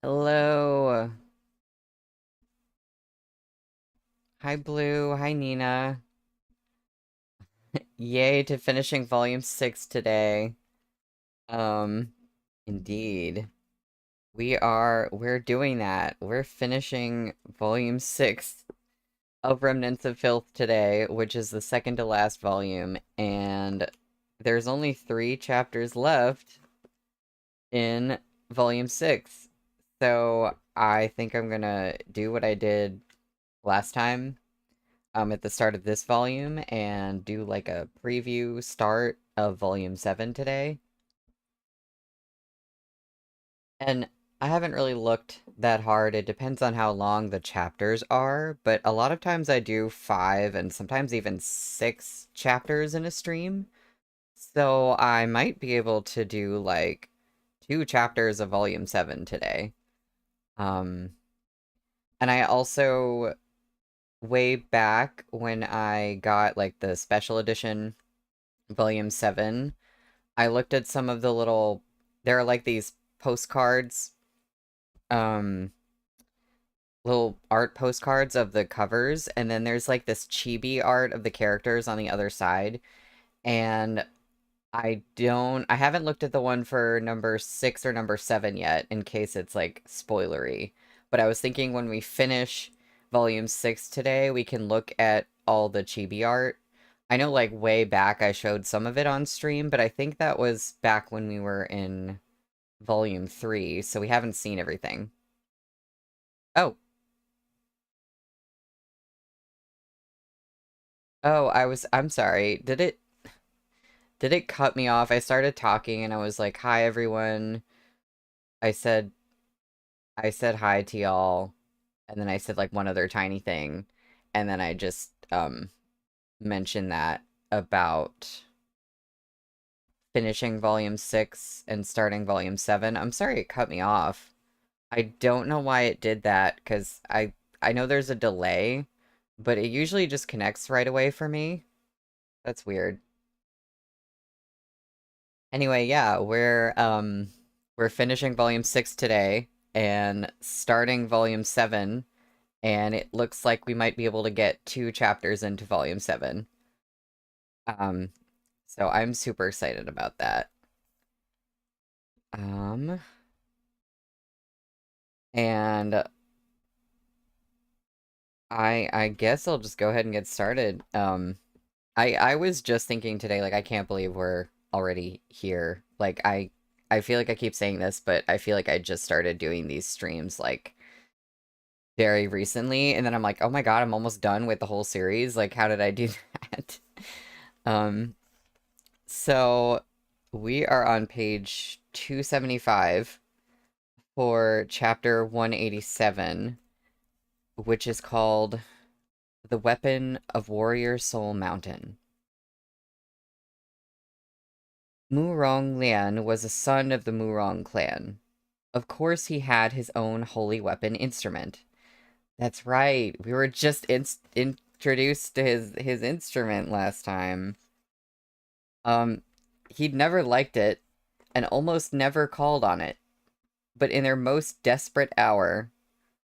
Hello. Hi, Blue. Hi, Nina. Yay to finishing Volume 6 today. Um, indeed. We're doing that. We're finishing Volume 6 of Remnants of Filth today, which is the second to last volume, and there's only 3 chapters left in Volume 6. So I think I'm gonna do what I did last time at the start of this volume and do like a preview start of volume 7 today. And I haven't really looked that hard. It depends on how long the chapters are, but a lot of times I do 5 and sometimes even 6 chapters in a stream. So I might be able to do like 2 chapters of volume 7 today. Um, and I also way back when I got like the special edition volume 7, I looked at some of the little, there are like these postcards, um, little art postcards of the covers, and then there's like this chibi art of the characters on the other side. And I haven't looked at the one for number 6 or number 7 yet, in case it's like spoilery. But I was thinking when we finish volume 6 today, we can look at all the chibi art. I know like way back I showed some of it on stream, but I think that was back when we were in volume 3, so we haven't seen everything. Oh, I'm sorry. Did it cut me off? I started talking and I was like, "Hi everyone." I said I said hi to y'all, and then I said like one other tiny thing, and then I just mentioned that about finishing volume 6 and starting volume 7. I'm sorry it cut me off. I don't know why it did that because I know there's a delay, but it usually just connects right away for me. That's weird. Anyway, yeah, we're finishing volume 6 today and starting volume 7, and it looks like we might be able to get 2 chapters into volume 7. Um so I'm super excited about that. Um and I guess I'll just go ahead and get started. I was just thinking today, like, I can't believe we're already here. Like, I feel like I keep saying this, but I feel like I just started doing these streams, like, very recently, and then I'm like, oh my God, I'm almost done with the whole series. Like, how did I do that? Um, so we are on page 275 for chapter 187, which is called The Weapon of Warrior Soul Mountain. Murong Lian was a son of the Murong clan. Of course, he had his own holy weapon instrument. That's right. We were just introduced to his instrument last time. Um, he'd never liked it and almost never called on it. But in their most desperate hour,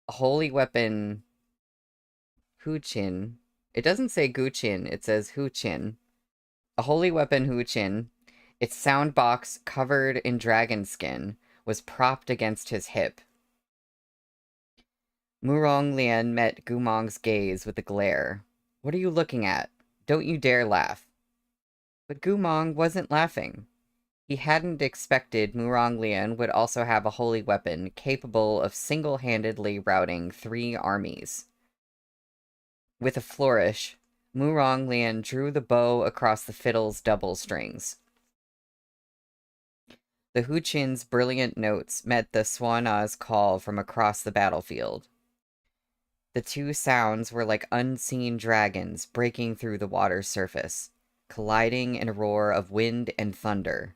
a holy weapon Huchin. It doesn't say Guchin, it says Huchin. A holy weapon Huchin, its sound box covered in dragon skin, was propped against his hip. Murong Lian met Gumong's gaze with a glare. What are you looking at? Don't you dare laugh. But Gumong wasn't laughing. He hadn't expected Murong Lian would also have a holy weapon capable of single-handedly routing 3 armies. With a flourish, Murong Lian drew the bow across the fiddle's double strings. The Huchin's brilliant notes met the Swana's call from across the battlefield. The 2 sounds were like unseen dragons breaking through the water's surface, colliding in a roar of wind and thunder.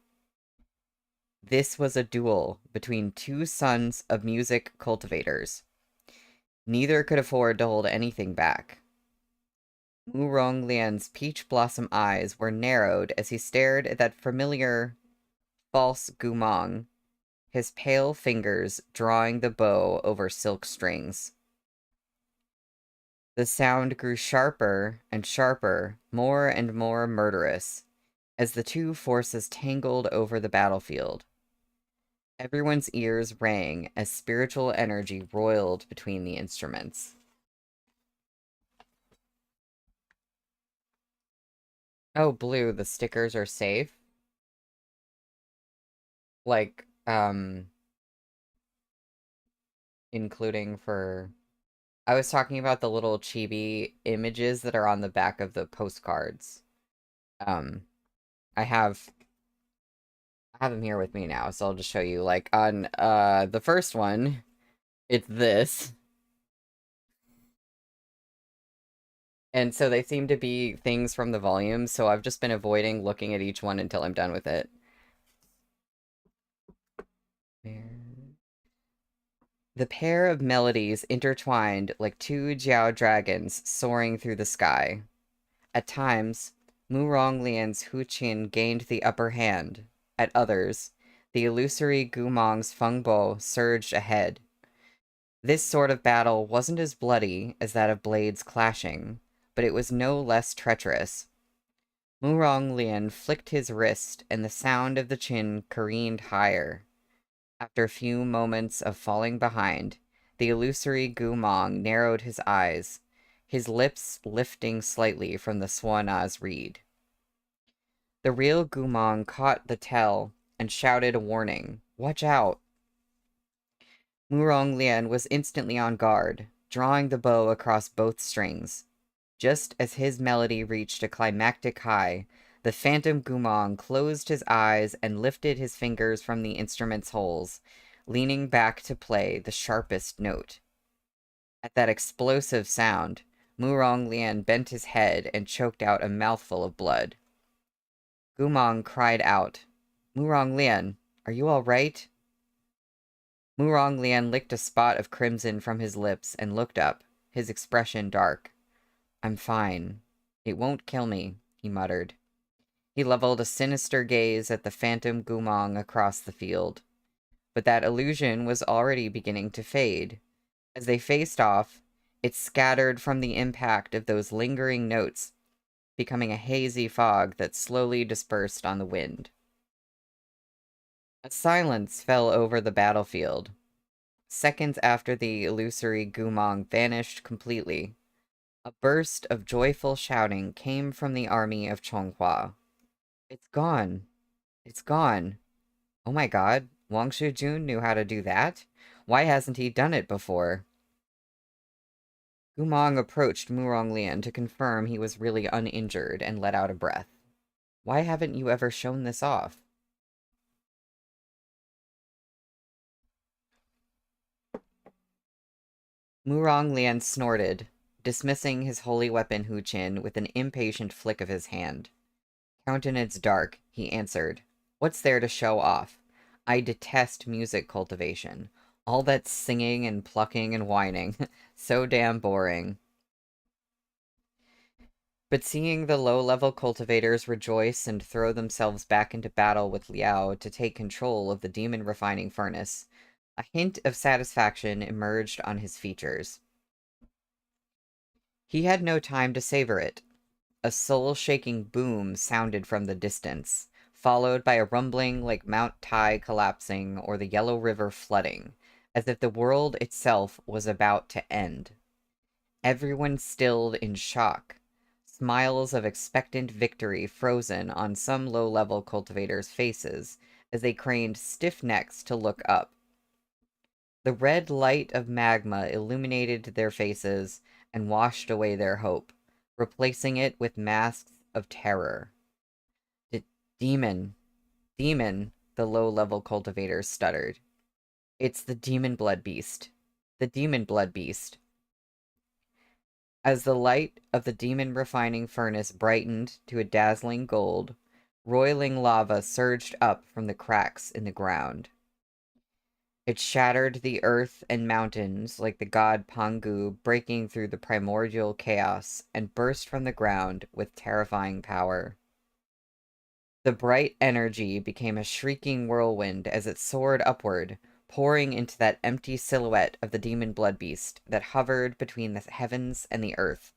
This was a duel between 2 sons of music cultivators. Neither could afford to hold anything back. Murong Lian's peach blossom eyes were narrowed as he stared at that familiar false Gumong, his pale fingers drawing the bow over silk strings. The sound grew sharper and sharper, more and more murderous, as the two forces tangled over the battlefield. Everyone's ears rang as spiritual energy roiled between the instruments. Oh, Blue, the stickers are safe? Like, including for... I was talking about the little chibi images that are on the back of the postcards. Um, I have them here with me now, so I'll just show you. Like, on, the first one, it's this. And so they seem to be things from the volume, so I've just been avoiding looking at each one until I'm done with it. The pair of melodies intertwined like two Jiao dragons soaring through the sky. At times, Mu Ronglian's Hu Qin gained the upper hand. At others, the illusory Gumong's Feng Bo surged ahead. This sort of battle wasn't as bloody as that of blades clashing, but it was no less treacherous. Mu Ronglian flicked his wrist, and the sound of the Qin careened higher. After a few moments of falling behind, the illusory Gumong narrowed his eyes, his lips lifting slightly from the Suana's reed. The real Gumong caught the tell and shouted a warning. Watch out! Mu Ronglian was instantly on guard, drawing the bow across both strings. Just as his melody reached a climactic high, the phantom Gumong closed his eyes and lifted his fingers from the instrument's holes, leaning back to play the sharpest note. At that explosive sound, Mu Ronglian bent his head and choked out a mouthful of blood. Gumong cried out, Mu Ronglian, are you all right? Mu Ronglian licked a spot of crimson from his lips and looked up, his expression dark. I'm fine. It won't kill me, he muttered. He leveled a sinister gaze at the phantom Gumong across the field. But that illusion was already beginning to fade. As they faced off, it scattered from the impact of those lingering notes, becoming a hazy fog that slowly dispersed on the wind. A silence fell over the battlefield. Seconds after the illusory Gumong vanished completely, a burst of joyful shouting came from the army of Chonghua. It's gone. It's gone. Oh my god, Wang Shujun knew how to do that? Why hasn't he done it before? Gumong approached Mu Ronglian to confirm he was really uninjured and let out a breath. Why haven't you ever shown this off? Mu Ronglian snorted, dismissing his holy weapon Hu Qin with an impatient flick of his hand. Countenance dark, he answered. What's there to show off? I detest music cultivation. All that singing and plucking and whining. So damn boring. But seeing the low-level cultivators rejoice and throw themselves back into battle with Liao to take control of the demon refining furnace, a hint of satisfaction emerged on his features. He had no time to savor it. A soul-shaking boom sounded from the distance, followed by a rumbling like Mount Tai collapsing or the Yellow River flooding, as if the world itself was about to end. Everyone stilled in shock, smiles of expectant victory frozen on some low-level cultivators' faces as they craned stiff necks to look up. The red light of magma illuminated their faces and washed away their hope, replacing it with masks of terror. Demon, demon, the low-level cultivators stuttered. It's the demon blood beast. The demon blood beast. As the light of the demon refining furnace brightened to a dazzling gold, roiling lava surged up from the cracks in the ground. It shattered the earth and mountains like the god Pangu breaking through the primordial chaos and burst from the ground with terrifying power. The bright energy became a shrieking whirlwind as it soared upward, pouring into that empty silhouette of the demon blood beast that hovered between the heavens and the earth.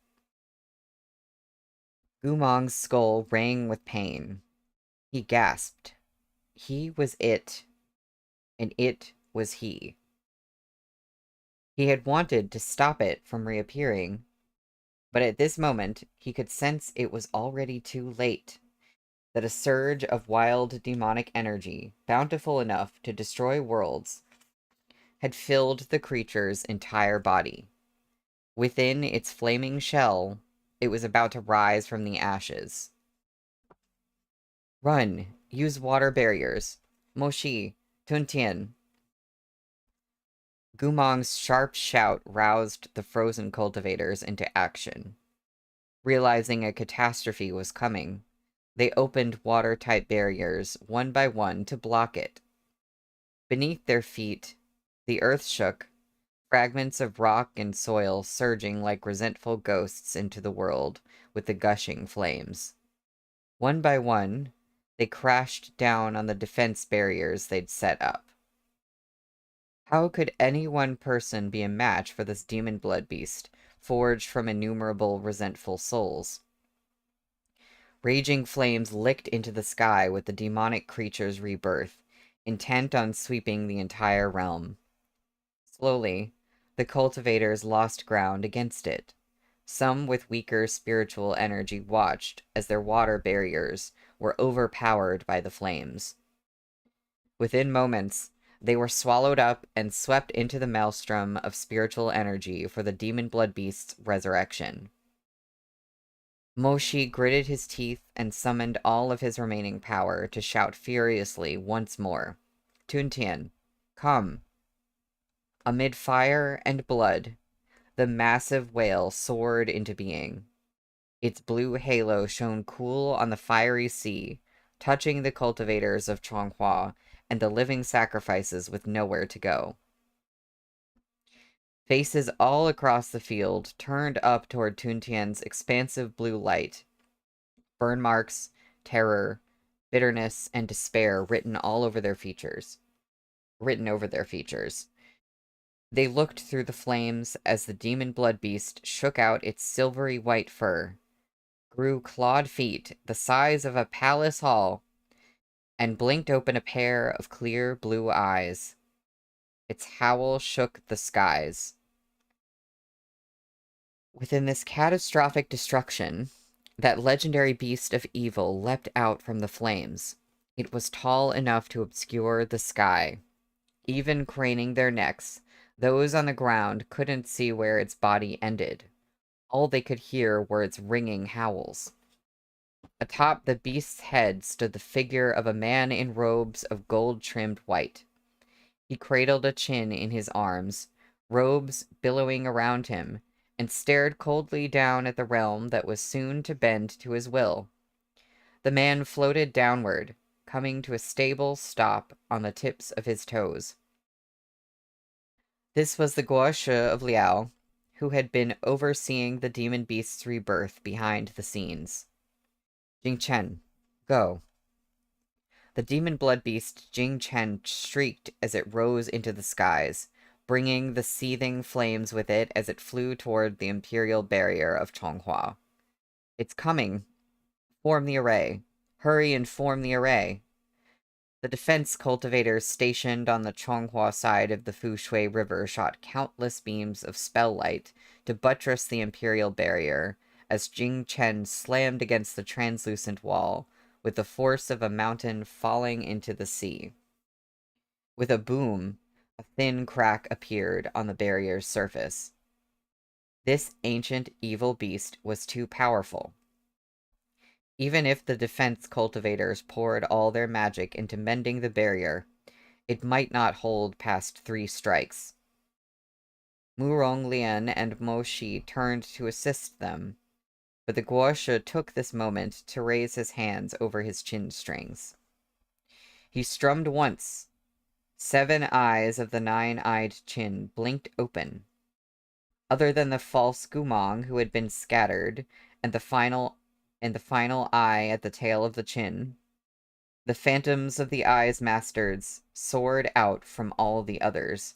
Gumong's skull rang with pain. He gasped. He was it, and it was he. He had wanted to stop it from reappearing, but at this moment he could sense it was already too late, that a surge of wild demonic energy, bountiful enough to destroy worlds, had filled the creature's entire body. Within its flaming shell, it was about to rise from the ashes. Run! Use water barriers! Moshi! Tuntian! Gumong's sharp shout roused the frozen cultivators into action. Realizing a catastrophe was coming, they opened watertight barriers one by one to block it. Beneath their feet, the earth shook, fragments of rock and soil surging like resentful ghosts into the world with the gushing flames. One by one, they crashed down on the defense barriers they'd set up. How could any one person be a match for this demon blood beast, forged from innumerable resentful souls? Raging flames licked into the sky with the demonic creature's rebirth, intent on sweeping the entire realm. Slowly, the cultivators lost ground against it. Some with weaker spiritual energy watched as their water barriers were overpowered by the flames. Within moments, they were swallowed up and swept into the maelstrom of spiritual energy for the demon blood beast's resurrection. Moshi gritted his teeth and summoned all of his remaining power to shout furiously once more. Tuntian, come. Amid fire and blood, the massive whale soared into being. Its blue halo shone cool on the fiery sea, touching the cultivators of Chonghua and the living sacrifices with nowhere to go. Faces all across the field turned up toward Tuntian's expansive blue light. Burn marks, terror, bitterness, and despair written over their features. They looked through the flames as the demon blood beast shook out its silvery white fur, grew clawed feet the size of a palace hall, and blinked open a pair of clear blue eyes. Its howl shook the skies. Within this catastrophic destruction, that legendary beast of evil leapt out from the flames. It was tall enough to obscure the sky. Even craning their necks, those on the ground couldn't see where its body ended. All they could hear were its ringing howls. Atop the beast's head stood the figure of a man in robes of gold-trimmed white. He cradled a chin in his arms, robes billowing around him, and stared coldly down at the realm that was soon to bend to his will. The man floated downward, coming to a stable stop on the tips of his toes. This was the Guoshe of Liao, who had been overseeing the demon beast's rebirth behind the scenes. Jing Chen, go. The demon blood beast Jing Chen shrieked as it rose into the skies, bringing the seething flames with it as it flew toward the imperial barrier of Chonghua. It's coming. Form the array. Hurry and form the array. The defense cultivators stationed on the Chonghua side of the Fushui River shot countless beams of spell light to buttress the imperial barrier as Jing Chen slammed against the translucent wall with the force of a mountain falling into the sea. With a boom, a thin crack appeared on the barrier's surface. This ancient evil beast was too powerful. Even if the defense cultivators poured all their magic into mending the barrier, it might not hold past 3 strikes. Murong Lian and Mo Shi turned to assist them, but the Guoshe took this moment to raise his hands over his chin strings. He strummed once. 7 eyes of the 9-eyed Chin blinked open. Other than the false Gumong who had been scattered, and the final eye at the tail of the Chin, The phantoms of the Eye's masters soared out from all the others.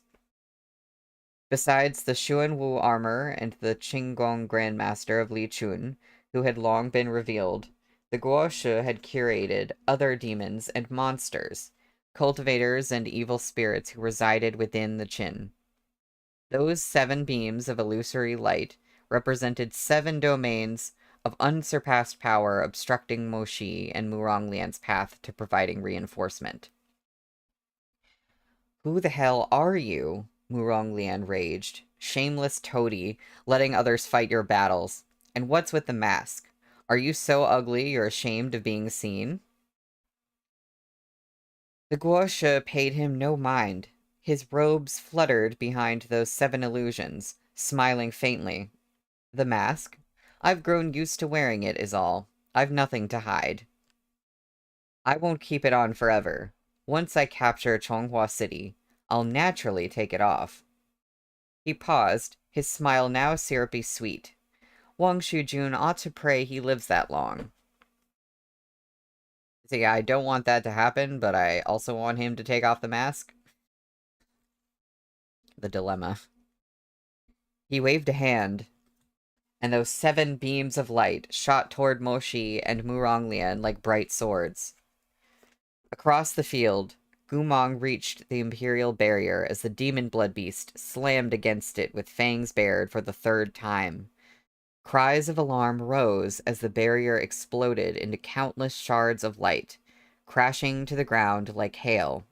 Besides the Xuanwu armor and the Qinggong Grandmaster of Li Chun, who had long been revealed, the Guoshe had curated other demons and monsters, cultivators and evil spirits who resided within the Qin. Those 7 beams of illusory light represented 7 domains of unsurpassed power obstructing Moshi and Muronglian's path to providing reinforcement. Who the hell are you? Muronglian raged. Shameless toady, letting others fight your battles. And what's with the mask? Are you so ugly you're ashamed of being seen? The Guoshe paid him no mind. His robes fluttered behind those 7 illusions, smiling faintly. The mask? I've grown used to wearing it, is all. I've nothing to hide. I won't keep it on forever. Once I capture Chonghua City, I'll naturally take it off. He paused, his smile now syrupy sweet. Wang Shujun ought to pray he lives that long. See, I don't want that to happen, but I also want him to take off the mask. The dilemma. He waved a hand, and those 7 beams of light shot toward Moshi and Muronglian like bright swords. Across the field, Gumong reached the Imperial barrier as the demon blood beast slammed against it with fangs bared for the 3rd time. Cries of alarm rose as the barrier exploded into countless shards of light, crashing to the ground like hail.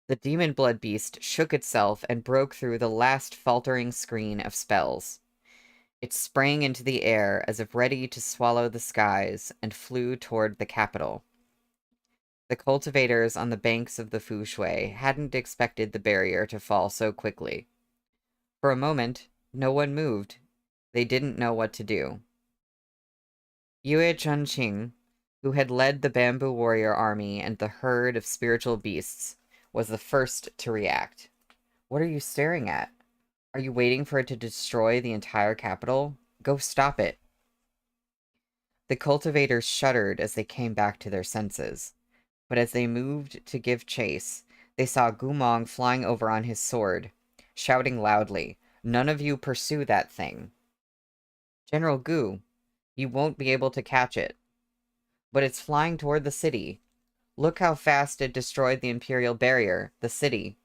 The demon blood beast shook itself and broke through the last faltering screen of spells. It sprang into the air as if ready to swallow the skies and flew toward the capital. The cultivators on the banks of the Fushui hadn't expected the barrier to fall so quickly. For a moment, no one moved. They didn't know what to do. Yue Chunqing, who had led the bamboo warrior army and the herd of spiritual beasts, was the first to react. What are you staring at? Are you waiting for it to destroy the entire capital? Go stop it. The cultivators shuddered as they came back to their senses. But as they moved to give chase, they saw Gumong flying over on his sword, shouting loudly, "None of you pursue that thing." General Gu, you won't be able to catch it. But it's flying toward the city. Look how fast it destroyed the Imperial barrier, the city.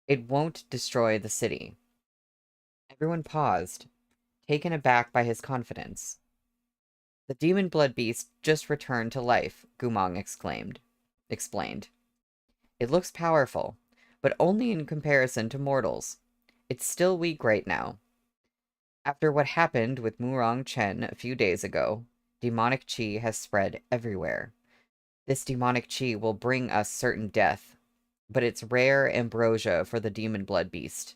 It won't destroy the city. Everyone paused, taken aback by his confidence. The demon blood beast just returned to life, Gumong explained. It looks powerful, but only in comparison to mortals. It's still weak right now. After what happened with Murong Chen a few days ago, demonic qi has spread everywhere. This demonic qi will bring us certain death, but it's rare ambrosia for the demon blood beast.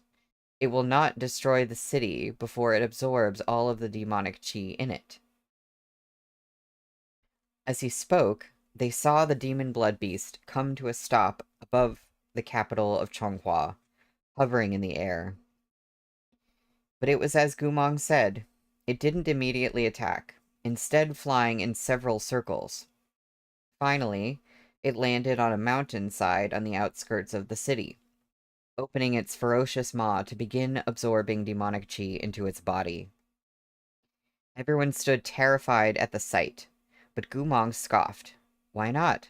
It will not destroy the city before it absorbs all of the demonic qi in it. As he spoke, they saw the demon blood beast come to a stop above the capital of Chonghua, hovering in the air. But it was as Gumong said. It didn't immediately attack, instead flying in several circles. Finally, it landed on a mountainside on the outskirts of the city, opening its ferocious maw to begin absorbing demonic qi into its body. Everyone stood terrified at the sight, but Gumong scoffed. Why not?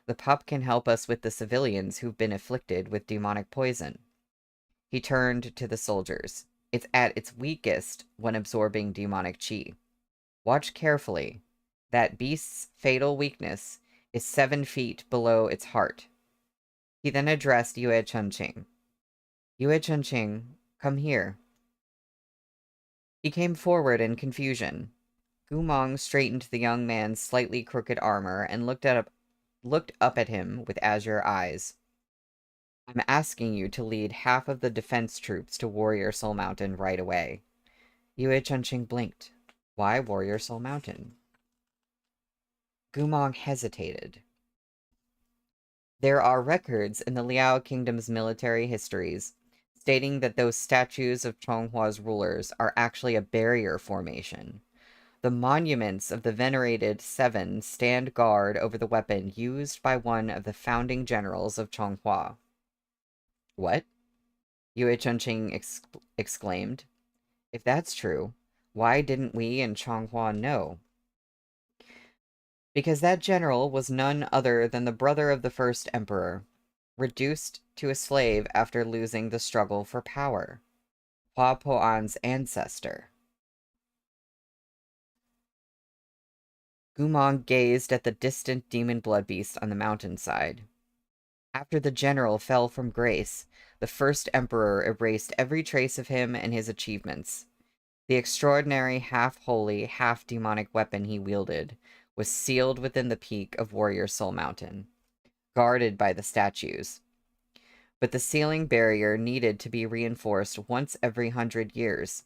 The pup can help us with the civilians who've been afflicted with demonic poison. He turned to the soldiers. It's at its weakest when absorbing demonic qi. Watch carefully. That beast's fatal weakness is 7 feet below its heart. He then addressed Yue Chunqing. Yue Chunqing, come here. He came forward in confusion. Gumong straightened the young man's slightly crooked armor and looked up at him with azure eyes. I'm asking you to lead half of the defense troops to Warrior Soul Mountain right away. Yue Chunqing blinked. Why Warrior Soul Mountain? Gumong hesitated. There are records in the Liao Kingdom's military histories stating that those statues of Chonghua's rulers are actually a barrier formation. The monuments of the venerated Seven stand guard over the weapon used by one of the founding generals of Chonghua. What? Yue Chunqing exclaimed. If that's true, why didn't we and Chonghua know? Because that general was none other than the brother of the first emperor, reduced to a slave after losing the struggle for power. Hua Po'an's ancestor. Gumong gazed at the distant demon blood beast on the mountainside. After the general fell from grace, the first emperor erased every trace of him and his achievements. The extraordinary half-holy, half-demonic weapon he wielded was sealed within the peak of Warrior Soul Mountain, guarded by the statues. But the sealing barrier needed to be reinforced once every 100 years.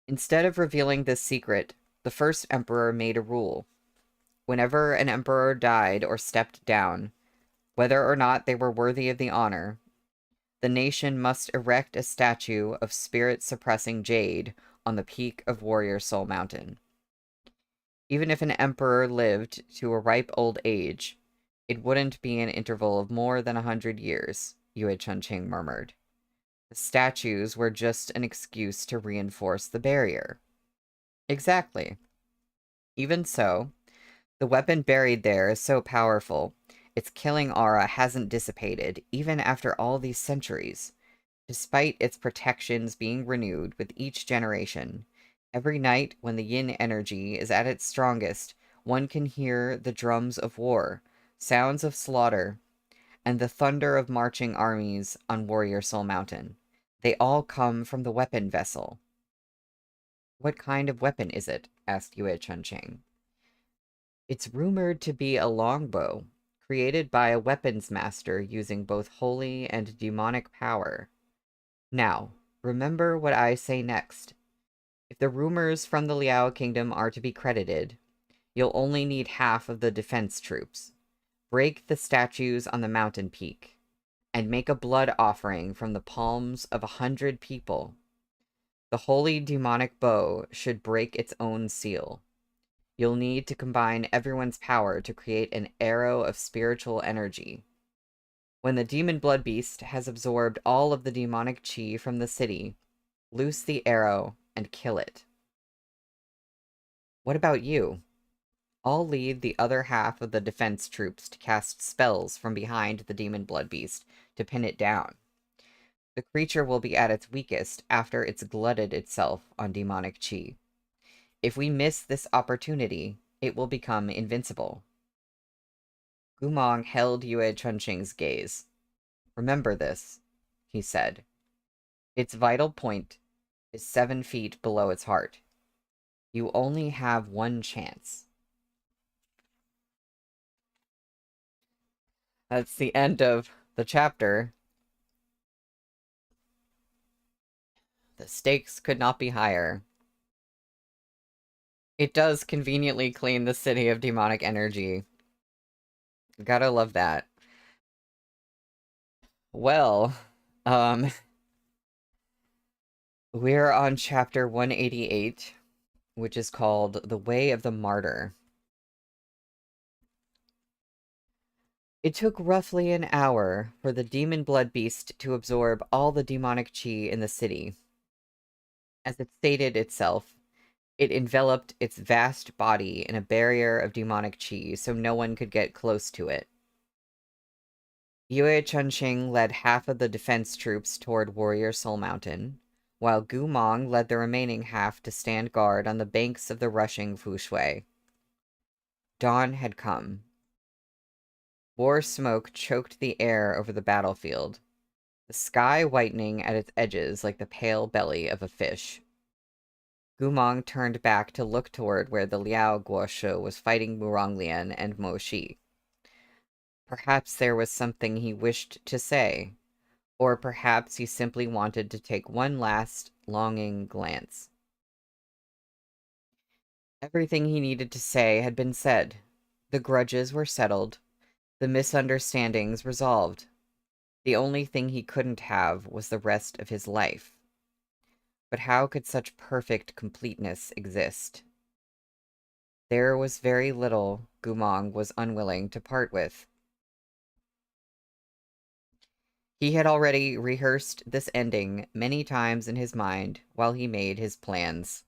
Instead of revealing this secret, the first emperor made a rule. Whenever an emperor died or stepped down, whether or not they were worthy of the honor, the nation must erect a statue of spirit-suppressing jade on the peak of Warrior Soul Mountain. Even if an emperor lived to a ripe old age, it wouldn't be an interval of more than 100 years, Yue Chunqing murmured. The statues were just an excuse to reinforce the barrier. Exactly. Even so, the weapon buried there is so powerful, its killing aura hasn't dissipated, even after all these centuries. Despite its protections being renewed with each generation, every night when the yin energy is at its strongest, one can hear the drums of war, sounds of slaughter, and the thunder of marching armies on Warrior Soul Mountain. They all come from the weapon vessel. What kind of weapon is it? Asked Yue Chunqing. It's rumored to be a longbow, created by a weapons master using both holy and demonic power. Now, remember what I say next. If the rumors from the Liao Kingdom are to be credited, you'll only need half of the defense troops. Break the statues on the mountain peak, and make a blood offering from the palms of 100 people. The holy demonic bow should break its own seal. You'll need to combine everyone's power to create an arrow of spiritual energy. When the demon blood beast has absorbed all of the demonic chi from the city, loose the arrow and kill it. What about you? I'll lead the other half of the defense troops to cast spells from behind the demon blood beast to pin it down. The creature will be at its weakest after it's glutted itself on demonic chi. If we miss this opportunity, it will become invincible. Gumong held Yue Chunqing's gaze. Remember this, he said. Its vital point is 7 feet below its heart. You only have one chance. That's the end of the chapter. The stakes could not be higher. It does conveniently clean the city of demonic energy. Gotta love that. Well, we're on chapter 188, which is called The Way of the Martyr. It took roughly an hour for the demon blood beast to absorb all the demonic chi in the city. As it stated itself, it enveloped its vast body in a barrier of demonic chi so no one could get close to it. Yue Chunqing led half of the defense troops toward Warrior Soul Mountain, while Gu Mong led the remaining half to stand guard on the banks of the rushing Fushui. Dawn had come. War smoke choked the air over the battlefield, the sky whitening at its edges like the pale belly of a fish. Gumong turned back to look toward where the Liao Guoshu was fighting Muronglian and Mo Shi. Perhaps there was something he wished to say, or perhaps he simply wanted to take one last, longing glance. Everything he needed to say had been said. The grudges were settled, the misunderstandings resolved. The only thing he couldn't have was the rest of his life. But how could such perfect completeness exist? There was very little Gumong was unwilling to part with. He had already rehearsed this ending many times in his mind while he made his plans.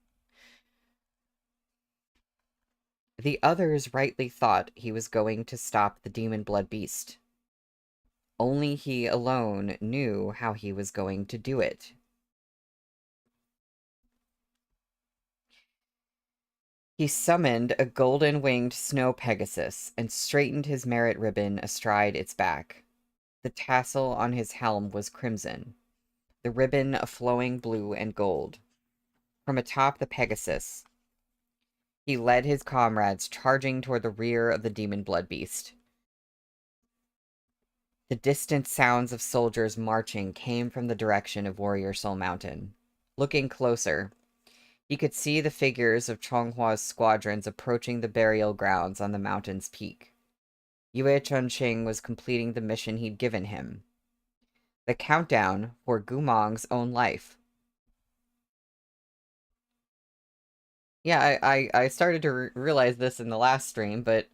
The others rightly thought he was going to stop the demon blood beast. Only he alone knew how he was going to do it. He summoned a golden-winged snow pegasus and straightened his merit ribbon astride its back. The tassel on his helm was crimson, the ribbon a flowing blue and gold. From atop the pegasus, he led his comrades charging toward the rear of the demon blood beast. The distant sounds of soldiers marching came from the direction of Warrior Soul Mountain. Looking closer, he could see the figures of Chonghua's squadrons approaching the burial grounds on the mountain's peak. Yue Chunqing was completing the mission he'd given him. The countdown for Gumong's own life. Yeah, I started to realize this in the last stream, but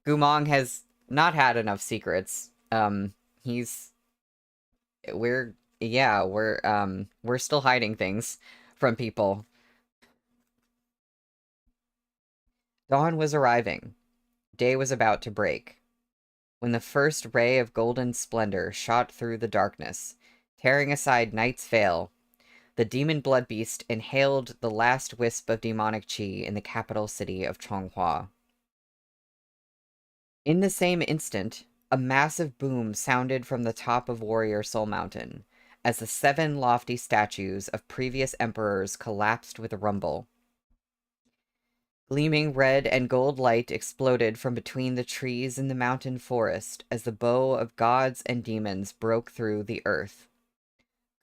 Gumong has not had enough secrets. He's we're still hiding things from people. Dawn was arriving. Day was about to break. When the first ray of golden splendor shot through the darkness, tearing aside night's veil, the demon blood beast inhaled the last wisp of demonic chi in the capital city of Chonghua. In the same instant, a massive boom sounded from the top of Warrior Soul Mountain, as the 7 lofty statues of previous emperors collapsed with a rumble. Gleaming red and gold light exploded from between the trees in the mountain forest as the bow of gods and demons broke through the earth.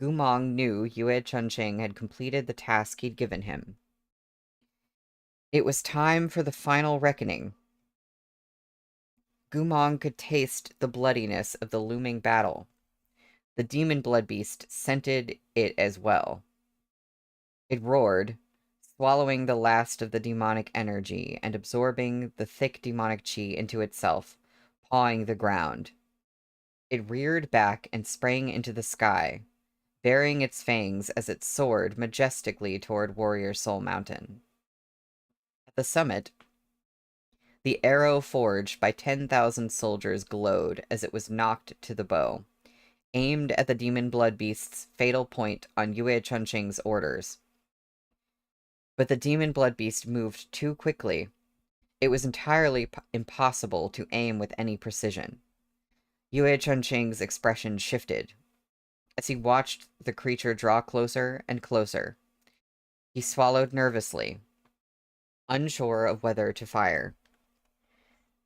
Gumong knew Yue Chunqing had completed the task he'd given him. It was time for the final reckoning. Gumong could taste the bloodiness of the looming battle. The demon blood beast scented it as well. It roared, swallowing the last of the demonic energy and absorbing the thick demonic chi into itself, pawing the ground. It reared back and sprang into the sky, baring its fangs as it soared majestically toward Warrior Soul Mountain. At the summit, the arrow forged by 10,000 soldiers glowed as it was knocked to the bow, aimed at the demon blood beast's fatal point on Yue Chunqing's orders. But the demon blood beast moved too quickly. It was entirely impossible to aim with any precision. Yue Chunqing's expression shifted as he watched the creature draw closer and closer. He swallowed nervously, unsure of whether to fire.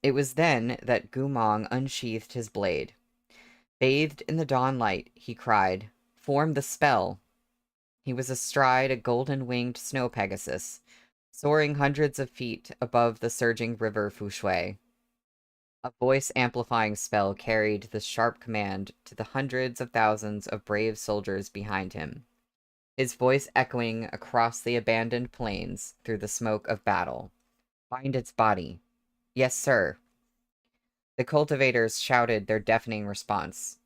It was then that Gumong unsheathed his blade. Bathed in the dawn light, he cried, "Form the spell!" He was astride a golden-winged snow pegasus, soaring hundreds of feet above the surging river Fushui. A voice-amplifying spell carried the sharp command to the hundreds of thousands of brave soldiers behind him, his voice echoing across the abandoned plains through the smoke of battle. "Find its body." "Yes, sir." The cultivators shouted their deafening response.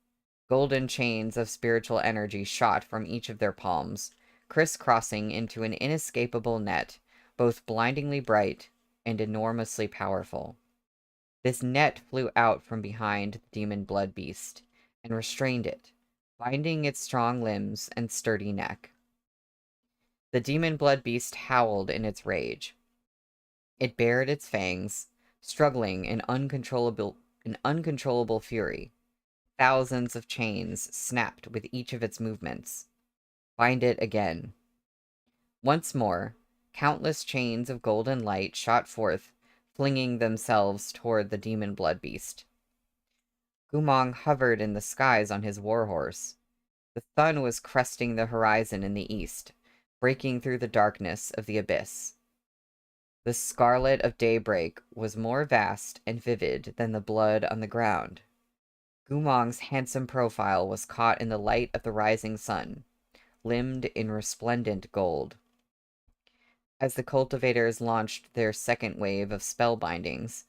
Golden chains of spiritual energy shot from each of their palms, crisscrossing into an inescapable net, both blindingly bright and enormously powerful. This net flew out from behind the demon blood beast and restrained it, binding its strong limbs and sturdy neck. The demon blood beast howled in its rage. It bared its fangs, struggling in uncontrollable fury. Thousands of chains snapped with each of its movements. Bind it again. Once more, countless chains of golden light shot forth, flinging themselves toward the demon blood beast. Gumong hovered in the skies on his warhorse. The sun was cresting the horizon in the east, breaking through the darkness of the abyss. The scarlet of daybreak was more vast and vivid than the blood on the ground. Gumong's handsome profile was caught in the light of the rising sun, limned in resplendent gold. As the cultivators launched their second wave of spell bindings,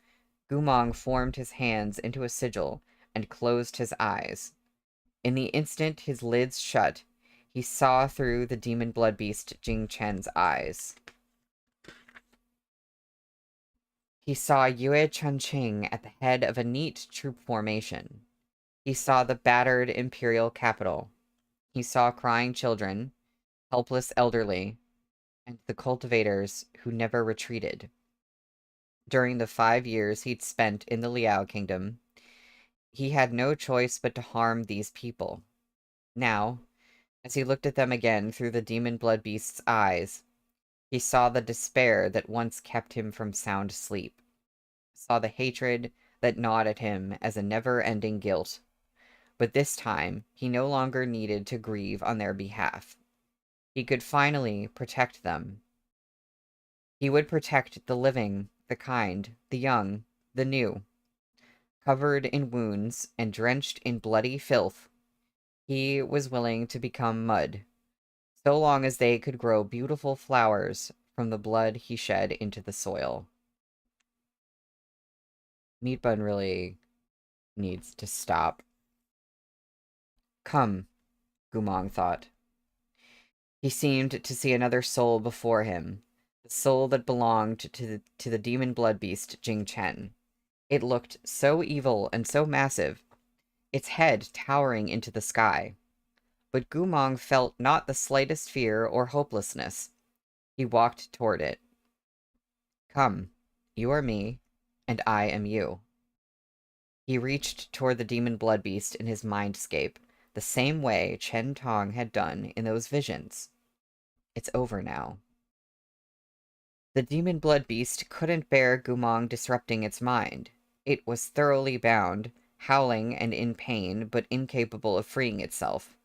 Gumong formed his hands into a sigil and closed his eyes. In the instant his lids shut, he saw through the demon blood beast Jing Chen's eyes. He saw Yue Chunqing at the head of a neat troop formation. He saw the battered imperial capital. He saw crying children, helpless elderly, and the cultivators who never retreated. During the 5 years he'd spent in the Liao Kingdom, he had no choice but to harm these people. Now, as he looked at them again through the demon blood beast's eyes, he saw the despair that once kept him from sound sleep, saw the hatred that gnawed at him as a never-ending guilt. But this time, he no longer needed to grieve on their behalf. He could finally protect them. He would protect the living, the kind, the young, the new. Covered in wounds and drenched in bloody filth, he was willing to become mud, so long as they could grow beautiful flowers from the blood he shed into the soil. Meat Bun really needs to stop. Come, Gumong thought. He seemed to see another soul before him, the soul that belonged to the demon blood beast Jing Chen. It looked so evil and so massive, its head towering into the sky. But Gumong felt not the slightest fear or hopelessness. He walked toward it. Come, you are me, and I am you. He reached toward the demon blood beast in his mindscape, the same way Chen Tong had done in those visions. It's over now. The demon blood beast couldn't bear Gumong disrupting its mind. It was thoroughly bound, howling and in pain, but incapable of freeing itself.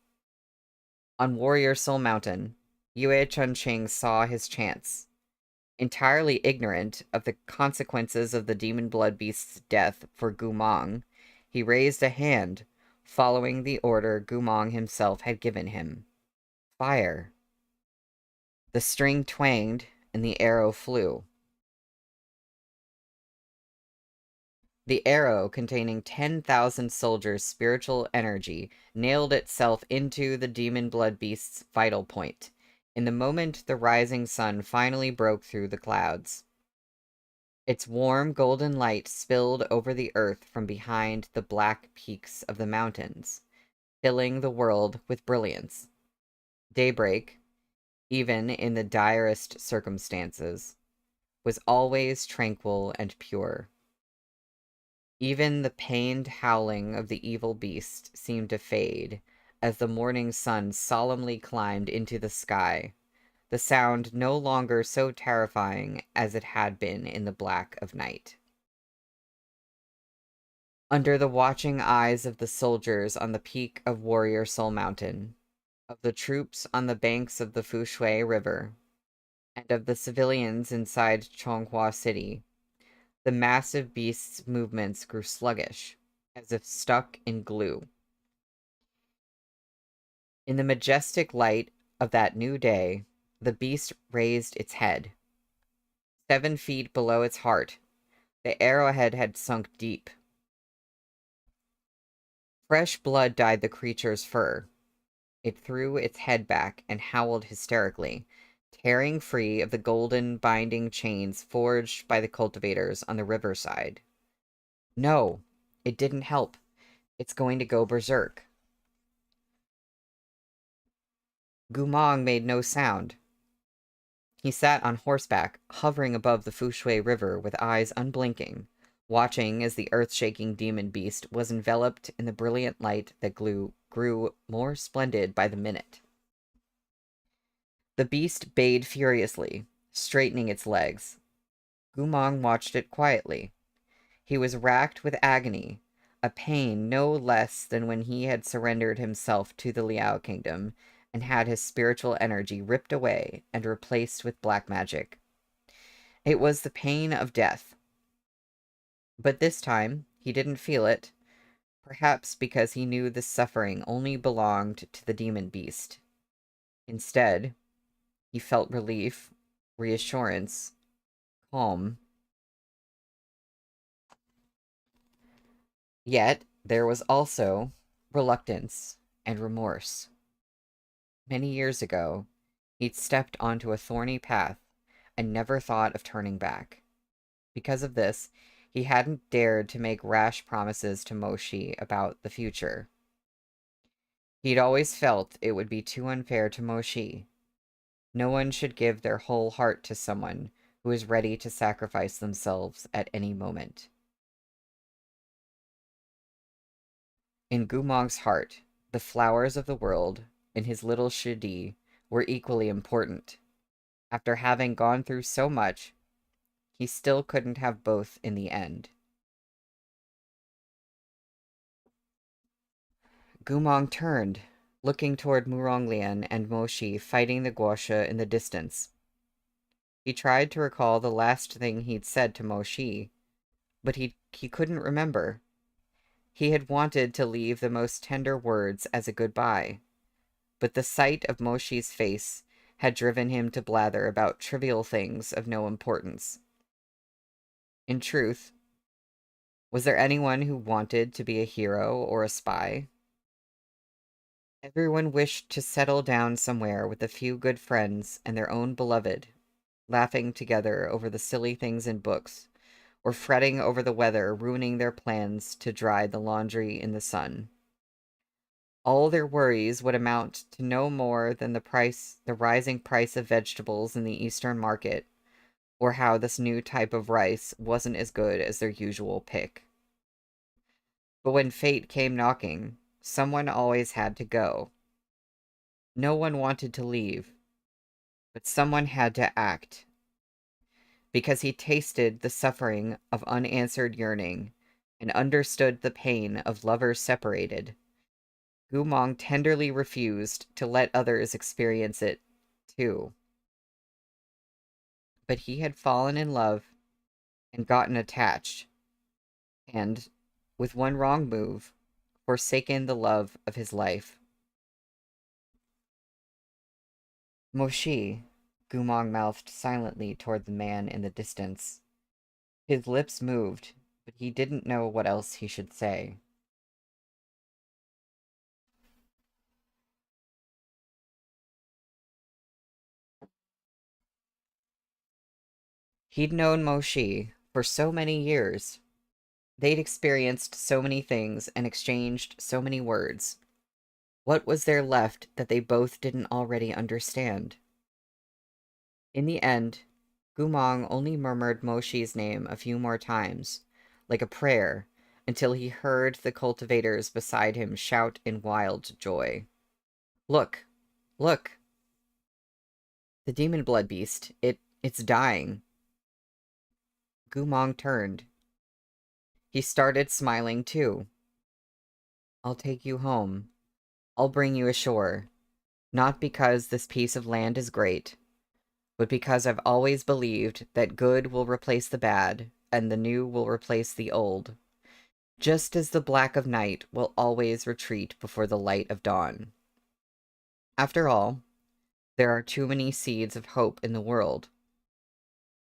On Warrior Soul Mountain, Yue Chunqing saw his chance. Entirely ignorant of the consequences of the demon blood beast's death for Gumong, he raised a hand, following the order Gumong himself had given him. Fire. The string twanged, and the arrow flew. The arrow, containing 10,000 soldiers' spiritual energy, nailed itself into the demon blood beast's vital point, in the moment the rising sun finally broke through the clouds. Its warm golden light spilled over the earth from behind the black peaks of the mountains, filling the world with brilliance. Daybreak, even in the direst circumstances, was always tranquil and pure. Even the pained howling of the evil beast seemed to fade as the morning sun solemnly climbed into the sky, the sound no longer so terrifying as it had been in the black of night. Under the watching eyes of the soldiers on the peak of Warrior Soul Mountain, of the troops on the banks of the Fushui River, and of the civilians inside Chonghua City, the massive beast's movements grew sluggish, as if stuck in glue. In the majestic light of that new day, the beast raised its head. 7 feet below its heart, the arrowhead had sunk deep. Fresh blood dyed the creature's fur. It threw its head back and howled hysterically, tearing free of the golden binding chains forged by the cultivators on the riverside. No, it didn't help. It's going to go berserk. Gumong made no sound. He sat on horseback, hovering above the Fushui River with eyes unblinking, watching as the earth-shaking demon beast was enveloped in the brilliant light that grew more splendid by the minute. The beast bayed furiously, straightening its legs. Gumong watched it quietly. He was racked with agony, a pain no less than when he had surrendered himself to the Liao Kingdom and had his spiritual energy ripped away and replaced with black magic. It was the pain of death. But this time, he didn't feel it, perhaps because he knew this suffering only belonged to the demon beast. Instead, he felt relief, reassurance, calm. Yet there was also reluctance and remorse. Many years ago, he'd stepped onto a thorny path and never thought of turning back. Because of this, he hadn't dared to make rash promises to Moshi about the future. He'd always felt it would be too unfair to Moshi. No one should give their whole heart to someone who is ready to sacrifice themselves at any moment. In Gumong's heart, the flowers of the world and his little Shidi were equally important. After having gone through so much, he still couldn't have both in the end. Gumong turned, looking toward Muronglian and Moshi fighting the Guosha in the distance. He tried to recall the last thing he'd said to Moshi, but he couldn't remember. He had wanted to leave the most tender words as a goodbye, but the sight of Moshi's face had driven him to blather about trivial things of no importance. In truth, was there anyone who wanted to be a hero or a spy? Everyone wished to settle down somewhere with a few good friends and their own beloved, laughing together over the silly things in books, or fretting over the weather ruining their plans to dry the laundry in the sun. All their worries would amount to no more than the rising price of vegetables in the Eastern market, or how this new type of rice wasn't as good as their usual pick. But when fate came knocking, someone always had to go. No one wanted to leave, but someone had to act. Because he tasted the suffering of unanswered yearning and understood the pain of lovers separated, Gumong tenderly refused to let others experience it, too. But he had fallen in love and gotten attached, and, with one wrong move, forsaken the love of his life. Moshi, Gumong mouthed silently toward the man in the distance. His lips moved, but he didn't know what else he should say. He'd known Moshi for so many years. They'd experienced so many things and exchanged so many words. What was there left that they both didn't already understand? In the end, Gumong only murmured Moshi's name a few more times, like a prayer, until he heard the cultivators beside him shout in wild joy. Look! Look! The demon blood beast, it's dying. Gumong turned. He started smiling too. I'll take you home. I'll bring you ashore. Not because this piece of land is great, but because I've always believed that good will replace the bad, and the new will replace the old. Just as the black of night will always retreat before the light of dawn. After all, there are too many seeds of hope in the world.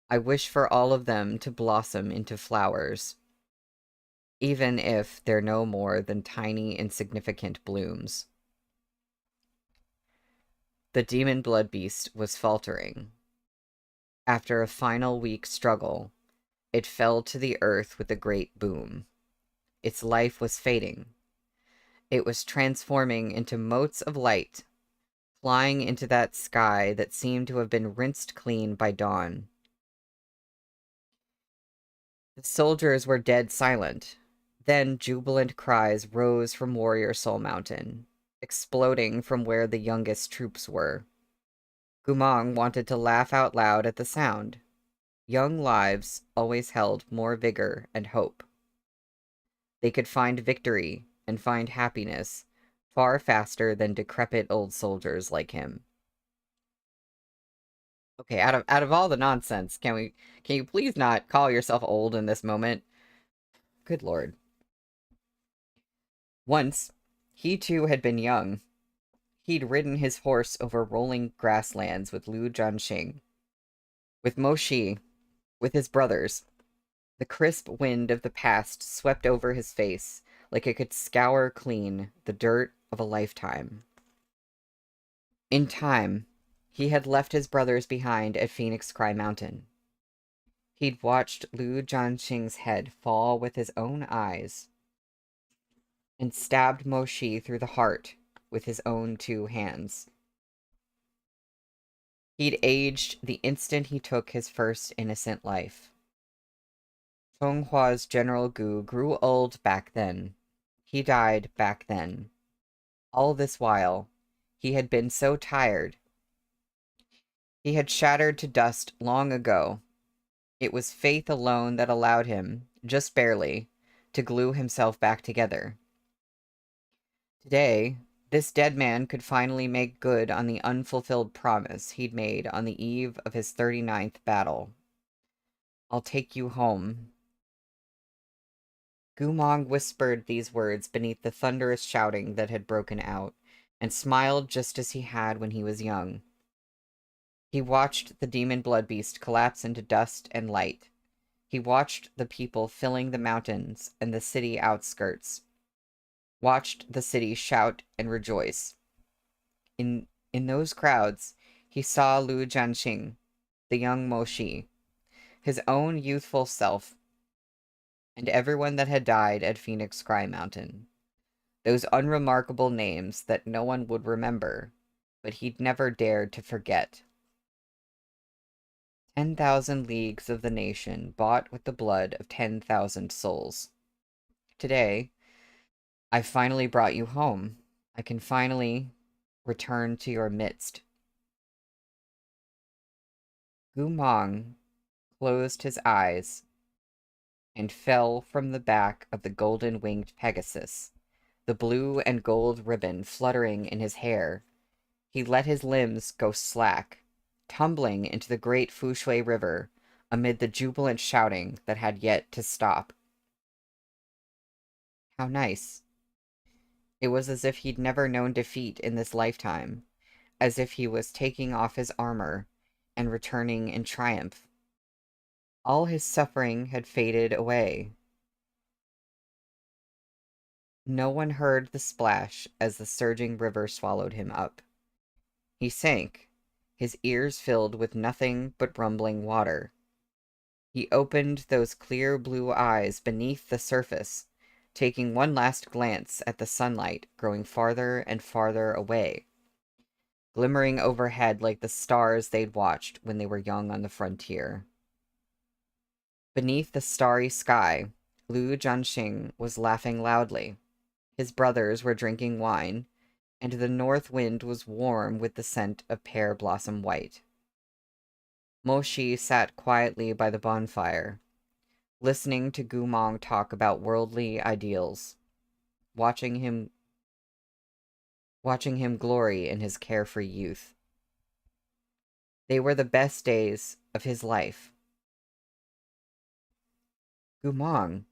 I wish for all of them to blossom into flowers, even if they're no more than tiny, insignificant blooms. The demon blood beast was faltering. After a final weak struggle, it fell to the earth with a great boom. Its life was fading. It was transforming into motes of light, flying into that sky that seemed to have been rinsed clean by dawn. The soldiers were dead silent. Then jubilant cries rose from Warrior Soul Mountain, exploding from where the youngest troops were. Gumong wanted to laugh out loud at the sound. Young lives always held more vigor and hope. They could find victory and find happiness far faster than decrepit old soldiers like him. Okay, out of all the nonsense, can you please not call yourself old in this moment? Good lord. Once, he too had been young. He'd ridden his horse over rolling grasslands with Lu Jianxing. With Moshi, with his brothers, the crisp wind of the past swept over his face like it could scour clean the dirt of a lifetime. In time, he had left his brothers behind at Phoenix Cry Mountain. He'd watched Lu Jianxing's head fall with his own eyes and stabbed Moshi through the heart with his own two hands. He'd aged the instant he took his first innocent life. Chonghua's General Gu grew old back then. He died back then. All this while, he had been so tired. He had shattered to dust long ago. It was faith alone that allowed him, just barely, to glue himself back together. Today, this dead man could finally make good on the unfulfilled promise he'd made on the eve of his 39th battle. I'll take you home. Gumong whispered these words beneath the thunderous shouting that had broken out, and smiled just as he had when he was young. He watched the demon blood beast collapse into dust and light. He watched the people filling the mountains and the city outskirts. Watched the city shout and rejoice. In those crowds, he saw Lu Jianxing, the young Moshi, his own youthful self, and everyone that had died at Phoenix Cry Mountain. Those unremarkable names that no one would remember, but he'd never dared to forget. 10,000 leagues of the nation bought with the blood of 10,000 souls. Today, I finally brought you home. I can finally return to your midst. Gumong closed his eyes and fell from the back of the golden-winged Pegasus, the blue and gold ribbon fluttering in his hair. He let his limbs go slack, tumbling into the great Fushui River amid the jubilant shouting that had yet to stop. How nice. It was as if he'd never known defeat in this lifetime, as if he was taking off his armor and returning in triumph. All his suffering had faded away. No one heard the splash as the surging river swallowed him up. He sank, his ears filled with nothing but rumbling water. He opened those clear blue eyes beneath the surface, taking one last glance at the sunlight growing farther and farther away, glimmering overhead like the stars they'd watched when they were young on the frontier. Beneath the starry sky, Lu Jianxing was laughing loudly. His brothers were drinking wine, and the north wind was warm with the scent of pear blossom white. Moshi sat quietly by the bonfire, listening to Gumong talk about worldly ideals, watching him glory in his carefree youth. They were the best days of his life. Gumong,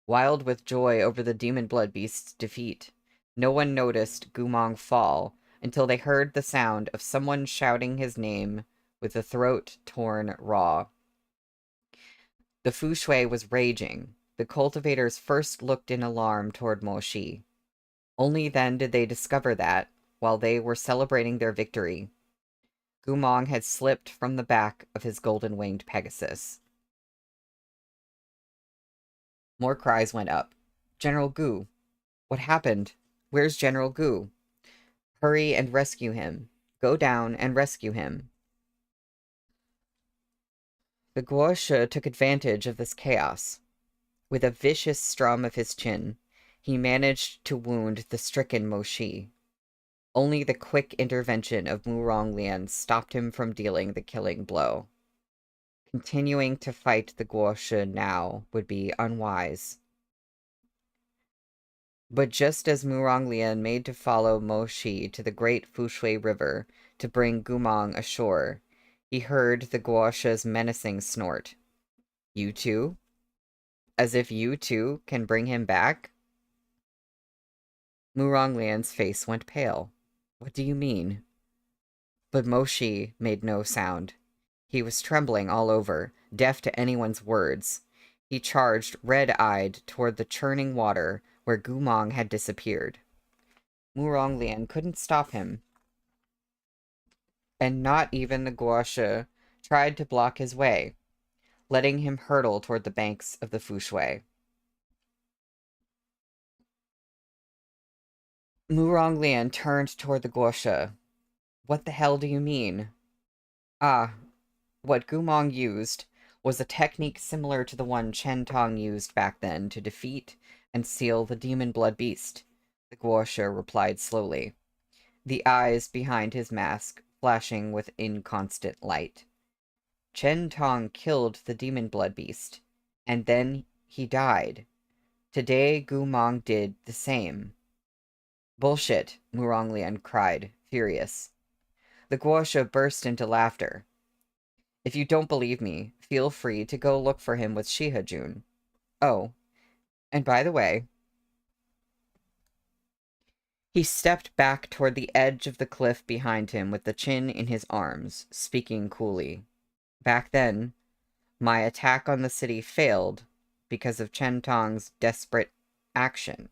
wild with joy over the demon blood beast's defeat, no one noticed Gumong fall until they heard the sound of someone shouting his name with a throat torn raw. The Fushui was raging. The cultivators first looked in alarm toward Moshi. Only then did they discover that, while they were celebrating their victory, Gumong had slipped from the back of his golden-winged Pegasus. More cries went up. General Gu! What happened? Where's General Gu? Hurry and rescue him. Go down and rescue him. The Guosha took advantage of this chaos. With a vicious strum of his chin, he managed to wound the stricken Moshi. Only the quick intervention of Muronglian stopped him from dealing the killing blow. Continuing to fight the Guosha now would be unwise. But just as Muronglian made to follow Moshi to the great Fushui River to bring Gumong ashore, he heard the Guosha's menacing snort. You too? As if you too can bring him back? Muronglian's face went pale. What do you mean? But Moshi made no sound. He was trembling all over, deaf to anyone's words. He charged, red-eyed, toward the churning water where Gumong had disappeared. Muronglian couldn't stop him, and not even the guosha tried to block his way, letting him hurtle toward the banks of the Fushui. Muronglian turned toward the guosha. What the hell do you mean? Ah, what Gumong used was a technique similar to the one Tang used back then to defeat and seal the demon blood beast, the guosha replied slowly, the eyes behind his mask flashing with inconstant light. Tang killed the demon blood beast, and then he died. Today Gumong did the same. Bullshit, Muronglian cried, furious. The guosha burst into laughter. If you don't believe me, feel free to go look for him with Shihajun. Oh, and by the way, he stepped back toward the edge of the cliff behind him with the chin in his arms, speaking coolly. Back then, my attack on the city failed because of Chen Tong's desperate action.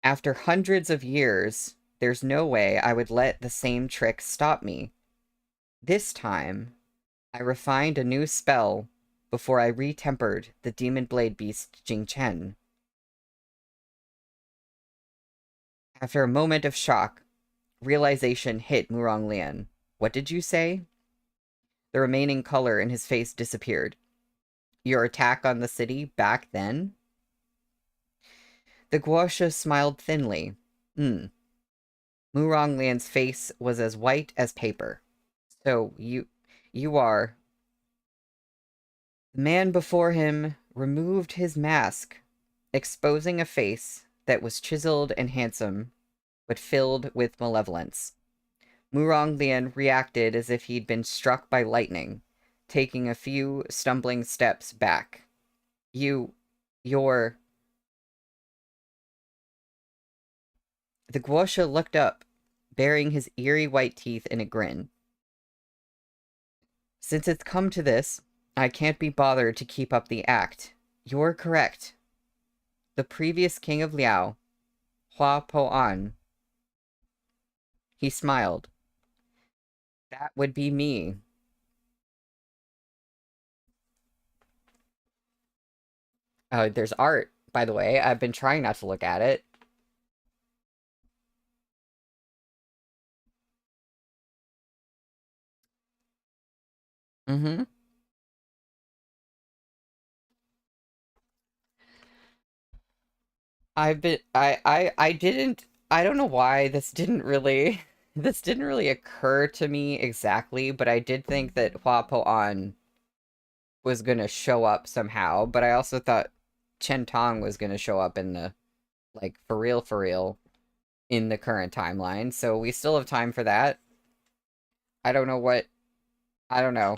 After hundreds of years, there's no way I would let the same trick stop me. This time, I refined a new spell before I retempered the demon blade beast Jing Chen. After a moment of shock, realization hit Muronglian. What did you say? The remaining color in his face disappeared. Your attack on the city back then? The guosha smiled thinly. Muronglian's face was as white as paper. So, you are... The man before him removed his mask, exposing a face that was chiseled and handsome, but filled with malevolence. Muronglian reacted as if he'd been struck by lightning, taking a few stumbling steps back. You're... The guosha looked up, baring his eerie white teeth in a grin. Since it's come to this, I can't be bothered to keep up the act. You're correct. The previous king of Liao, Hua Po-an. He smiled. That would be me. There's art, by the way. I've been trying not to look at it. Mm-hmm. I don't know why this didn't really, this didn't really occur to me exactly, but I did think that Hua Po-an was gonna show up somehow, but I also thought Chen Tong was gonna show up in the, like, for real, in the current timeline, so we still have time for that. I don't know what, I don't know.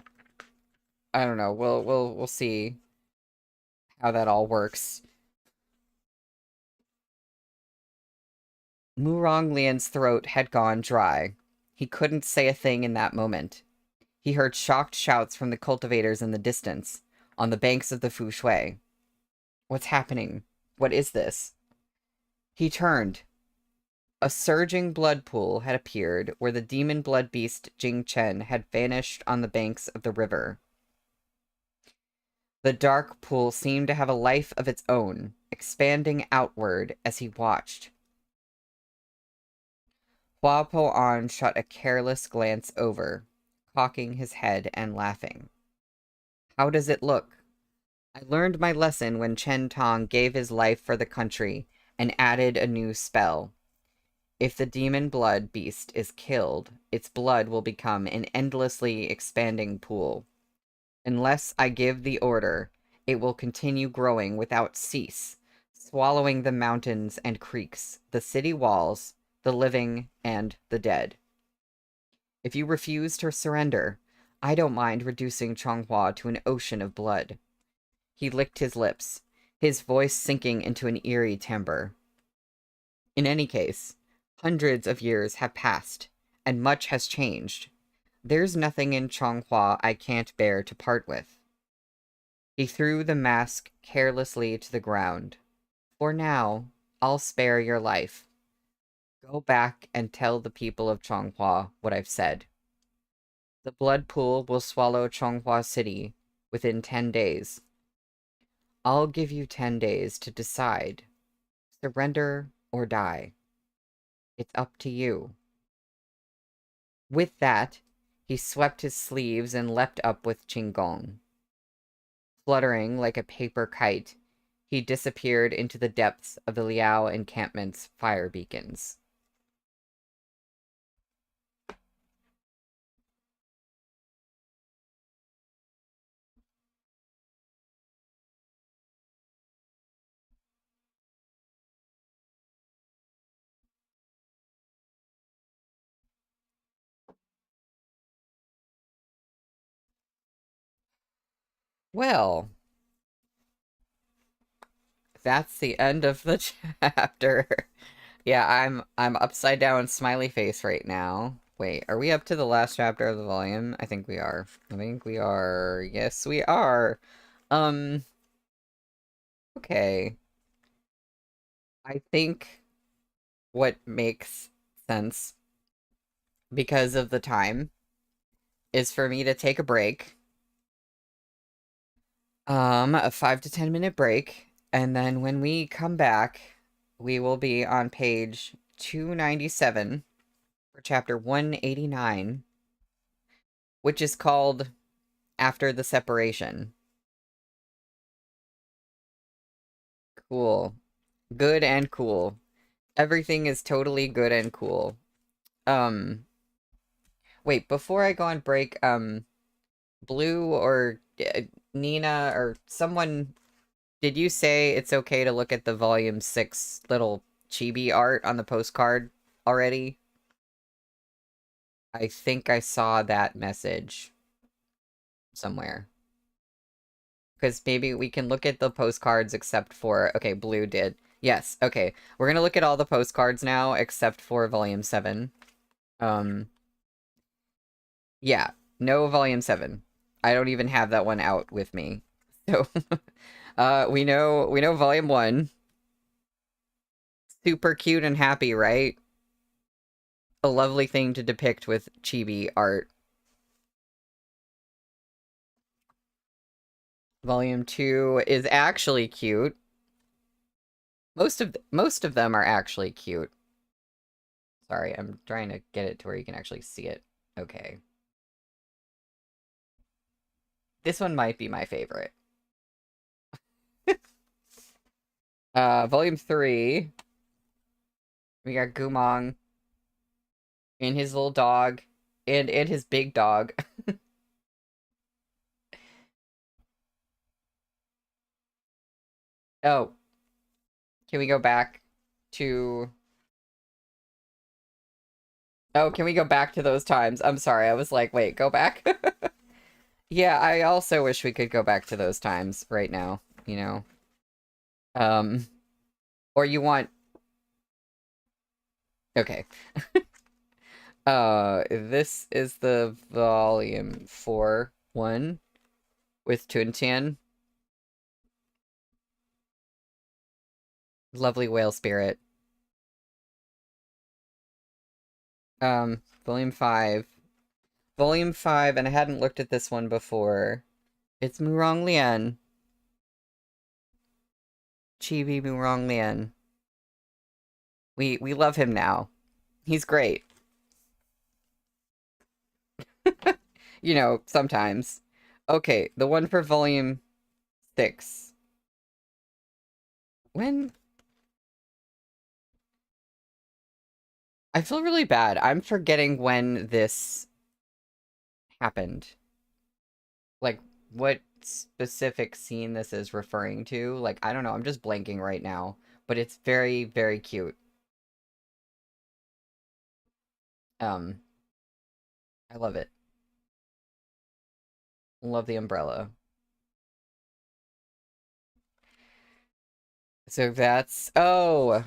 I don't know, we'll see how that all works. Muronglian's throat had gone dry. He couldn't say a thing in that moment. He heard shocked shouts from the cultivators in the distance, on the banks of the Fushui. What's happening? What is this? He turned. A surging blood pool had appeared where the demon blood beast Jing Chen had vanished on the banks of the river. The dark pool seemed to have a life of its own, expanding outward as he watched. Hua Po-an shot a careless glance over, cocking his head and laughing. How does it look? I learned my lesson when Chen Tong gave his life for the country and added a new spell. If the demon blood beast is killed, its blood will become an endlessly expanding pool. Unless I give the order, it will continue growing without cease, swallowing the mountains and creeks, the city walls, the living, and the dead. If you refuse to surrender, I don't mind reducing Chonghua to an ocean of blood. He licked his lips, his voice sinking into an eerie timbre. In any case, hundreds of years have passed, and much has changed. There's nothing in Chonghua I can't bear to part with. He threw the mask carelessly to the ground. For now, I'll spare your life. Go back and tell the people of Chonghua what I've said. The blood pool will swallow Chonghua City within 10 days. I'll give you 10 days to decide. Surrender or die. It's up to you. With that, he swept his sleeves and leapt up with Qinggong. Fluttering like a paper kite, he disappeared into the depths of the Liao encampment's fire beacons. Well, that's the end of the chapter. Yeah, I'm upside down smiley face right now. Wait, are we up to the last chapter of the volume? I think we are. I think we are. Yes, we are. Um, okay. I think what makes sense because of the time is for me to take a break. A 5 to 10 minute break, and then when we come back, we will be on page 297 for chapter 189, which is called After the Separation. Cool. Good and cool. Everything is totally good and cool. Um, Wait, before I go on break, Blue or Nina or someone, did you say it's okay to look at the volume 6 little chibi art on the postcard already? I think I saw that message somewhere. Because maybe we can look at the postcards except for... Okay, Blue did. Yes, okay. We're gonna look at all the postcards now except for volume 7. Um, yeah, no volume 7. I don't even have that one out with me. So, we know volume 1. Super cute and happy, right? A lovely thing to depict with chibi art. Volume 2 is actually cute. Most of them are actually cute. Sorry, I'm trying to get it to where you can actually see it. Okay. This one might be my favorite. Volume 3. We got Gumong and his little dog and his big dog. Oh, can we go back to... Oh, can we go back to those times? I'm sorry, I was like, wait, go back? Yeah, I also wish we could go back to those times right now, you know? Um, or you want... Okay. This is the volume 4 one with Tuntian. Lovely whale spirit. Volume 5. Volume 5, and I hadn't looked at this one before. It's Murong Lian. Chibi Murong Lian. We love him now. He's great. You know, sometimes. Okay, the one for volume 6. When... I feel really bad. I'm forgetting when this happened. Like, what specific scene this is referring to. Like, I don't know. I'm just blanking right now. But it's very, very cute. Um, I love it. Love the umbrella. So that's... Oh!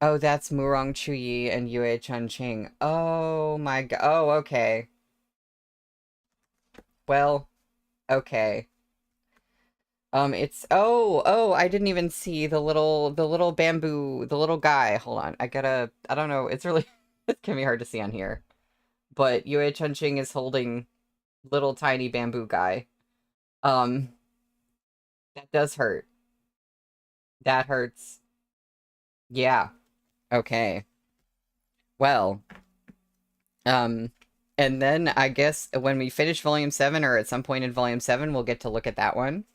Oh, that's Murong Chuyi and Yue Chunqing. Oh my god. Oh, okay. Well, okay. It's I didn't even see the little bamboo, the little guy. Hold on. I don't know. It's really it can be hard to see on here. But Yue Chunqing is holding little tiny bamboo guy. Um, that does hurt. That hurts. Yeah. Okay. Well, um, and then I guess when we finish volume 7 or at some point in volume 7, we'll get to look at that one.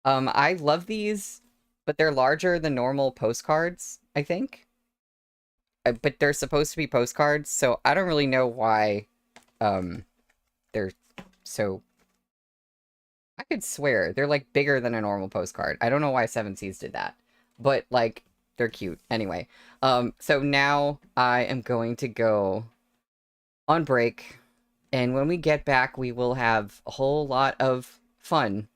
I love these, but they're larger than normal postcards, I think. But they're supposed to be postcards, so I don't really know why um they're so I could swear they're like bigger than a normal postcard. I don't know why Seven Seas did that. But like they're cute. Anyway. So now I am going to go on break, and when we get back we will have a whole lot of fun.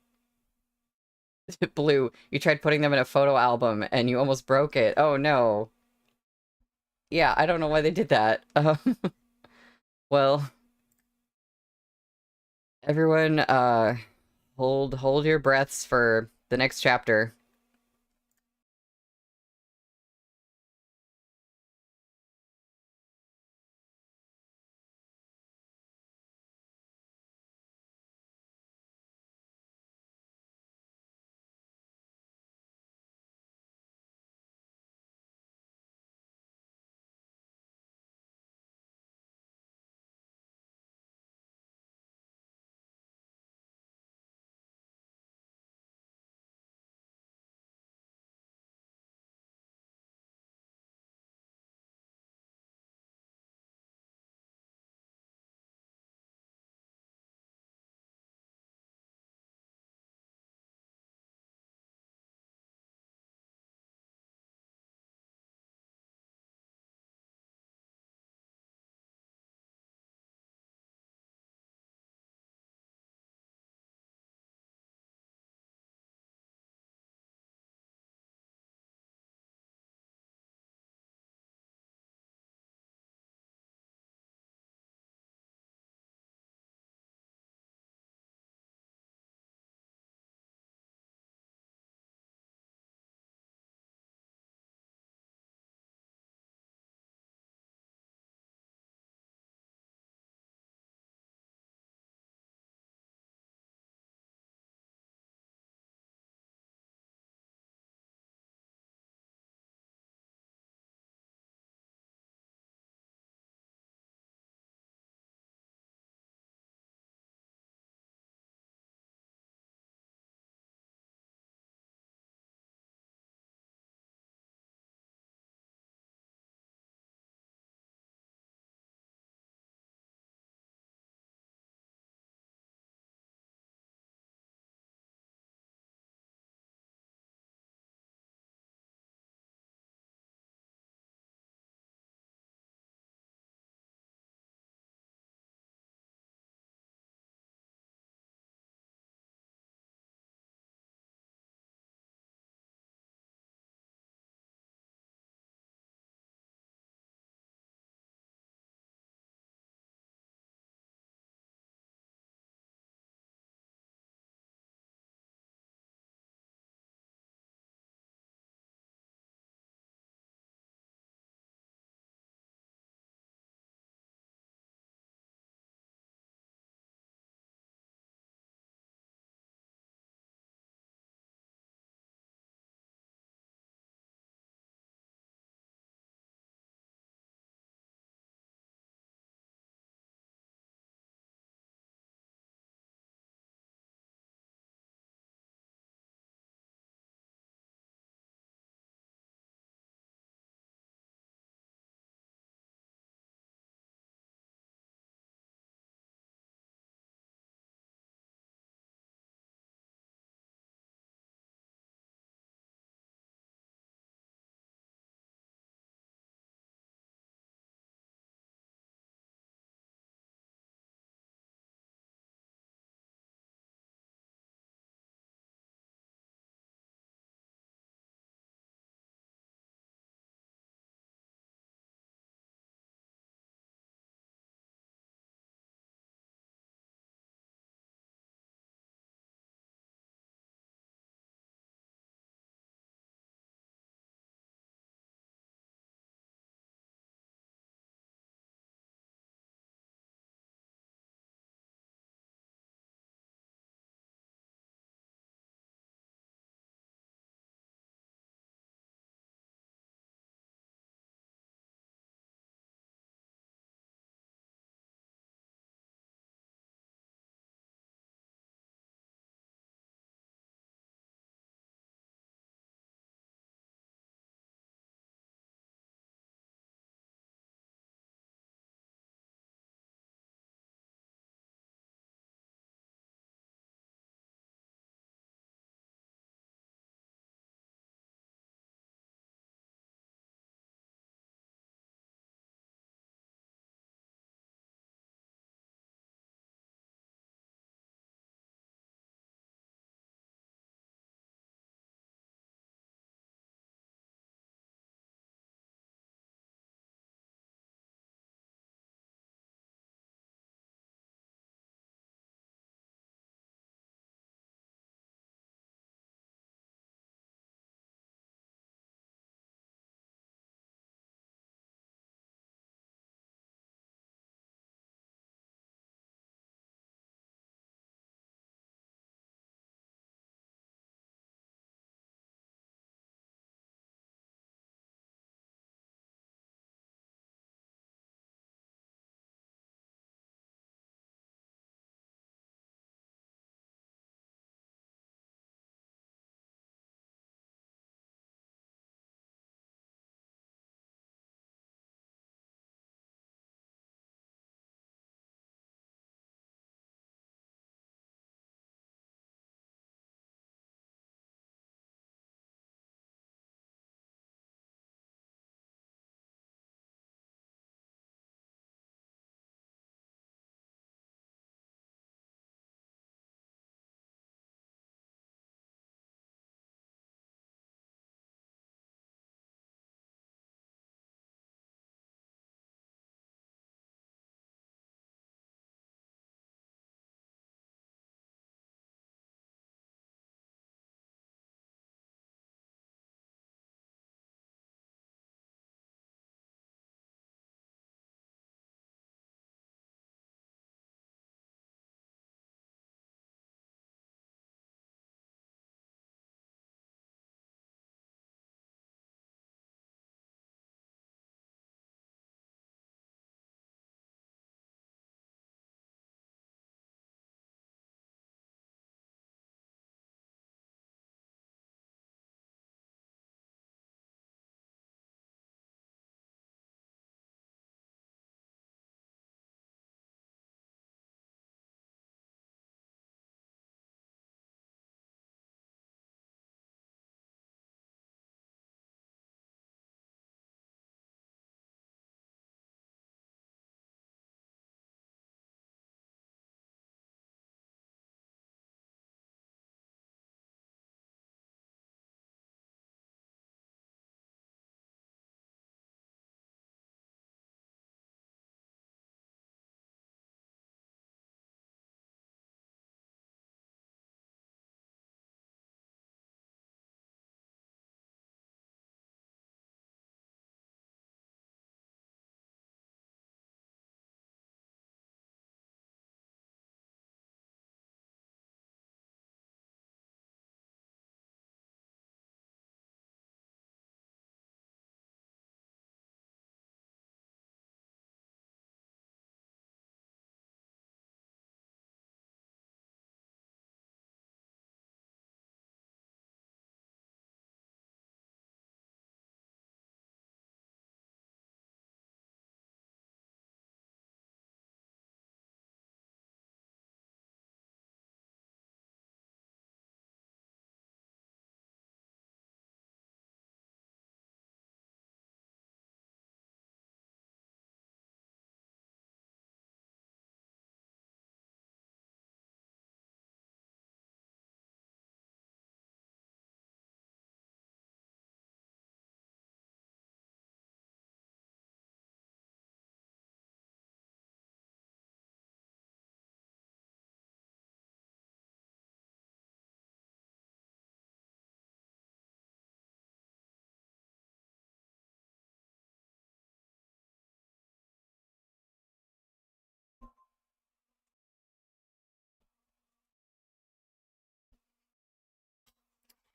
Blue, you tried putting them in a photo album and you almost broke it. Oh no. Yeah, I don't know why they did that. Well, everyone, hold your breaths for the next chapter.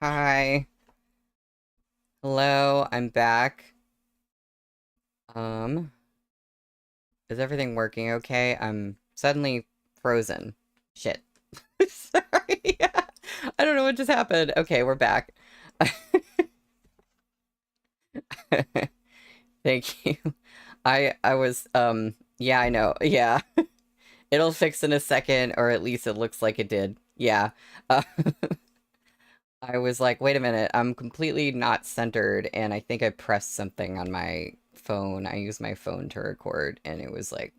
Hi. Hello, I'm back. Um, is everything working okay? I'm suddenly frozen. Shit. Sorry. I don't know what just happened. Okay, we're back. Thank you. I was yeah, I know. Yeah. It'll fix in a second, or at least it looks like it did. Yeah. Uh, I was like, wait a minute, I'm completely not centered, and I think I pressed something on my phone. I used my phone to record, and it was like,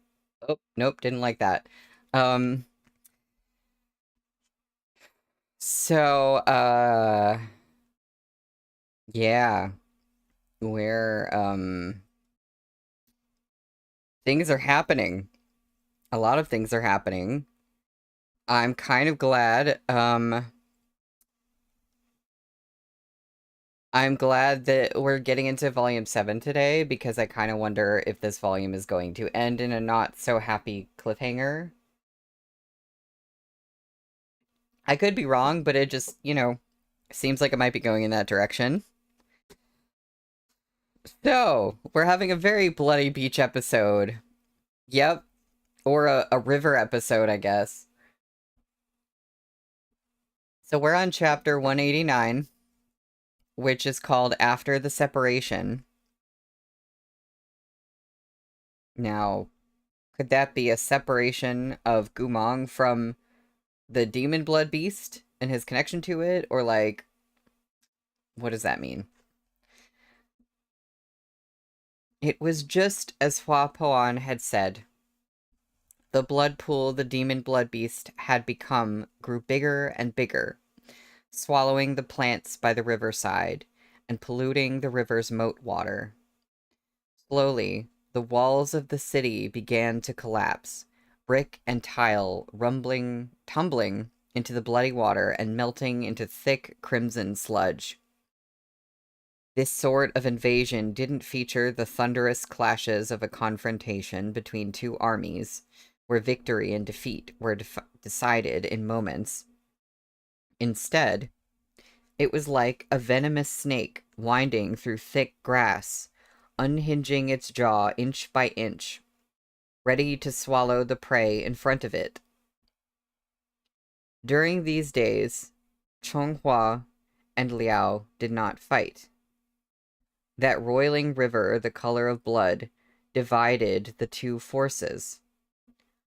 oh, nope, didn't like that. Um, so, yeah, where, things are happening. A lot of things are happening. I'm kind of glad, I'm glad that we're getting into volume 7 today because I kind of wonder if this volume is going to end in a not so happy cliffhanger. I could be wrong, but it just, seems like it might be going in that direction. So, we're having a very bloody beach episode. Yep. Or a river episode, I guess. So, we're on chapter 189, which is called After the Separation. Now, could that be a separation of Gumong from the demon blood beast and his connection to it? Or, like, what does that mean? It was just as Hua Poan had said. The blood pool the demon blood beast had become grew bigger and bigger, swallowing the plants by the riverside and polluting the river's moat water. Slowly, the walls of the city began to collapse, brick and tile tumbling into the bloody water and melting into thick crimson sludge. This sort of invasion didn't feature the thunderous clashes of a confrontation between two armies, where victory and defeat were decided in moments. Instead, it was like a venomous snake winding through thick grass, unhinging its jaw inch by inch, ready to swallow the prey in front of it. During these days, Chonghua and Liao did not fight. That roiling river, the color of blood, divided the two forces.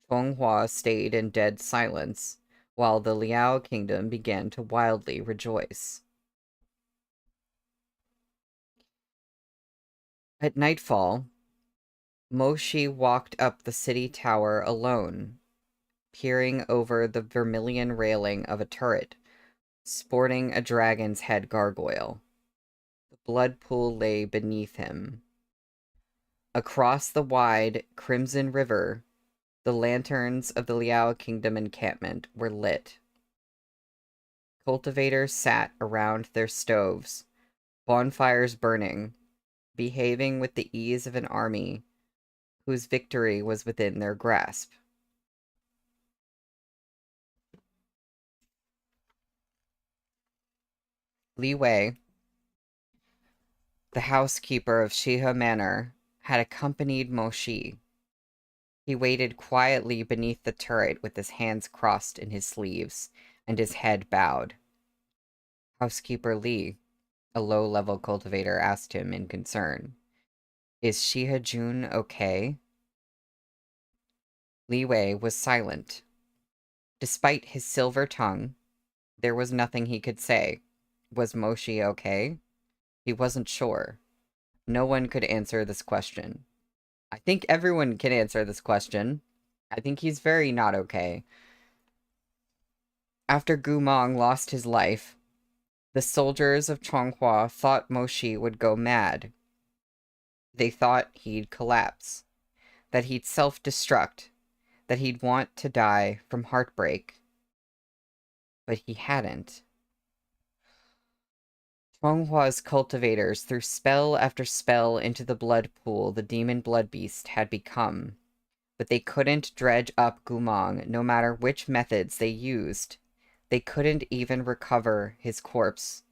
Chonghua stayed in dead silence, while the Liao kingdom began to wildly rejoice. At nightfall, Moshi walked up the city tower alone, peering over the vermilion railing of a turret, sporting a dragon's head gargoyle. The blood pool lay beneath him. Across the wide, crimson river, the lanterns of the Liao Kingdom encampment were lit. Cultivators sat around their stoves, bonfires burning, behaving with the ease of an army whose victory was within their grasp. Li Wei, the housekeeper of Shihe Manor, had accompanied Moshi. He waited quietly beneath the turret with his hands crossed in his sleeves and his head bowed. Housekeeper Li, a low-level cultivator, asked him in concern, "Is Shihe Jun okay?" Li Wei was silent. Despite his silver tongue, there was nothing he could say. Was Moshi okay? He wasn't sure. No one could answer this question. I think everyone can answer this question. I think he's very not okay. After Gumong lost his life, the soldiers of Chonghua thought Moshi would go mad. They thought he'd collapse, that he'd self-destruct, that he'd want to die from heartbreak. But he hadn't. Chonghua's cultivators threw spell after spell into the blood pool the demon blood beast had become, but they couldn't dredge up Gumong no matter which methods they used. They couldn't even recover his corpse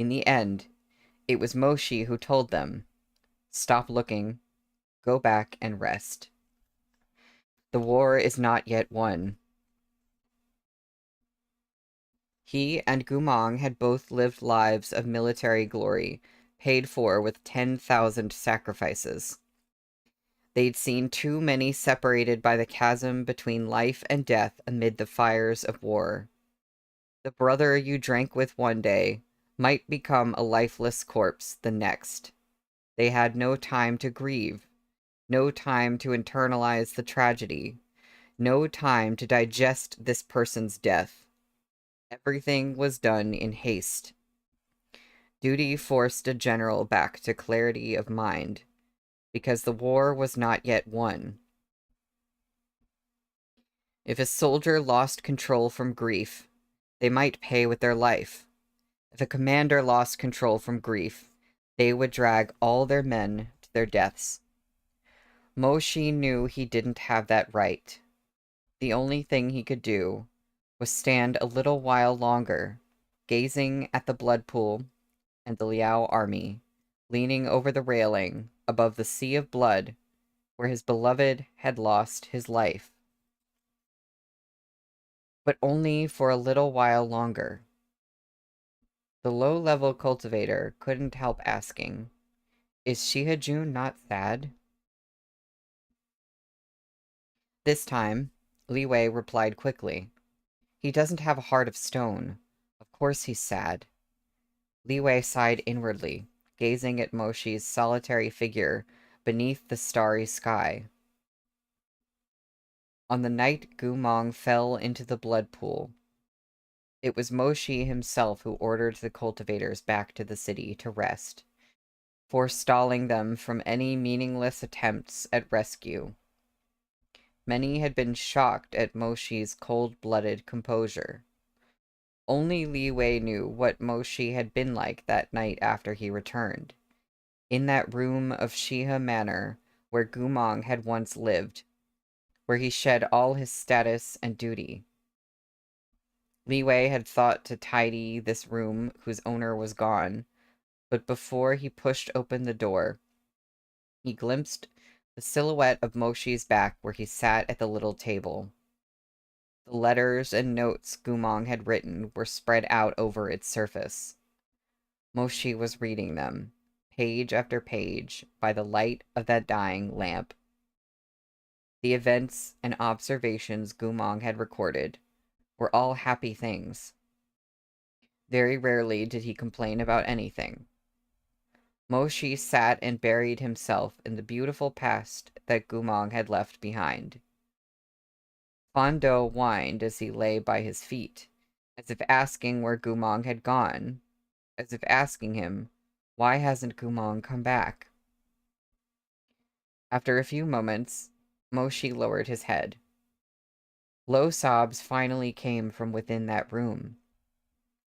In the end, it was Moshi who told them, "Stop looking, go back and rest. The war is not yet won." He and Gumong had both lived lives of military glory, paid for with 10,000 sacrifices. They'd seen too many separated by the chasm between life and death amid the fires of war. The brother you drank with one day might become a lifeless corpse the next. They had no time to grieve, no time to internalize the tragedy, no time to digest this person's death. Everything was done in haste. Duty forced a general back to clarity of mind, because the war was not yet won. If a soldier lost control from grief, they might pay with their life. If a commander lost control from grief, they would drag all their men to their deaths. Moshi knew he didn't have that right. The only thing he could do was stand a little while longer, gazing at the blood pool and the Liao army, leaning over the railing above the sea of blood where his beloved had lost his life. But only for a little while longer. The low-level cultivator couldn't help asking, "Is Shihajun not sad?" This time, Li Wei replied quickly, "He doesn't have a heart of stone. Of course he's sad." Li Wei sighed inwardly, gazing at Moshi's solitary figure beneath the starry sky. On the night Gumong fell into the blood pool, it was Moshi himself who ordered the cultivators back to the city to rest, forestalling them from any meaningless attempts at rescue. Many had been shocked at Moshi's cold-blooded composure. Only Li Wei knew what Moshi had been like that night after he returned, in that room of Shiha Manor where Gumong had once lived, where he shed all his status and duty. Li Wei had thought to tidy this room whose owner was gone, but before he pushed open the door, he glimpsed the silhouette of Moshi's back where he sat at the little table. The letters and notes Gumong had written were spread out over its surface. Moshi was reading them, page after page, by the light of that dying lamp. The events and observations Gumong had recorded were all happy things. Very rarely did he complain about anything. Moshi sat and buried himself in the beautiful past that Gumong had left behind. Fondo whined as he lay by his feet, as if asking where Gumong had gone, as if asking him, "Why hasn't Gumong come back?" After a few moments, Moshi lowered his head. Low sobs finally came from within that room.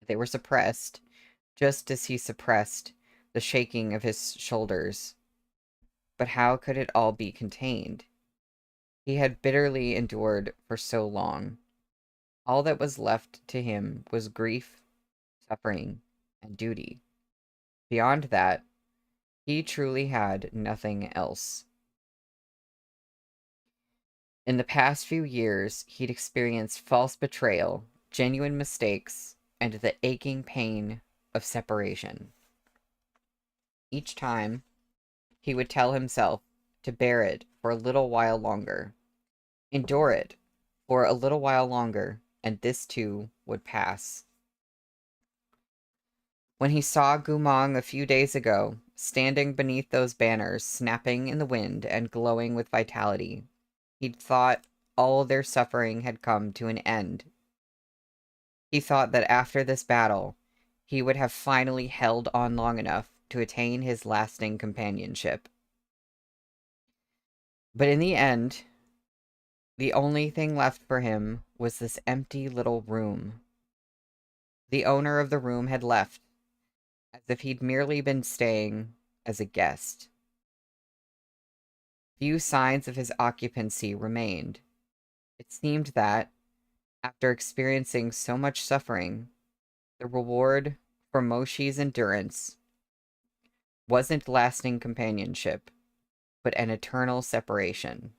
They were suppressed, just as he suppressed the shaking of his shoulders. But how could it all be contained? He had bitterly endured for so long. All that was left to him was grief, suffering, and duty. Beyond that, he truly had nothing else. In the past few years, he'd experienced false betrayal, genuine mistakes, and the aching pain of separation. Each time, he would tell himself to bear it for a little while longer, endure it for a little while longer, and this too would pass. When he saw Gumong a few days ago, standing beneath those banners, snapping in the wind and glowing with vitality, he'd thought all their suffering had come to an end. He thought that after this battle, he would have finally held on long enough to attain his lasting companionship. But in the end, the only thing left for him was this empty little room. The owner of the room had left, as if he'd merely been staying as a guest. Few signs of his occupancy remained. It seemed that, after experiencing so much suffering, the reward For Moshi's endurance wasn't lasting companionship, but an eternal separation.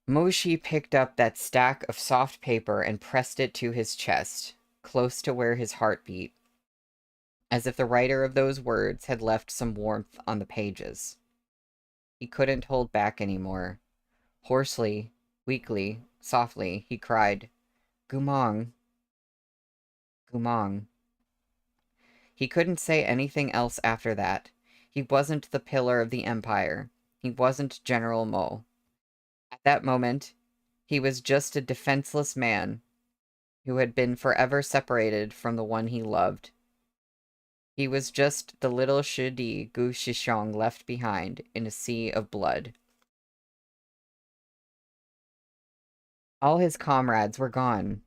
Moshi picked up that stack of soft paper and pressed it to his chest, close to where his heart beat, as if the writer of those words had left some warmth on the pages. He couldn't hold back anymore. Hoarsely, weakly, softly, he cried, "Gumong, Gumong." He couldn't say anything else after that. He wasn't the pillar of the empire. He wasn't General Mo. At that moment, he was just a defenseless man who had been forever separated from the one he loved. He was just the little Shidi Gu Shishong left behind in a sea of blood. All his comrades were gone.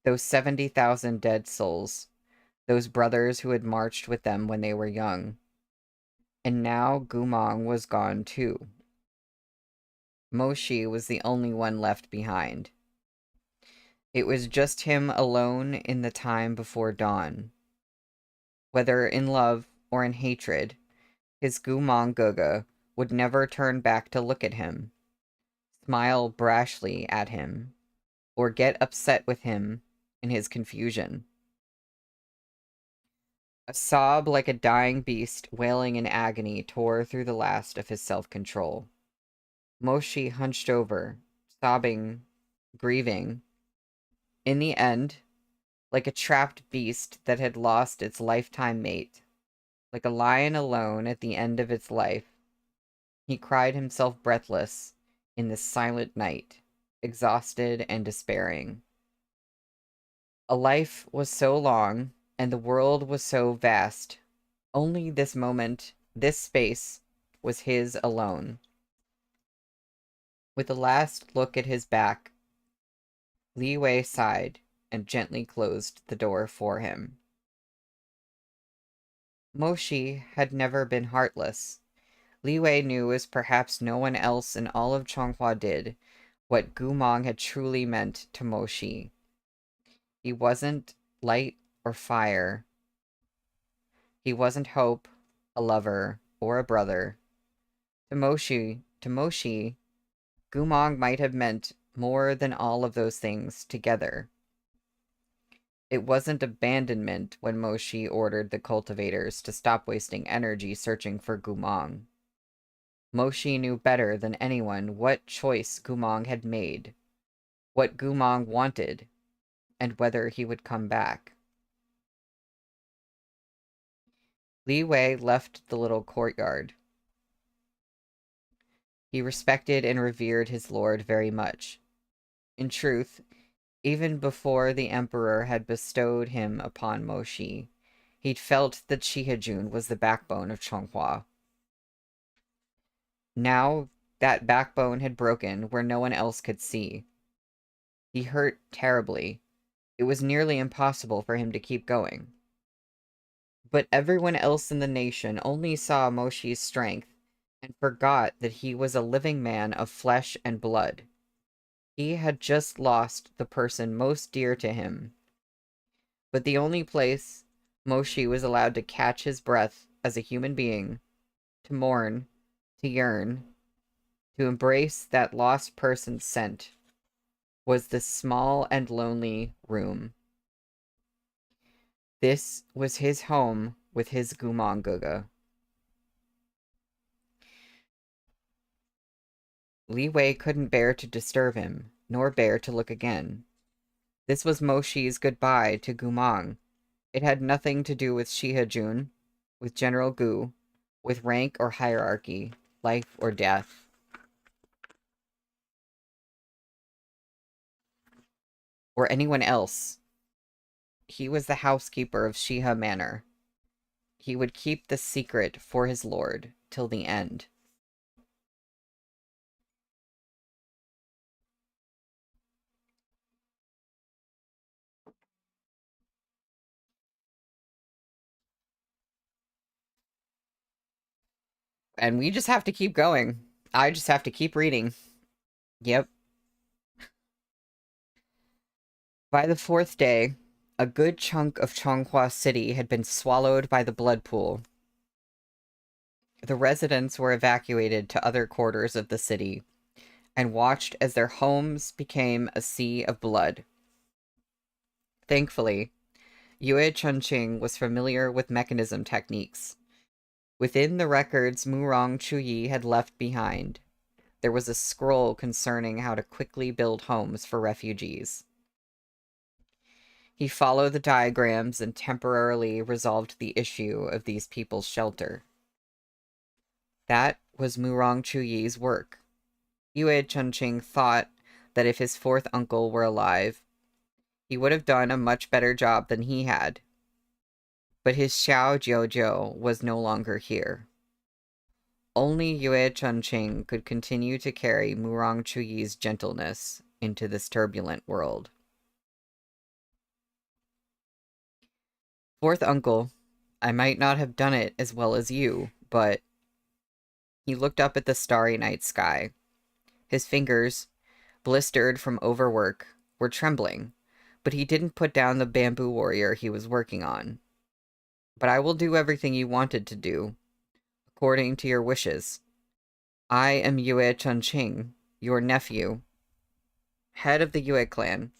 Those 70,000 dead souls. Those brothers who had marched with them when they were young. And now Gumong was gone too. Moshi was the only one left behind. It was just him alone in the time before dawn. Whether in love or in hatred, his Gumong Guga would never turn back to look at him, smile brashly at him, or get upset with him in his confusion. A sob like a dying beast wailing in agony tore through the last of his self-control. Moshi hunched over, sobbing, grieving. In the end, like a trapped beast that had lost its lifetime mate, like a lion alone at the end of its life, he cried himself breathless in this silent night, exhausted and despairing. A life was so long, and the world was so vast. Only this moment, this space, was his alone. With a last look at his back, Li Wei sighed and gently closed the door for him. Moshi had never been heartless. Li Wei knew, as perhaps no one else in all of Chonghua did, what Gumong had truly meant to Moshi. He wasn't light or fire. He wasn't hope, a lover, or a brother. To Moshi, Gumong might have meant more than all of those things together. It wasn't abandonment when Moshi ordered the cultivators to stop wasting energy searching for Gumong. Moshi knew better than anyone what choice Gumong had made, what Gumong wanted, and whether he would come back. Li Wei left the little courtyard. He respected and revered his lord very much. In truth, even before the emperor had bestowed him upon Moshi, he'd felt that Shihajun was the backbone of Chonghua. Now, that backbone had broken where no one else could see. He hurt terribly. It was nearly impossible for him to keep going. But everyone else in the nation only saw Moshi's strength and forgot that he was a living man of flesh and blood. He had just lost the person most dear to him. But the only place Moshi was allowed to catch his breath as a human being, to mourn, to yearn, to embrace that lost person's scent, was this small and lonely room. This was his home with his Gumong Guga. Li Wei couldn't bear to disturb him, nor bear to look again. This was Moshi's goodbye to Gumong. It had nothing to do with Shihajun, with General Gu, with rank or hierarchy, life or death. Or anyone else. He was the housekeeper of Shiha Manor. He would keep the secret for his lord till the end. And we just have to keep going. I just have to keep reading. Yep. By the fourth day, a good chunk of Chonghua City had been swallowed by the blood pool. The residents were evacuated to other quarters of the city and watched as their homes became a sea of blood. Thankfully, Yue Chunqing was familiar with mechanism techniques. Within the records Murong Chuyi had left behind, there was a scroll concerning how to quickly build homes for refugees. He followed the diagrams and temporarily resolved the issue of these people's shelter. That was Murong Chuyi's work. Yue Chunqing thought that if his fourth uncle were alive, he would have done a much better job than he had. But his Xiao Jiujiu was no longer here. Only Yue Chunqing could continue to carry Murong Chuyi's gentleness into this turbulent world. Fourth uncle, I might not have done it as well as you, but... He looked up at the starry night sky. His fingers, blistered from overwork, were trembling, but he didn't put down the bamboo warrior he was working on. But I will do everything you wanted to do, according to your wishes. I am Yue Chunqing, your nephew, head of the Yue clan,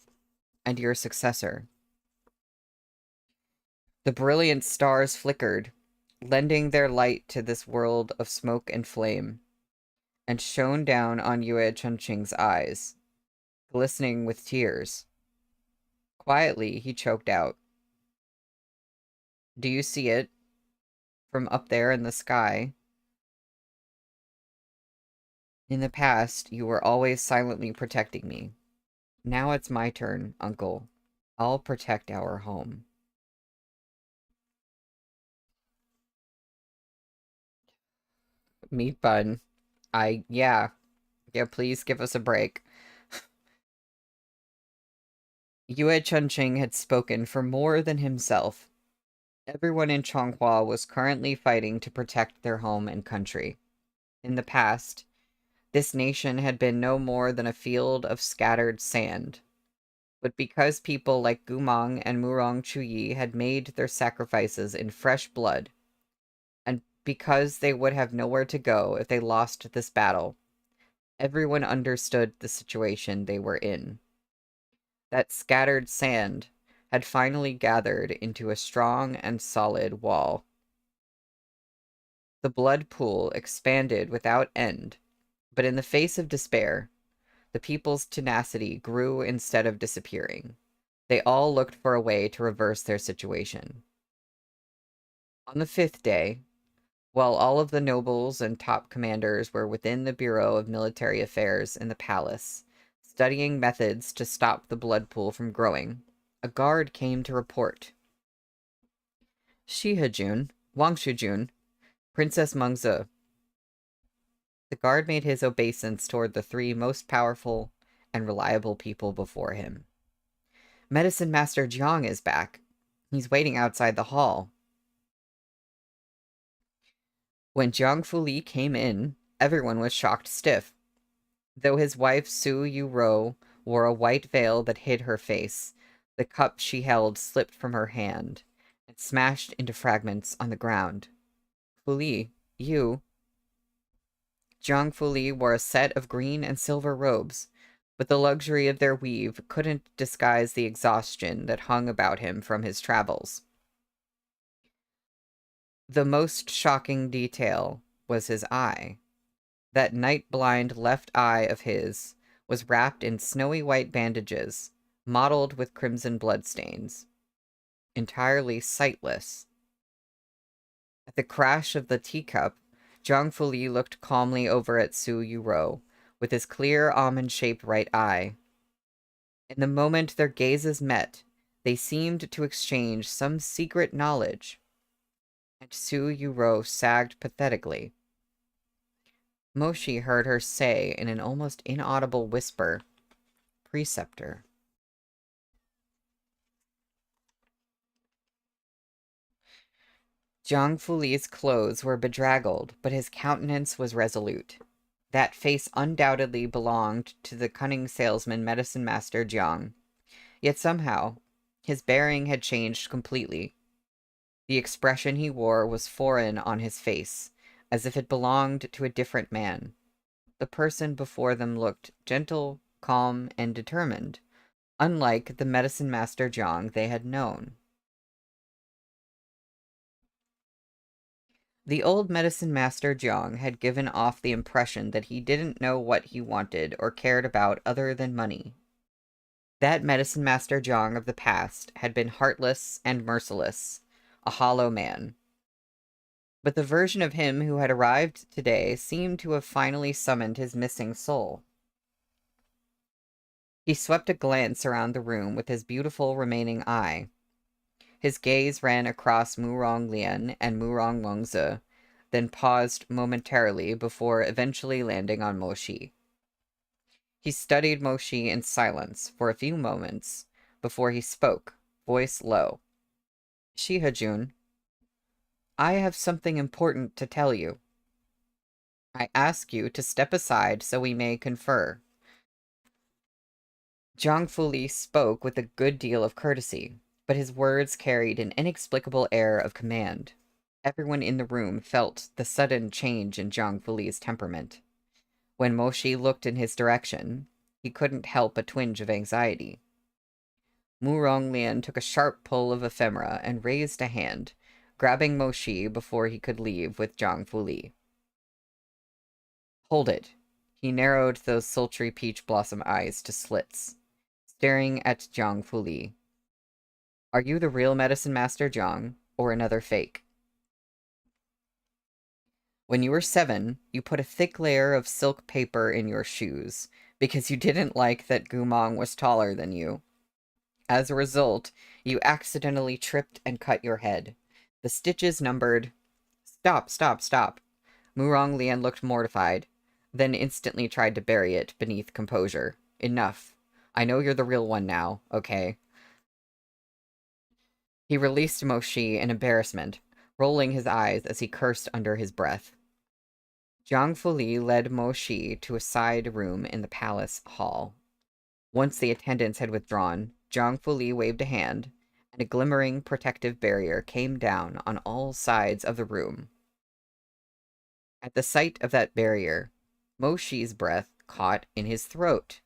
and your successor. The brilliant stars flickered, lending their light to this world of smoke and flame, and shone down on Yue Chunqing's eyes, glistening with tears. Quietly, he choked out. Do you see it? From up there in the sky? In the past, you were always silently protecting me. Now it's my turn, Uncle. I'll protect our home. Meat bun. Yeah, please give us a break. Yue Chunqing had spoken for more than himself. Everyone in Chonghua was currently fighting to protect their home and country. In the past, this nation had been no more than a field of scattered sand. But because people like Gumang and Murong Chuyi had made their sacrifices in fresh blood, and because they would have nowhere to go if they lost this battle, everyone understood the situation they were in. That scattered sand had finally gathered into a strong and solid wall. The blood pool expanded without end, but in the face of despair, the people's tenacity grew instead of disappearing. They all looked for a way to reverse their situation. On the fifth day, while all of the nobles and top commanders were within the Bureau of Military Affairs in the palace, studying methods to stop the blood pool from growing, a guard came to report. Shihajun, Wangshujun, Princess Mengzi. The guard made his obeisance toward the three most powerful and reliable people before him. Medicine Master Jiang is back. He's waiting outside the hall. When Jiang Fuli came in, everyone was shocked stiff. Though his wife Su Yu wore a white veil that hid her face, the cup she held slipped from her hand and smashed into fragments on the ground. Fuli, you... Jiang Fuli wore a set of green and silver robes, but the luxury of their weave couldn't disguise the exhaustion that hung about him from his travels. The most shocking detail was his eye. That night-blind left eye of his was wrapped in snowy white bandages, mottled with crimson bloodstains. Entirely sightless. At the crash of the teacup, Zhang Fuli looked calmly over at Su Yu with his clear almond-shaped right eye. In the moment their gazes met, they seemed to exchange some secret knowledge, and Su Yu sagged pathetically. Moshi heard her say in an almost inaudible whisper, "Preceptor." Zhang Fuli's clothes were bedraggled, but his countenance was resolute. That face undoubtedly belonged to the cunning salesman Medicine Master Jiang. Yet somehow, his bearing had changed completely. The expression he wore was foreign on his face, as if it belonged to a different man. The person before them looked gentle, calm, and determined, unlike the medicine master Jiang they had known. The old medicine master Jiang had given off the impression that he didn't know what he wanted or cared about other than money. That medicine master Jiang of the past had been heartless and merciless, a hollow man. But the version of him who had arrived today seemed to have finally summoned his missing soul. He swept a glance around the room with his beautiful remaining eye. His gaze ran across Murong Lian and Murong Longzi, then paused momentarily before eventually landing on Moshi. He studied Moshi in silence for a few moments before he spoke, voice low. Shihajun, I have something important to tell you. I ask you to step aside so we may confer. Zhang Fuli spoke with a good deal of courtesy, but his words carried an inexplicable air of command. Everyone in the room felt the sudden change in Zhang Fuli's temperament. When Moshi looked in his direction, he couldn't help a twinge of anxiety. Murong Lian took a sharp pull of ephemera and raised a hand, grabbing Moshi before he could leave with Zhang Fuli. Hold it. He narrowed those sultry peach blossom eyes to slits, staring at Zhang Fuli. Are you the real medicine master Zhang, or another fake? When you were 7, you put a thick layer of silk paper in your shoes, because you didn't like that Gumong was taller than you. As a result, you accidentally tripped and cut your head. The stitches numbered... Stop, stop, stop. Murong Lian looked mortified, then instantly tried to bury it beneath composure. Enough. I know you're the real one now, okay? He released Moshi in embarrassment, rolling his eyes as he cursed under his breath. Zhang Fuli led Moshi to a side room in the palace hall. Once the attendants had withdrawn, Zhang Fuli waved a hand, and a glimmering protective barrier came down on all sides of the room. At the sight of that barrier, Moshi's breath caught in his throat.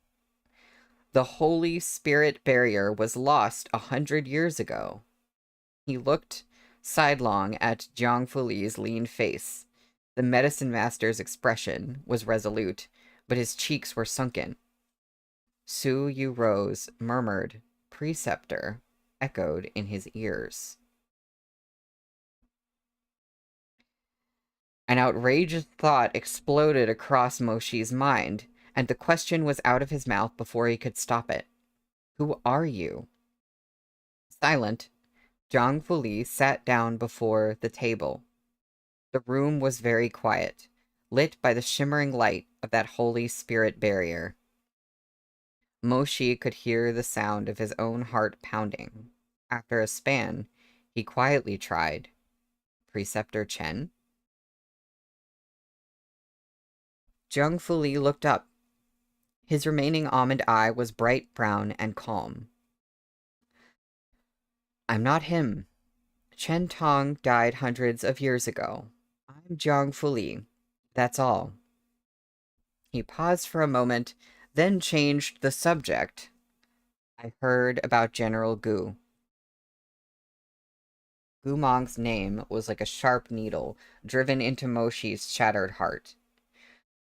The Holy Spirit barrier was lost 100 years ago. He looked sidelong at Zhang Fuli's lean face. The medicine master's expression was resolute, but his cheeks were sunken. Su Yu Rose murmured, "Preceptor," echoed in his ears. An outrageous thought exploded across Moshi's mind, and the question was out of his mouth before he could stop it. Who are you? Silent, Zhang Fuli sat down before the table. The room was very quiet, lit by the shimmering light of that Holy Spirit barrier. Moshi could hear the sound of his own heart pounding. After a span, he quietly tried, "Preceptor Chen?" Zhang Fuli looked up. His remaining almond eye was bright brown and calm. I'm not him. Chen Tang died hundreds of years ago. I'm Zhang Fuli. That's all. He paused for a moment, then changed the subject. I heard about General Gu. Gu Mong's name was like a sharp needle driven into Moshi's shattered heart.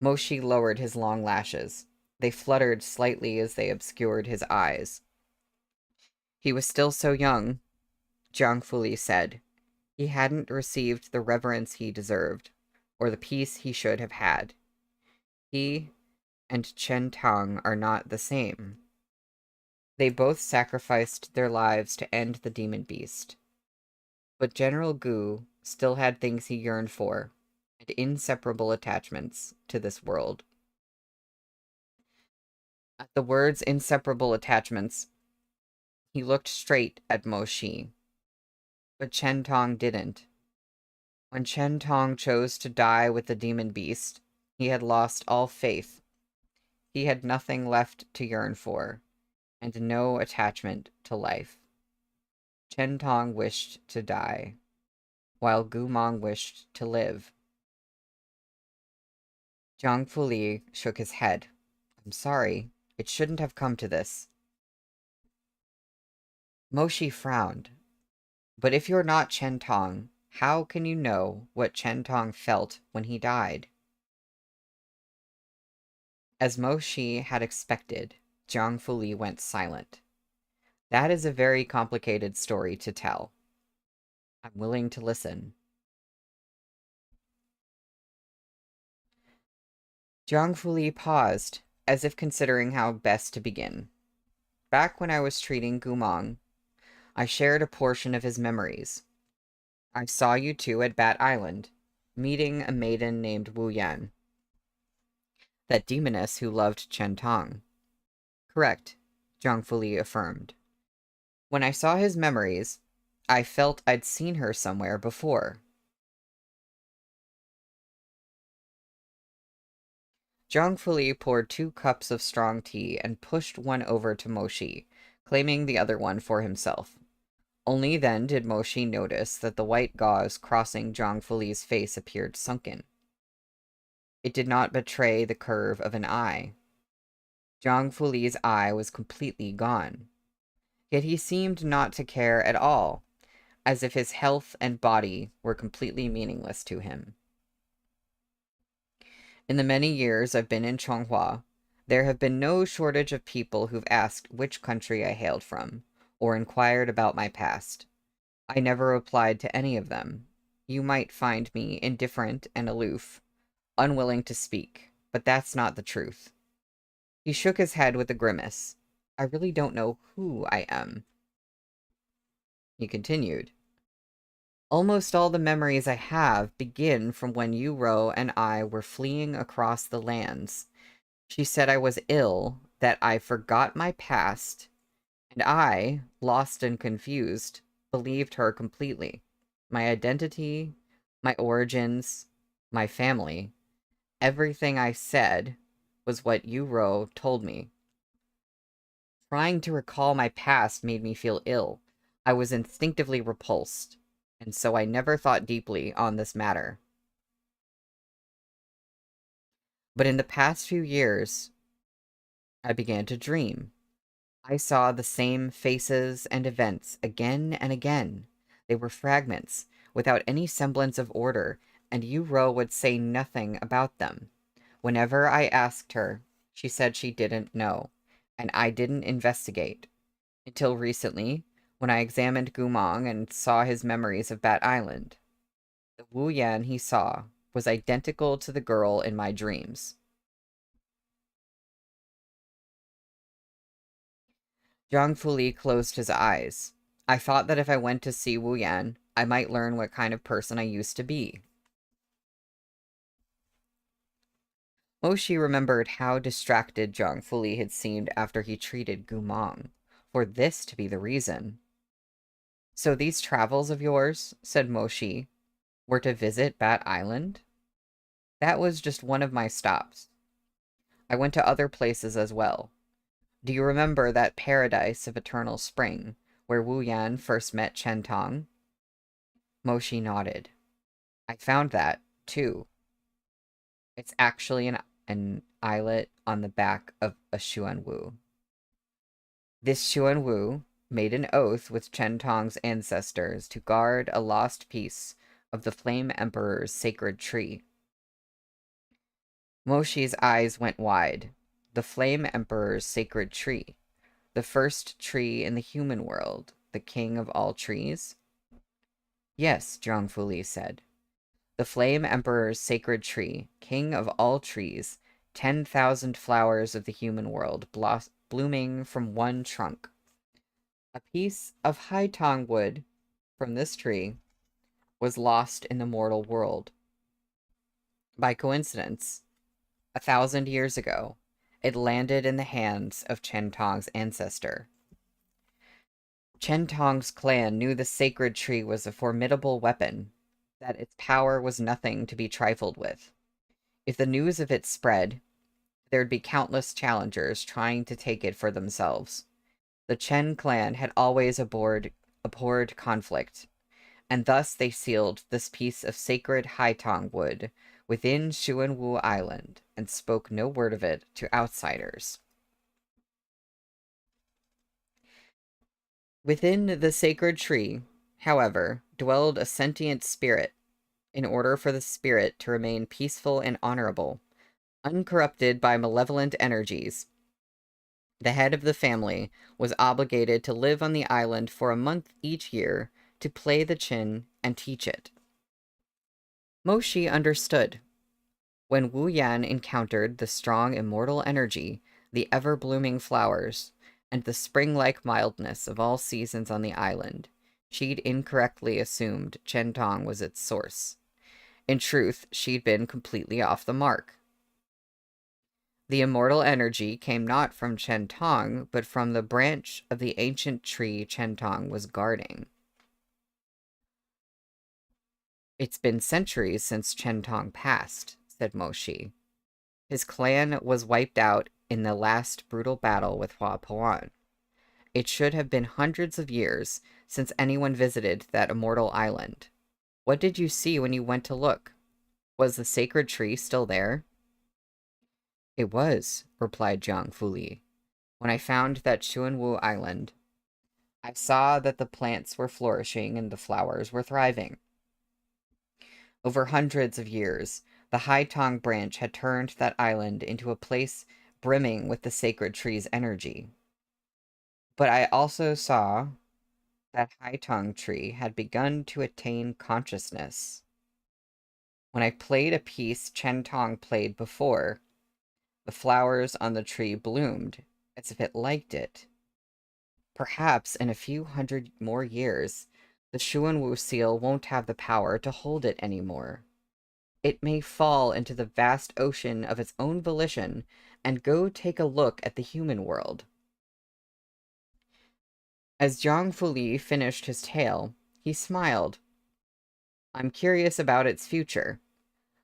Moshi lowered his long lashes. They fluttered slightly as they obscured his eyes. He was still so young, Zhang Fuli said. He hadn't received the reverence he deserved, or the peace he should have had. He and Chen Tang are not the same. They both sacrificed their lives to end the demon beast. But General Gu still had things he yearned for, and inseparable attachments to this world. At the words inseparable attachments, he looked straight at Moshi. But Chen Tong didn't. When Chen Tong chose to die with the demon beast, he had lost all faith. He had nothing left to yearn for, and no attachment to life. Chen Tong wished to die, while Gu Mong wished to live. Jiang Fuli shook his head. I'm sorry, it shouldn't have come to this. Moshi frowned. But if you're not Chen Tong, how can you know what Chen Tong felt when he died? As Moshi had expected, Jiang Fuli went silent. That is a very complicated story to tell. I'm willing to listen. Jiang Fuli paused, as if considering how best to begin. Back when I was treating Gumong, I shared a portion of his memories. I saw you two at Bat Island, meeting a maiden named Wu Yan, that demoness who loved Chen Tong. Correct, Jiang Fuli affirmed. When I saw his memories, I felt I'd seen her somewhere before. Jiang Fuli poured 2 cups of strong tea and pushed one over to Moshi, claiming the other one for himself. Only then did Moshi notice that the white gauze crossing Jiang Fuli's face appeared sunken. It did not betray the curve of an eye. Jiang Fuli's eye was completely gone. Yet he seemed not to care at all, as if his health and body were completely meaningless to him. In the many years I've been in Chonghua, there have been no shortage of people who've asked which country I hailed from, or inquired about my past. I never replied to any of them. You might find me indifferent and aloof, unwilling to speak, but that's not the truth. He shook his head with a grimace. I really don't know who I am. He continued. Almost all the memories I have begin from when Yuwu and I were fleeing across the lands. She said I was ill, that I forgot my past, and I, lost and confused, believed her completely. My identity, my origins, my family, everything I said was what Yuwu told me. Trying to recall my past made me feel ill. I was instinctively repulsed, and so I never thought deeply on this matter. But in the past few years, I began to dream. I saw the same faces and events again and again. They were fragments, without any semblance of order, and Yuwu would say nothing about them. Whenever I asked her, she said she didn't know, and I didn't investigate. Until recently, when I examined Gumong and saw his memories of Bat Island. The Wu Yan he saw was identical to the girl in my dreams. Jiang Fuli closed his eyes. I thought that if I went to see Wu Yan, I might learn what kind of person I used to be. Moshi remembered how distracted Jiang Fuli had seemed after he treated Gumong, for this to be the reason. So these travels of yours, said Moshi, were to visit Bat Island? That was just one of my stops. I went to other places as well. Do you remember that paradise of eternal spring, where Wu Yan first met Chen Tong? Moshi nodded. I found that, too. It's actually an islet on the back of a Xuanwu. This Xuanwu made an oath with Chen Tong's ancestors to guard a lost piece of the Flame Emperor's sacred tree. Moshi's eyes went wide. The Flame Emperor's sacred tree. The first tree in the human world. The king of all trees? Yes, Jiang Fuli said. The Flame Emperor's sacred tree, king of all trees, 10,000 flowers of the human world blooming from one trunk. A piece of high tong wood from this tree was lost in the mortal world. By coincidence, 1,000 years ago, it landed in the hands of Chen Tong's ancestor. Chen Tong's clan knew the sacred tree was a formidable weapon, that its power was nothing to be trifled with. If the news of it spread, there'd be countless challengers trying to take it for themselves. The Chen clan had always abhorred conflict, and thus they sealed this piece of sacred Haitong wood within Xuanwu Island and spoke no word of it to outsiders. Within the sacred tree, however, dwelled a sentient spirit. In order for the spirit to remain peaceful and honorable, uncorrupted by malevolent energies, the head of the family was obligated to live on the island for a month each year to play the chin and teach it. Moshi understood. When Wu Yan encountered the strong immortal energy, the ever-blooming flowers, and the spring-like mildness of all seasons on the island, she'd incorrectly assumed Chen Tong was its source. In truth, she'd been completely off the mark. The immortal energy came not from Chen Tong, but from the branch of the ancient tree Chen Tong was guarding. It's been centuries since Chen Tong passed, said Moshi. His clan was wiped out in the last brutal battle with Hua Puan. It should have been hundreds of years since anyone visited that immortal island. What did you see when you went to look? Was the sacred tree still there? It was, replied Jiang Fuli. When I found that Xuanwu Island, I saw that the plants were flourishing and the flowers were thriving. Over hundreds of years, the Haitong branch had turned that island into a place brimming with the sacred tree's energy. But I also saw that Haitong tree had begun to attain consciousness. When I played a piece Chen Tong played before, the flowers on the tree bloomed as if it liked it. Perhaps in a few hundred more years, the Xuanwu seal won't have the power to hold it anymore. It may fall into the vast ocean of its own volition and go take a look at the human world. As Zhang Fuli finished his tale, he smiled. I'm curious about its future,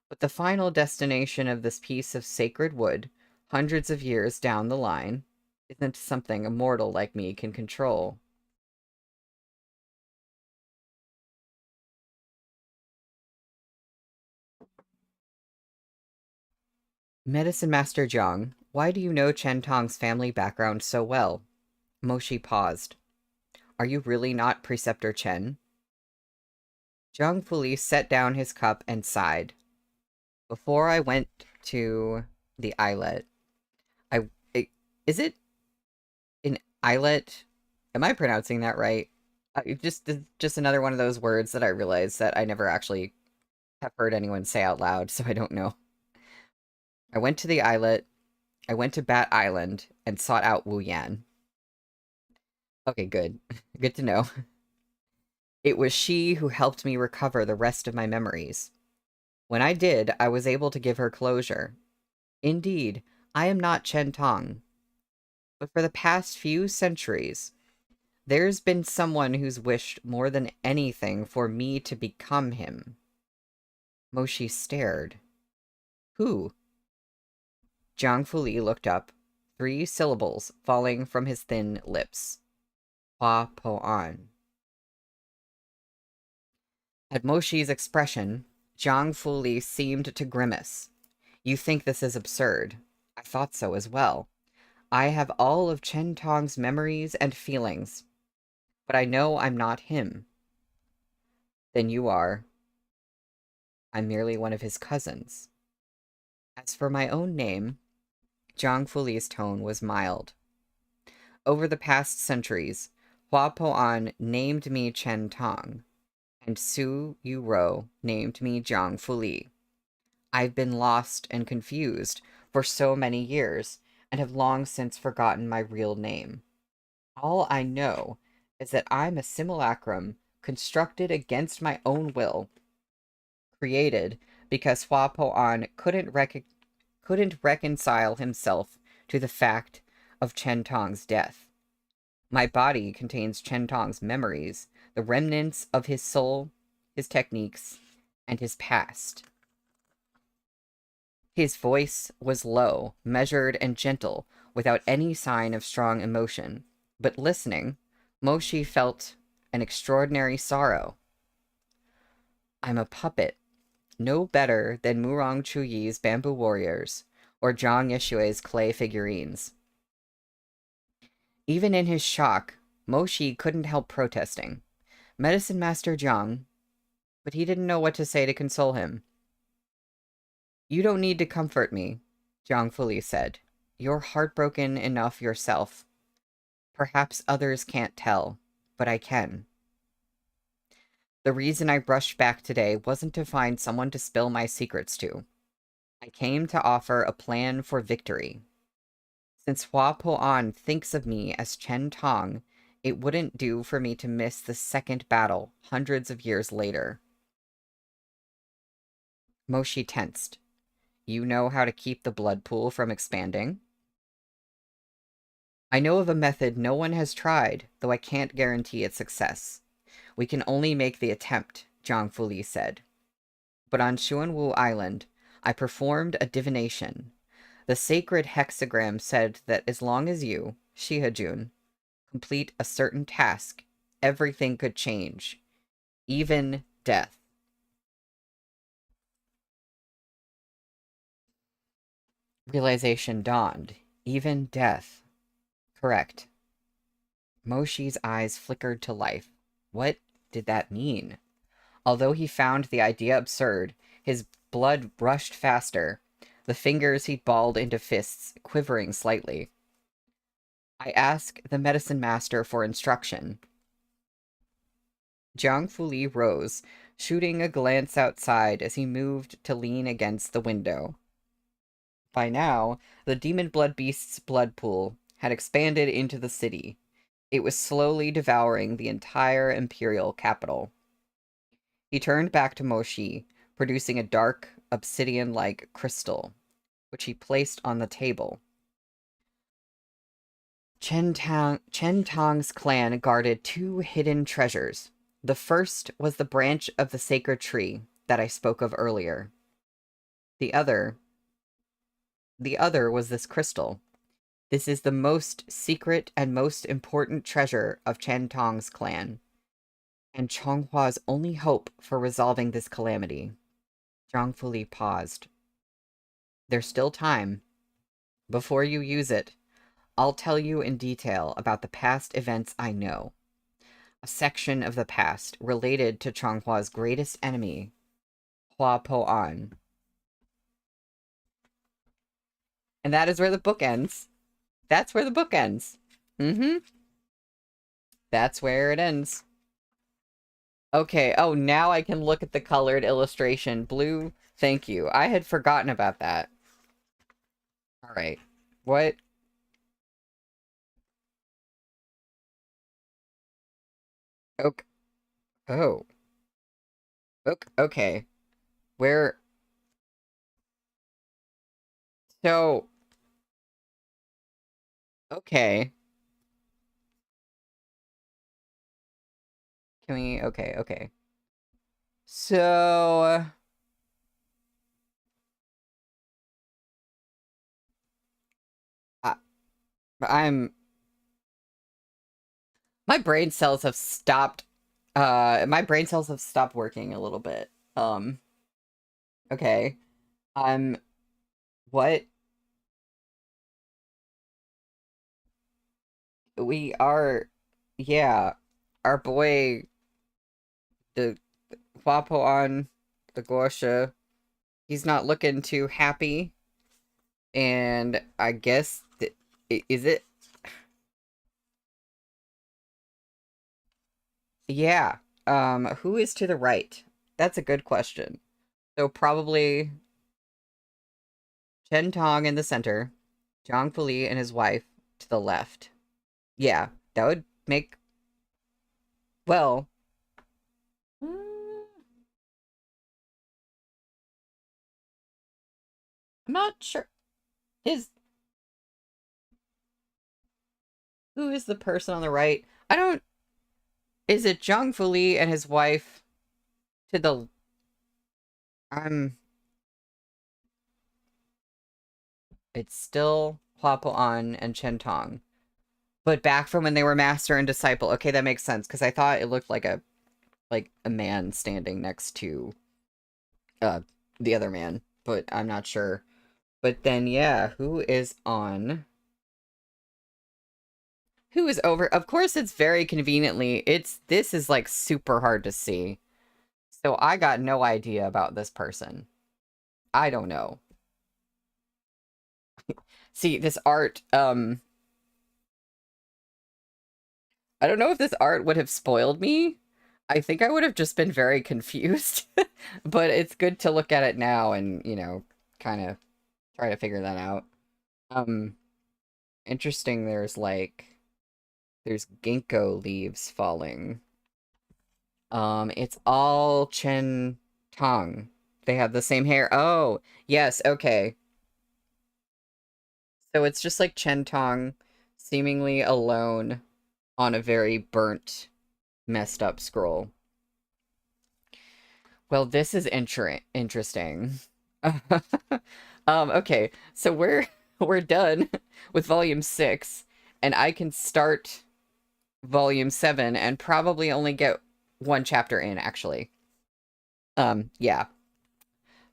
but the final destination of this piece of sacred wood, hundreds of years down the line, isn't something a mortal like me can control. Medicine Master Jiang, why do you know Chen Tong's family background so well? Moshi paused. Are you really not Preceptor Chen? Zhang Fuli set down his cup and sighed. Before I went to the islet, is it an islet? Am I pronouncing that right? Just another one of those words that I realized that I never actually have heard anyone say out loud, so I don't know. I went to the islet, I went to Bat Island, and sought out Wu Yan. Okay, good. Good to know. It was she who helped me recover the rest of my memories. When I did, I was able to give her closure. Indeed, I am not Chen Tong. But for the past few centuries, there's been someone who's wished more than anything for me to become him. Moshi stared. Who? Jiang Fuli looked up, 3 syllables falling from his thin lips. Hua Po An. At Moshi's expression, Jiang Fuli seemed to grimace. You think this is absurd. I thought so as well. I have all of Chen Tong's memories and feelings, but I know I'm not him. Then you are. I'm merely one of his cousins. As for my own name, Jiang Fuli's tone was mild. Over the past centuries, Hua Po An named me Chen Tong, and Su Yu named me Jiang Fuli. I've been lost and confused for so many years, and have long since forgotten my real name. All I know is that I'm a simulacrum constructed against my own will, created because Hua Po An couldn't reconcile himself to the fact of Chen Tong's death. My body contains Chen Tong's memories, the remnants of his soul, his techniques, and his past. His voice was low, measured, and gentle, without any sign of strong emotion. But listening, Moshi felt an extraordinary sorrow. I'm a puppet, no better than Murong Chuyi's bamboo warriors or Zhang Yeshue's clay figurines. Even in his shock, Moshi couldn't help protesting. Medicine Master Zhang, but he didn't know what to say to console him. You don't need to comfort me, Zhang Fuli said. You're heartbroken enough yourself. Perhaps others can't tell, but I can. The reason I rushed back today wasn't to find someone to spill my secrets to. I came to offer a plan for victory. Since Hua Po-an thinks of me as Chen Tang, it wouldn't do for me to miss the second battle hundreds of years later. Moshi tensed. You know how to keep the blood pool from expanding? I know of a method no one has tried, though I can't guarantee its success. We can only make the attempt, Zhang Fuli said. But on Xuanwu Island, I performed a divination. The sacred hexagram said that as long as you, Shihajun, complete a certain task, everything could change. Even death. Realization dawned. Even death. Correct. Moshi's eyes flickered to life. What did that mean? Although he found the idea absurd, his blood rushed faster, the fingers he'd balled into fists quivering slightly. I asked the medicine master for instruction. Zhang Fuli rose, shooting a glance outside as he moved to lean against the window. By now, the demon blood beast's blood pool had expanded into the city. It was slowly devouring the entire imperial capital. He turned back to Moshi, producing a dark, obsidian-like crystal, which he placed on the table. Chen Tang's clan guarded two hidden treasures. The first was the branch of the sacred tree that I spoke of earlier. The other was this crystal. This is the most secret and most important treasure of Chen Tang's clan, and Chonghua's only hope for resolving this calamity. Zhang Fuli paused. There's still time. Before you use it, I'll tell you in detail about the past events I know. A section of the past related to Chonghua's greatest enemy, Hua Po-an. And that is where the book ends. That's where the book ends. Mm-hmm. That's where it ends. Okay, oh, now I can look at the colored illustration. Blue, thank you. I had forgotten about that. Alright. What? Okay. Oh. Okay. Where? So... Okay. Can we... Okay. So... I, I'm... My brain cells have stopped... my brain cells have stopped working a little bit. Okay. What? We are... Yeah. Our boy... The Wapo on the Gorsha, he's not looking too happy. And I guess... Is it... Yeah. Who is to the right? That's a good question. So probably Chen Tong in the center, Zhang Fuli and his wife to the left. Yeah, that would make... Well... I'm not sure. His... Who is the person on the right? I don't... Is it Zhang Fuli and his wife to the... It's still Hua Po-an and Chen Tong. but back from when they were master and disciple. Okay, that makes sense because I thought it looked like a man standing next to uh the other man, but I'm not sure. But then yeah, who is on? Who is over? Of course it's very conveniently. This is like super hard to see. So I got no idea about this person. I don't know. See, this art I don't know if this art would have spoiled me. I think I would have just been very confused. But it's good to look at it now and, kind of try to figure that out. Um, Interesting, there's ginkgo leaves falling. It's all Chen Tang. They have the same hair. Oh, yes, okay. So it's just like Chen Tong seemingly alone on a very burnt, messed up scroll. Well, this is interesting. Okay, so we're done with volume 6, and I can start volume 7 and probably only get one chapter in, actually. Yeah.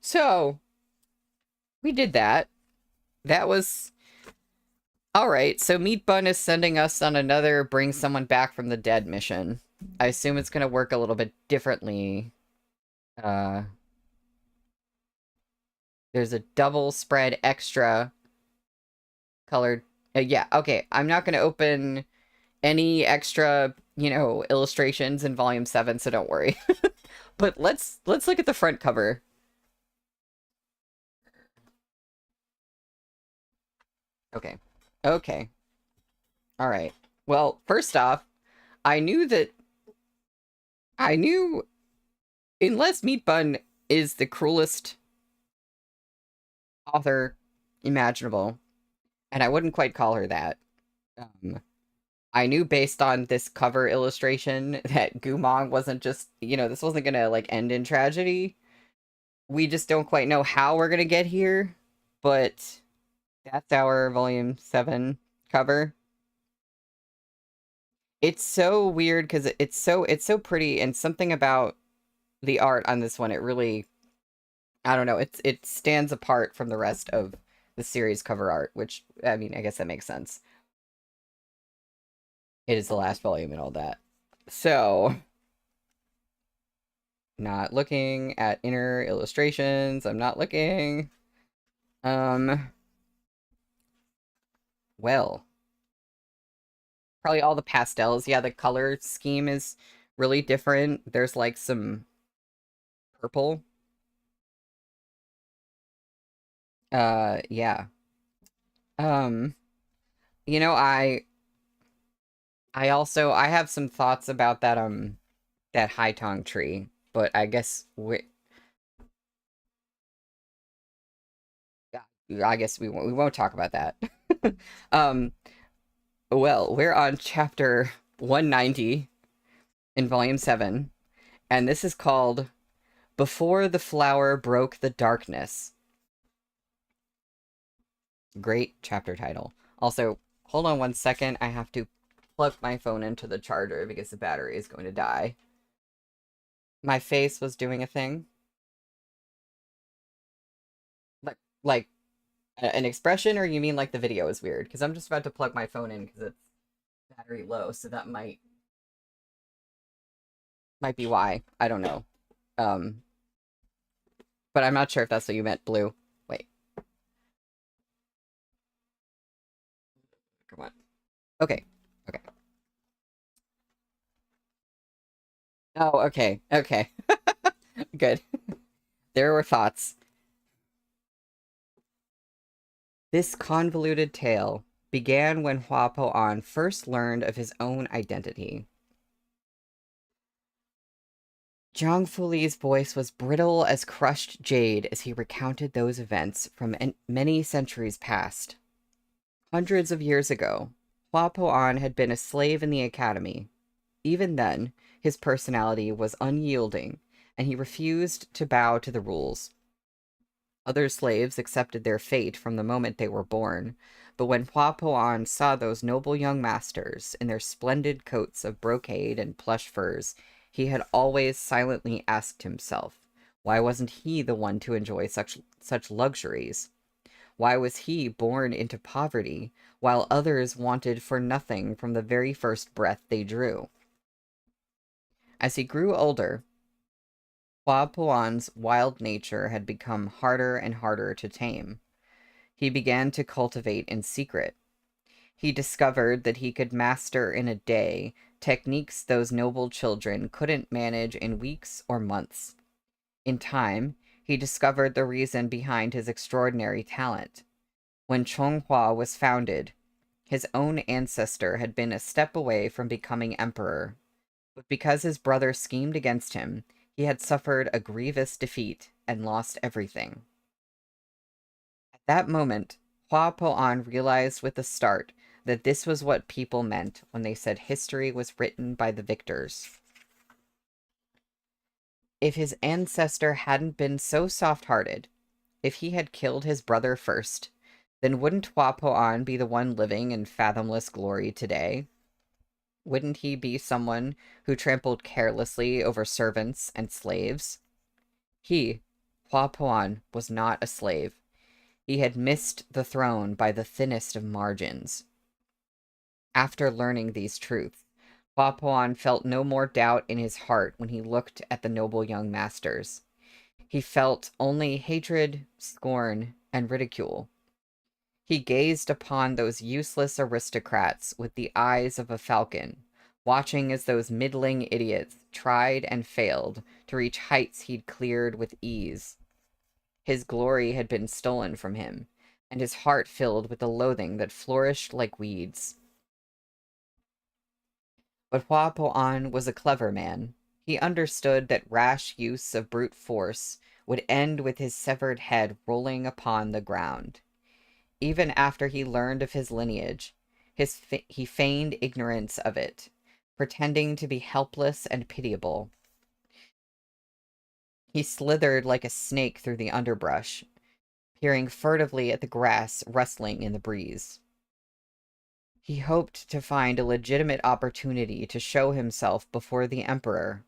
So, we did that. That was all right. So Meat Bun is sending us on another bring someone back from the dead mission. I assume it's gonna work a little bit differently. Uh, there's a double spread extra colored. Yeah, okay. I'm not gonna open any extra, illustrations in volume 7, so don't worry. But let's look at the front cover. Okay. Okay. All right. Well, first off, I knew that I knew unless Meat Bun is the cruelest author imaginable, and I wouldn't quite call her that. Um, I knew based on this cover illustration that Gumong wasn't just, this wasn't gonna like end in tragedy. We just don't quite know how we're gonna get here, but that's our volume 7 cover. It's so weird because it's so pretty, and something about the art on this one, it really, I don't know, it stands apart from the rest of the series cover art, which, I mean, I guess that makes sense. It is the last volume and all that. So, not looking at inner illustrations. I'm not looking. Um, well, probably all the pastels. Yeah, the color scheme is really different. There's like some purple. Yeah. Um, you know, I have some thoughts about that high tong tree, but I guess we won't talk about that. um, well, we're on chapter 190 in volume 7, and this is called Before the Flower Broke the Darkness. Great chapter title. Also, hold on one second. I have to plug my phone into the charger because the battery is going to die. My face was doing a thing. Like an expression, or you mean like the video is weird? Because I'm just about to plug my phone in because it's battery low, so that might be why. I don't know. Um, but I'm not sure if that's what you meant, Blue. Wait, come on. Okay, okay. Oh, okay, okay. Good. There were thoughts. This convoluted tale began when Hua Po-an first learned of his own identity. Zhang Fuli's voice was brittle as crushed jade as he recounted those events from many centuries past. Hundreds of years ago, Hua Po-an had been a slave in the academy. Even then, his personality was unyielding, and he refused to bow to the rules. Other slaves accepted their fate from the moment they were born, But when Hua Poan saw those noble young masters in their splendid coats of brocade and plush furs, he had always silently asked himself, why wasn't he the one to enjoy such luxuries? Why was he born into poverty, while others wanted for nothing from the very first breath they drew? As he grew older, Hua Puan's wild nature had become harder and harder to tame. He began to cultivate in secret. He discovered that he could master in a day techniques those noble children couldn't manage in weeks or months. In time, he discovered the reason behind his extraordinary talent. When Chonghua was founded, his own ancestor had been a step away from becoming emperor, but because his brother schemed against him, he had suffered a grievous defeat and lost everything. At that moment, Hua Poan realized with a start that this was what people meant when they said history was written by the victors. If his ancestor hadn't been so soft-hearted, if he had killed his brother first, then wouldn't Hua Poan be the one living in fathomless glory today? Wouldn't he be someone who trampled carelessly over servants and slaves? He, Hua Poan, was not a slave. He had missed the throne by the thinnest of margins. After learning these truths, Hua Poan felt no more doubt in his heart when he looked at the noble young masters. He felt only hatred, scorn, and ridicule. He gazed upon those useless aristocrats with the eyes of a falcon, watching as those middling idiots tried and failed to reach heights he'd cleared with ease. His glory had been stolen from him, and his heart filled with a loathing that flourished like weeds. But Hua Poan was a clever man. He understood that rash use of brute force would end with his severed head rolling upon the ground. Even after he learned of his lineage, he feigned ignorance of it, pretending to be helpless and pitiable. He slithered like a snake through the underbrush, peering furtively at the grass rustling in the breeze. He hoped to find a legitimate opportunity to show himself before the emperor.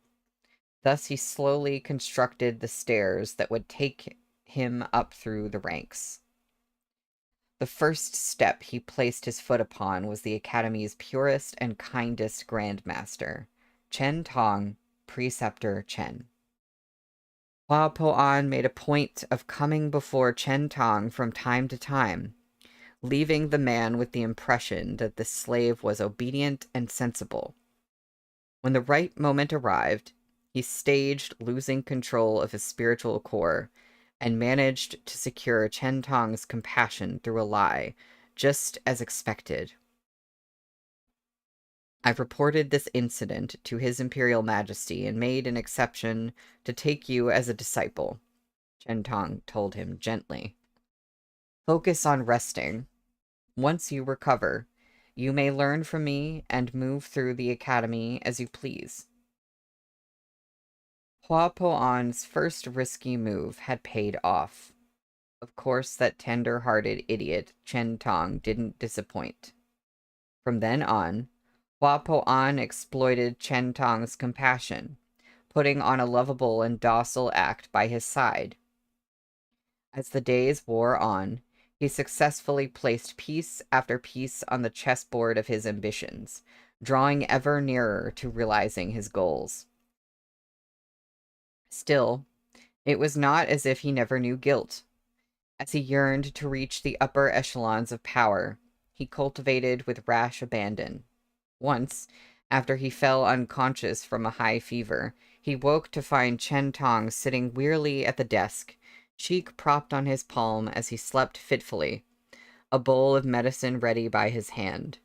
Thus he slowly constructed the stairs that would take him up through the ranks. The first step he placed his foot upon was the Academy's purest and kindest Grandmaster, Tang, Preceptor Chen. Hua Poan made a point of coming before Tang from time to time, leaving the man with the impression that the slave was obedient and sensible. When the right moment arrived, he staged losing control of his spiritual core and managed to secure Tang's compassion through a lie, just as expected. I've reported this incident to His Imperial Majesty and made an exception to take you as a disciple, Tang told him gently. Focus on resting. Once you recover, you may learn from me and move through the academy as you please. Hua Poan's first risky move had paid off. Of course, that tender-hearted idiot Tang didn't disappoint. From then on, Hua Poan exploited Tang's compassion, putting on a lovable and docile act by his side. As the days wore on, he successfully placed piece after piece on the chessboard of his ambitions, drawing ever nearer to realizing his goals. Still, it was not as if he never knew guilt. As he yearned to reach the upper echelons of power, he cultivated with rash abandon. Once, after he fell unconscious from a high fever, he woke to find Tang sitting wearily at the desk, cheek propped on his palm as he slept fitfully, a bowl of medicine ready by his hand.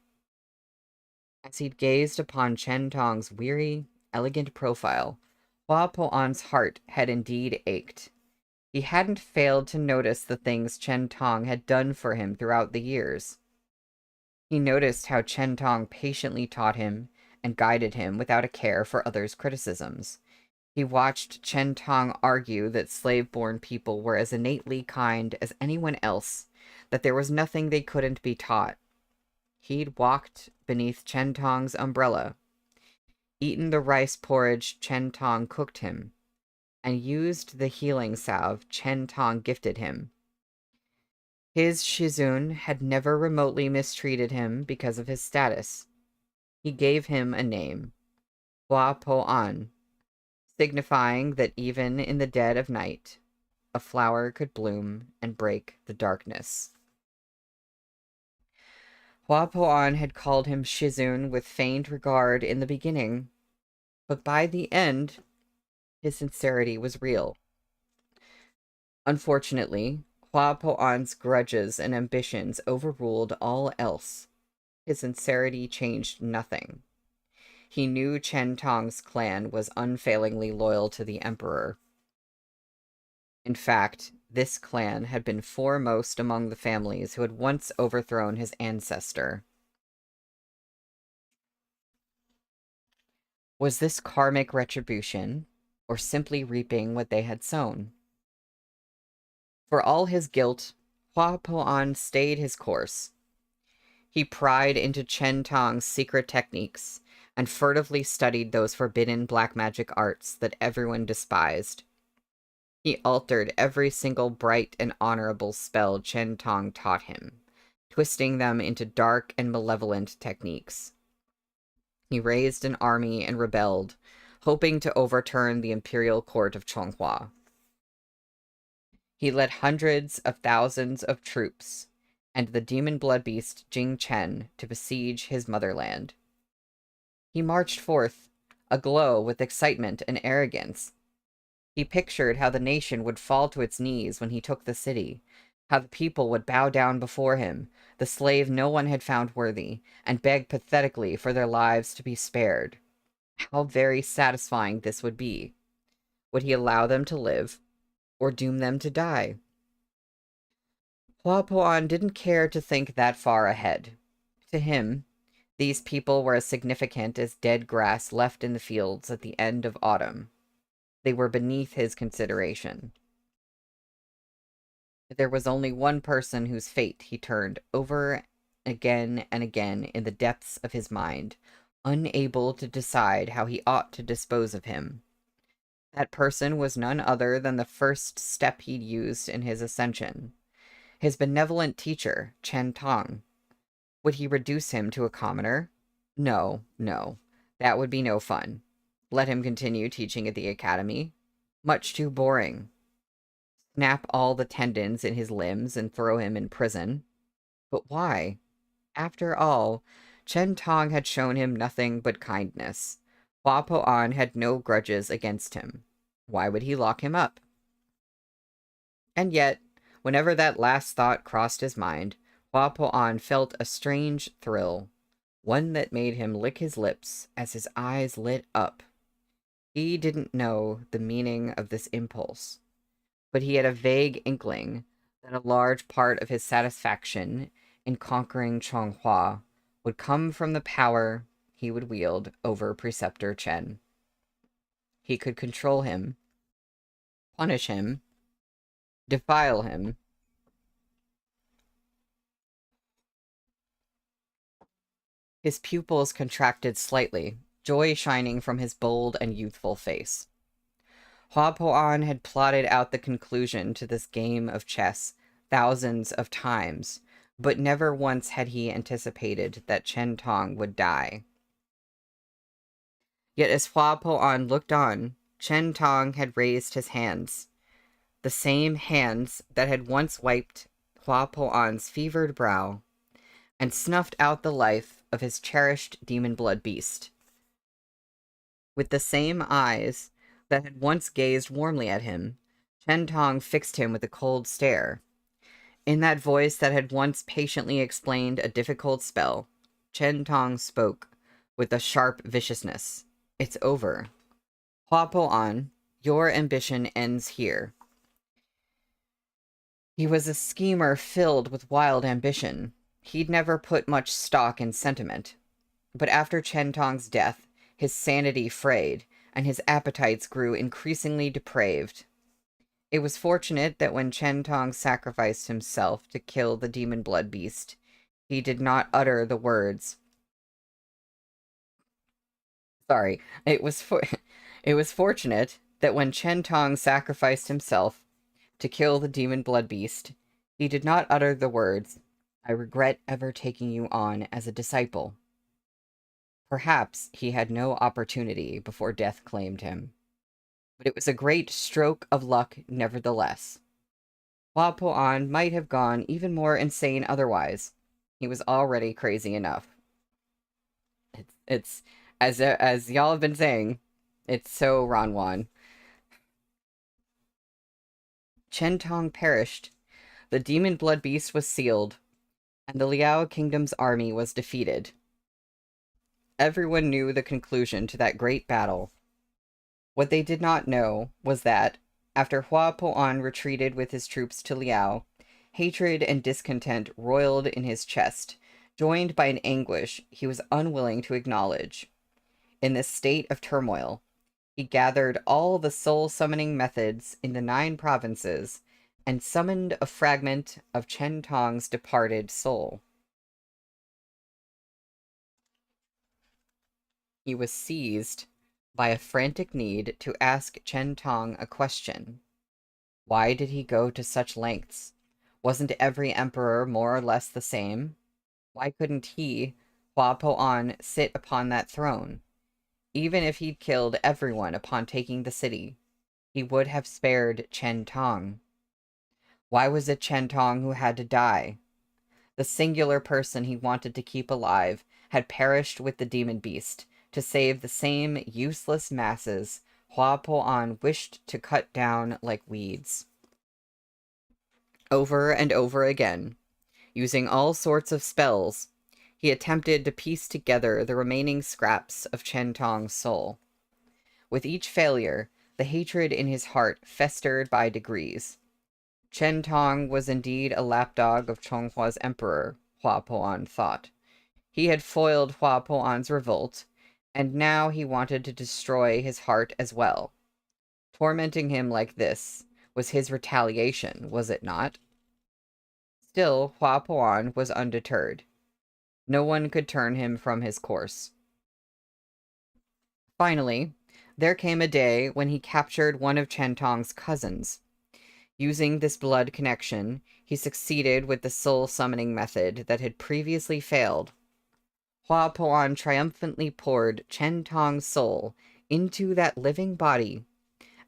As he gazed upon Tang's weary, elegant profile, Hua Poan's heart had indeed ached. He hadn't failed to notice the things Tang had done for him throughout the years. He noticed how Tang patiently taught him and guided him without a care for others' criticisms. He watched Tang argue that slave-born people were as innately kind as anyone else, that there was nothing they couldn't be taught. He'd walked beneath Chen Tong's umbrella, eaten the rice porridge Chen Tong cooked him, and used the healing salve Chen Tong gifted him. His Shizun had never remotely mistreated him because of his status. He gave him a name, Hua Po An, signifying that even in the dead of night, a flower could bloom and break the darkness. Hua Po An had called him Shizun with feigned regard in the beginning, but by the end, his sincerity was real. Unfortunately, Hua Po An's grudges and ambitions overruled all else. His sincerity changed nothing. He knew Chen Tong's clan was unfailingly loyal to the emperor. In fact, this clan had been foremost among the families who had once overthrown his ancestor. Was this karmic retribution, or simply reaping what they had sown? For all his guilt, Hua Po An stayed his course. He pried into Chen Tong's secret techniques and furtively studied those forbidden black magic arts that everyone despised. He altered every single bright and honorable spell Chen Tong taught him, twisting them into dark and malevolent techniques. He raised an army and rebelled, hoping to overturn the imperial court of Chonghua. He led hundreds of thousands of troops and the demon blood beast Jing Chen to besiege his motherland. He marched forth, aglow with excitement and arrogance. He pictured how the nation would fall to its knees when he took the city, how the people would bow down before him, the slave no one had found worthy, and beg pathetically for their lives to be spared. How very satisfying this would be. Would he allow them to live, or doom them to die? Hua Po An didn't care to think that far ahead. To him, these people were as significant as dead grass left in the fields at the end of autumn. They were beneath his consideration. There was only one person whose fate he turned over again and again in the depths of his mind, unable to decide how he ought to dispose of him. That person was none other than the first step he'd used in his ascension. His benevolent teacher, Chen Tong. Would he reduce him to a commoner? No, no. That would be no fun. Let him continue teaching at the academy? Much too boring. Snap all the tendons in his limbs and throw him in prison? But why? After all, Chen Tong had shown him nothing but kindness. Hua Po An had no grudges against him. Why would he lock him up? And yet, whenever that last thought crossed his mind, Hua Po An felt a strange thrill, one that made him lick his lips as his eyes lit up. He didn't know the meaning of this impulse, but he had a vague inkling that a large part of his satisfaction in conquering Chonghua would come from the power he would wield over Preceptor Chen. He could control him, punish him, defile him. His pupils contracted slightly, joy shining from his bold and youthful face. Hua Po An had plotted out the conclusion to this game of chess thousands of times, but never once had he anticipated that Chen Tong would die. Yet as Hua Po An looked on, Chen Tong had raised his hands, the same hands that had once wiped Hua Po An's fevered brow, and snuffed out the life of his cherished demon blood beast. With the same eyes that had once gazed warmly at him, Chen Tong fixed him with a cold stare. In that voice that had once patiently explained a difficult spell, Chen Tong spoke with a sharp viciousness. It's over. Hua Po An, your ambition ends here. He was a schemer filled with wild ambition. He'd never put much stock in sentiment. But after Chen Tong's death, his sanity frayed, and his appetites grew increasingly depraved. It was fortunate that when Chen Tong sacrificed himself to kill the demon blood beast, he did not utter the words. Sorry, it was fortunate that when Chen Tong sacrificed himself to kill the demon blood beast, he did not utter the words, "I regret ever taking you on as a disciple." Perhaps he had no opportunity before death claimed him. But it was a great stroke of luck nevertheless. Hua Po-an might have gone even more insane otherwise. He was already crazy enough. It's as y'all have been saying, it's so Ranwan. Chen Tong perished. The demon blood beast was sealed, and the Liao kingdom's army was defeated. Everyone knew the conclusion to that great battle. What they did not know was that, after Hua Po-an retreated with his troops to Liao, hatred and discontent roiled in his chest, joined by an anguish he was unwilling to acknowledge. In this state of turmoil, he gathered all the soul-summoning methods in the 9 provinces and summoned a fragment of Chen Tong's departed soul. He was seized by a frantic need to ask Chen Tong a question. Why did he go to such lengths? Wasn't every emperor more or less the same? Why couldn't he, Hua Po-an, sit upon that throne? Even if he'd killed everyone upon taking the city, he would have spared Chen Tong. Why was it Chen Tong who had to die? The singular person he wanted to keep alive had perished with the demon beast to save the same useless masses Hua Po-an wished to cut down like weeds. Over and over again, using all sorts of spells, he attempted to piece together the remaining scraps of Chen Tong's soul. With each failure, the hatred in his heart festered by degrees. Chen Tong was indeed a lapdog of Chonghua's emperor, Hua Po-an thought. He had foiled Hua Po-an's revolt, and now he wanted to destroy his heart as well. Tormenting him like this was his retaliation, was it not? Still, Hua Po-an was undeterred. No one could turn him from his course. Finally, there came a day when he captured one of Chen Tong's cousins. Using this blood connection, he succeeded with the soul-summoning method that had previously failed. Hua Po-an triumphantly poured Chen Tong's soul into that living body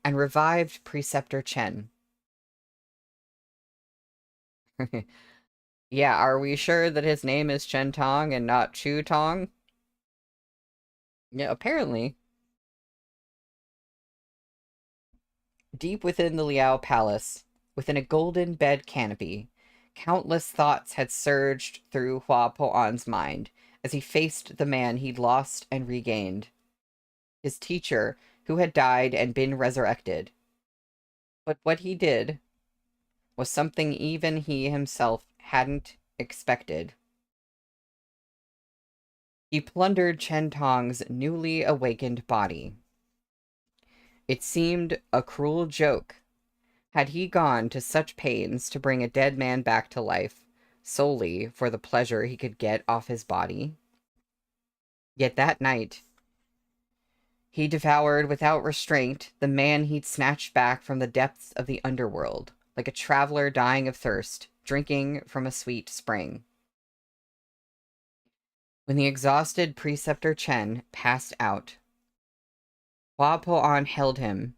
and revived Preceptor Chen. Yeah, are we sure that his name is Chen Tong and not Chu Tong? Yeah, apparently. Deep within the Liao Palace, within a golden bed canopy, countless thoughts had surged through Hua Po-an's mind as he faced the man he'd lost and regained. His teacher, who had died and been resurrected. But what he did was something even he himself hadn't expected. He plundered Chen Tong's newly awakened body. It seemed a cruel joke. Had he gone to such pains to bring a dead man back to life, solely for the pleasure he could get off his body? Yet that night, he devoured without restraint the man he'd snatched back from the depths of the underworld, like a traveler dying of thirst, drinking from a sweet spring. When the exhausted Preceptor Chen passed out, Hua Po-an held him,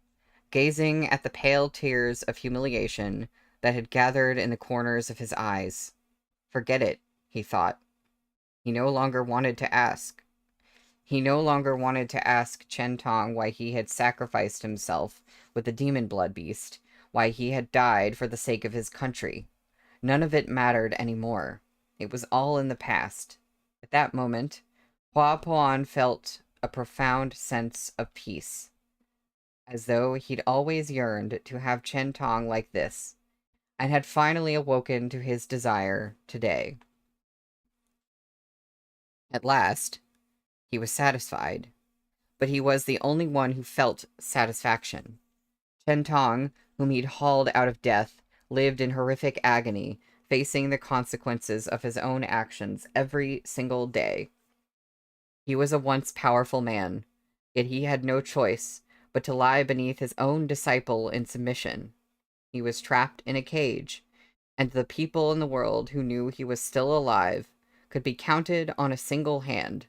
gazing at the pale tears of humiliation that had gathered in the corners of his eyes. Forget it, he thought. He no longer wanted to ask. He no longer wanted to ask Chen Tong why he had sacrificed himself with the demon blood beast, why he had died for the sake of his country. None of it mattered anymore. It was all in the past. At that moment, Hua Po-an felt a profound sense of peace, as though he'd always yearned to have Chen Tong like this, and had finally awoken to his desire today. At last, he was satisfied, but he was the only one who felt satisfaction. Chen Tang, whom he'd hauled out of death, lived in horrific agony, facing the consequences of his own actions every single day. He was a once powerful man, yet he had no choice but to lie beneath his own disciple in submission. He was trapped in a cage, and the people in the world who knew he was still alive could be counted on a single hand.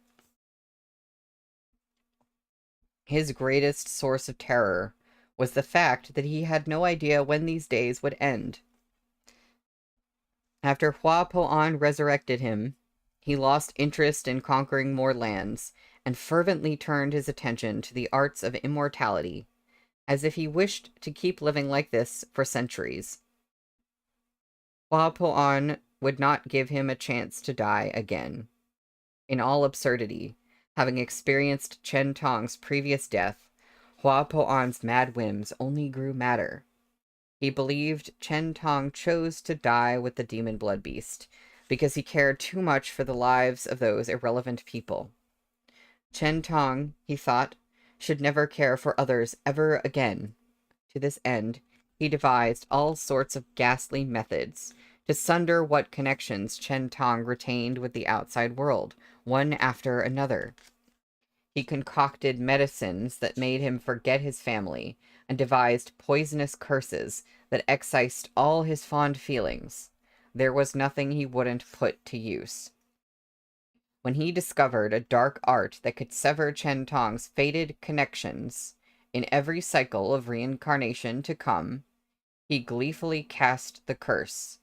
His greatest source of terror was the fact that he had no idea when these days would end. After Hua Po-an resurrected him, he lost interest in conquering more lands and fervently turned his attention to the arts of immortality, as if he wished to keep living like this for centuries. Hua Po-an would not give him a chance to die again. In all absurdity, having experienced Chen Tong's previous death, Hua Po-an's mad whims only grew madder. He believed Chen Tong chose to die with the demon blood beast because he cared too much for the lives of those irrelevant people. Chen Tong, he thought, should never care for others ever again. To this end, he devised all sorts of ghastly methods to sunder what connections Chen Tong retained with the outside world, one after another. He concocted medicines that made him forget his family, and devised poisonous curses that excised all his fond feelings. There was nothing he wouldn't put to use. When he discovered a dark art that could sever Chen Tong's fated connections in every cycle of reincarnation to come, he gleefully cast the curse.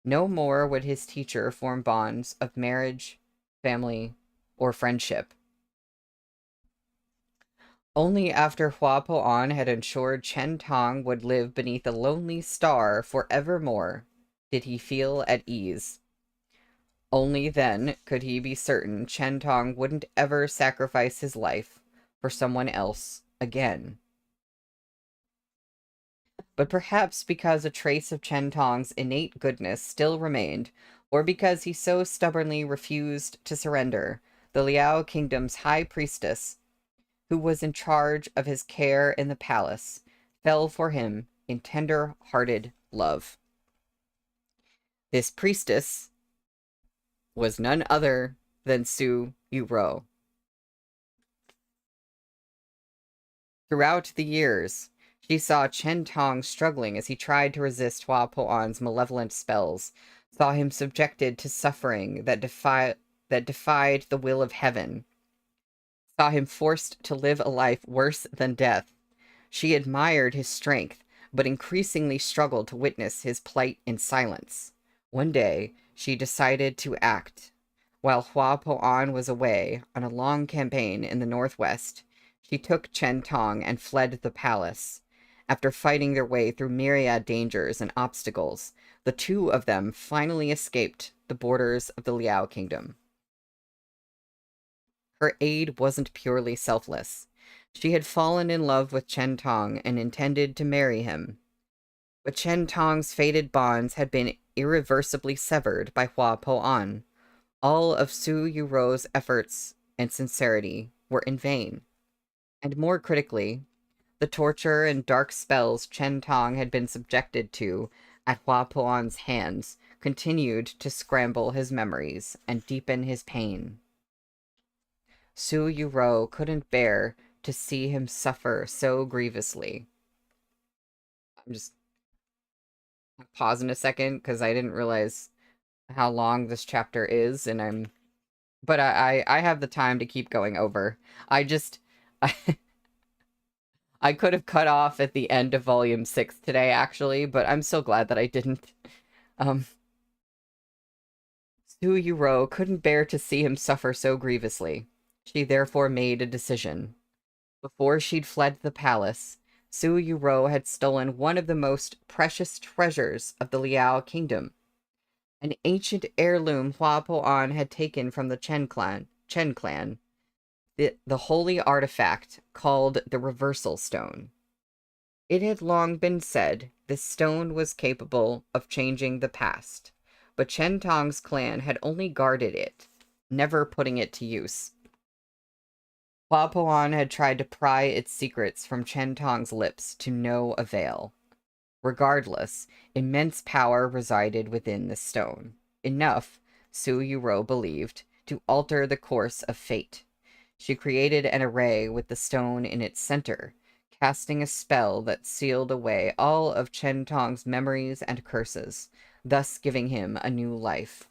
No more would his teacher form bonds of marriage, family, or friendship. Only after Hua Po-an had ensured Chen Tong would live beneath a lonely star forevermore did he feel at ease. Only then could he be certain Chen Tong wouldn't ever sacrifice his life for someone else again. But perhaps because a trace of Chen Tong's innate goodness still remained, or because he so stubbornly refused to surrender, the Liao Kingdom's high priestess, who was in charge of his care in the palace, fell for him in tender-hearted love. This priestess was none other than Su Yuwu. Throughout the years, she saw Chen Tong struggling as he tried to resist Hua Po-an's malevolent spells, saw him subjected to suffering that defied the will of heaven, saw him forced to live a life worse than death. She admired his strength, but increasingly struggled to witness his plight in silence. One day, she decided to act. While Hua Po-an was away on a long campaign in the northwest, she took Chen Tong and fled the palace. After fighting their way through myriad dangers and obstacles, the two of them finally escaped the borders of the Liao Kingdom. Her aid wasn't purely selfless. She had fallen in love with Chen Tong and intended to marry him. But Chen Tong's fated bonds had been irreversibly severed by Hua Po-an. All of Su Yuwu's efforts and sincerity were in vain. And more critically, the torture and dark spells Chen Tong had been subjected to at Hua Po-an's hands continued to scramble his memories and deepen his pain. Su Yuwu couldn't bear to see him suffer so grievously. I'm just pausing a second because I didn't realize how long this chapter is, and but I have the time to keep going over. I just I could have cut off at the end of volume 6 today actually, but I'm so glad that I didn't. Su Yuwu couldn't bear to see him suffer so grievously. She therefore made a decision. Before she'd fled the palace, Su Yuwu had stolen one of the most precious treasures of the Liao Kingdom, an ancient heirloom Hua Po-an had taken from the Chen clan, the holy artifact called the Reversal Stone. It had long been said this stone was capable of changing the past, but Chen Tong's clan had only guarded it, never putting it to use. Hua Poan had tried to pry its secrets from Chen Tong's lips to no avail. Regardless, immense power resided within the stone. Enough, Su Yuro believed, to alter the course of fate. She created an array with the stone in its center, casting a spell that sealed away all of Chen Tong's memories and curses, thus giving him a new life.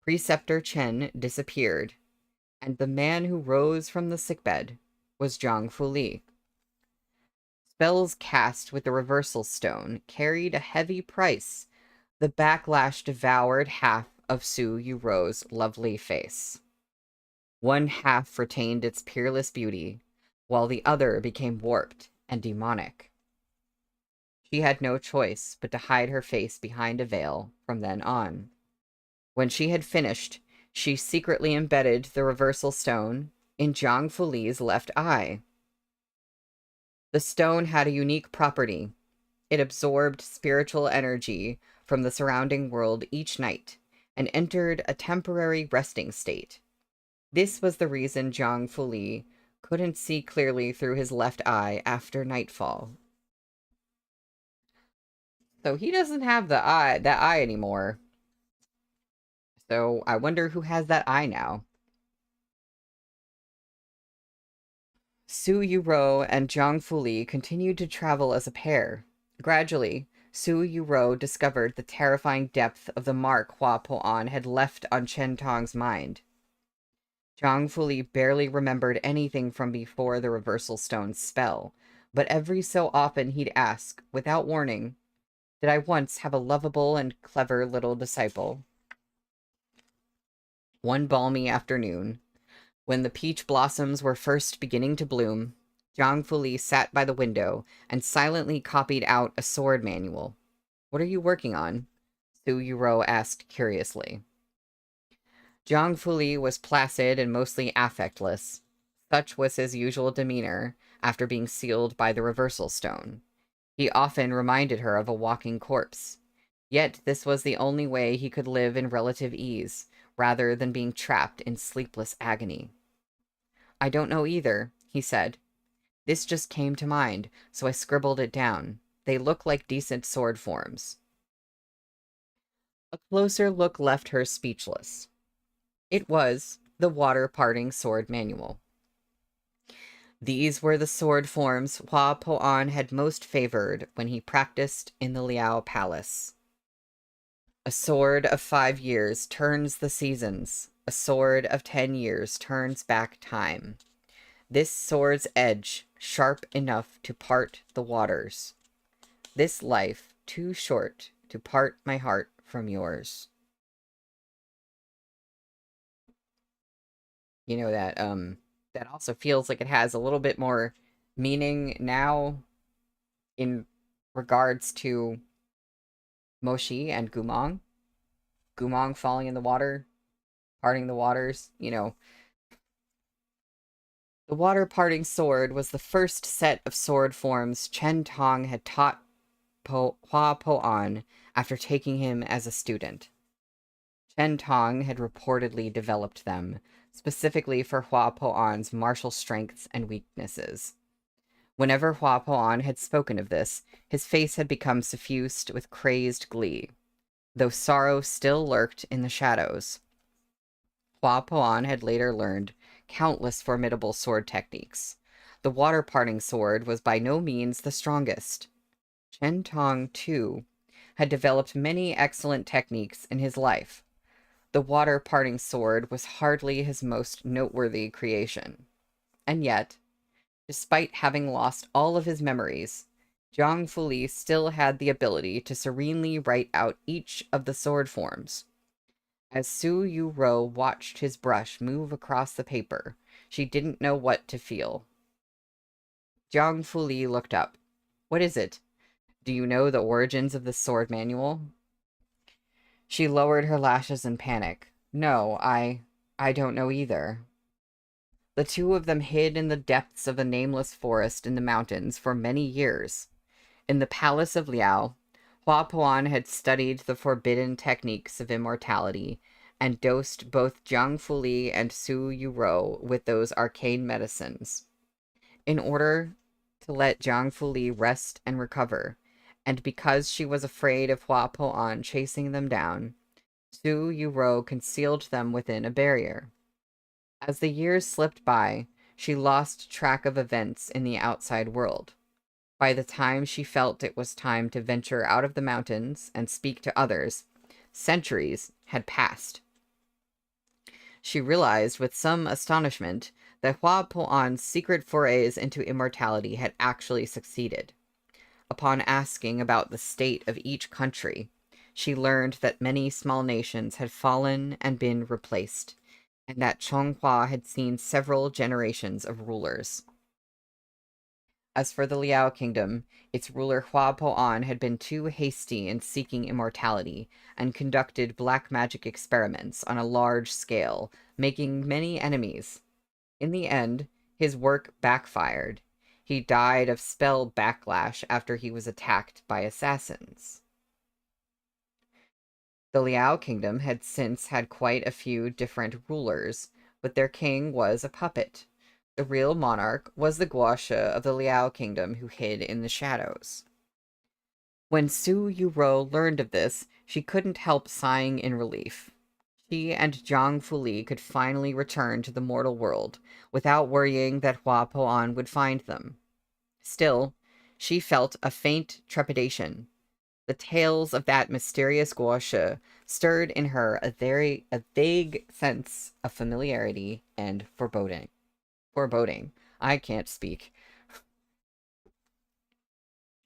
Preceptor Chen disappeared, and the man who rose from the sickbed was Zhang Fuli. Spells cast with the reversal stone carried a heavy price. The backlash devoured half of Su Yuro's lovely face. One half retained its peerless beauty, while the other became warped and demonic. She had no choice but to hide her face behind a veil from then on. When she had finished, she secretly embedded the reversal stone in Zhang Fuli's left eye. The stone had a unique property. It absorbed spiritual energy from the surrounding world each night and entered a temporary resting state. This was the reason Zhang Fuli couldn't see clearly through his left eye after nightfall. So he doesn't have that eye anymore. So I wonder who has that eye now. Su Yuro and Zhang Fuli continued to travel as a pair. Gradually, Su Yuro discovered the terrifying depth of the mark Hua Poan had left on Chen Tong's mind. Zhang Fuli barely remembered anything from before the reversal stone's spell, but every so often he'd ask, without warning, "Did I once have a lovable and clever little disciple?" One balmy afternoon, when the peach blossoms were first beginning to bloom, Zhang Fuli sat by the window and silently copied out a sword manual. "What are you working on?" Su Yuro asked curiously. Zhang Fuli was placid and mostly affectless. Such was his usual demeanor after being sealed by the reversal stone. He often reminded her of a walking corpse. Yet this was the only way he could live in relative ease, rather than being trapped in sleepless agony. "I don't know either," he said. "This just came to mind, so I scribbled it down. They look like decent sword forms." A closer look left her speechless. It was the water-parting sword manual. These were the sword forms Hua Poan had most favored when he practiced in the Liao Palace. A sword of 5 years turns the seasons. A sword of 10 years turns back time. This sword's edge, sharp enough to part the waters. This life, too short to part my heart from yours. You know, that also feels like it has a little bit more meaning now in regards to Moshi and Gumong. Gumong falling in the water, parting the waters, you know. The water-parting sword was the first set of sword forms Chen Tong had taught Hua Poan after taking him as a student. Chen Tong had reportedly developed them, specifically for Hua Poan's martial strengths and weaknesses. Whenever Hua Poan had spoken of this, his face had become suffused with crazed glee, though sorrow still lurked in the shadows. Hua Poan had later learned countless formidable sword techniques. The water-parting sword was by no means the strongest. Chen Tong, too, had developed many excellent techniques in his life. The water-parting sword was hardly his most noteworthy creation. And yet, despite having lost all of his memories, Zhang Fuli still had the ability to serenely write out each of the sword forms. As Su Yuro watched his brush move across the paper, she didn't know what to feel. Zhang Fuli looked up. "What is it? Do you know the origins of the sword manual?" She lowered her lashes in panic. "No, I don't know either." The two of them hid in the depths of a nameless forest in the mountains for many years. In the palace of Liao, Hua Poan had studied the forbidden techniques of immortality and dosed both Jiang Fuli and Su Yuro with those arcane medicines. In order to let Jiang Fuli rest and recover, and because she was afraid of Hua Po-an chasing them down, Su Yuro concealed them within a barrier. As the years slipped by, she lost track of events in the outside world. By the time she felt it was time to venture out of the mountains and speak to others, centuries had passed. She realized with some astonishment that Hua Po-an's secret forays into immortality had actually succeeded. Upon asking about the state of each country, she learned that many small nations had fallen and been replaced, and that Chonghua had seen several generations of rulers. As for the Liao kingdom, its ruler Hua Po-an had been too hasty in seeking immortality and conducted black magic experiments on a large scale, making many enemies. In the end, his work backfired. He died of spell backlash after he was attacked by assassins. The Liao kingdom had since had quite a few different rulers, but their king was a puppet. The real monarch was the Guosha of the Liao kingdom who hid in the shadows. When Su Yuro learned of this, she couldn't help sighing in relief. She and Jiang Fuli could finally return to the mortal world without worrying that Hua Po-an would find them. Still, she felt a faint trepidation. The tales of that mysterious Guosha stirred in her a vague sense of familiarity and foreboding. I can't speak.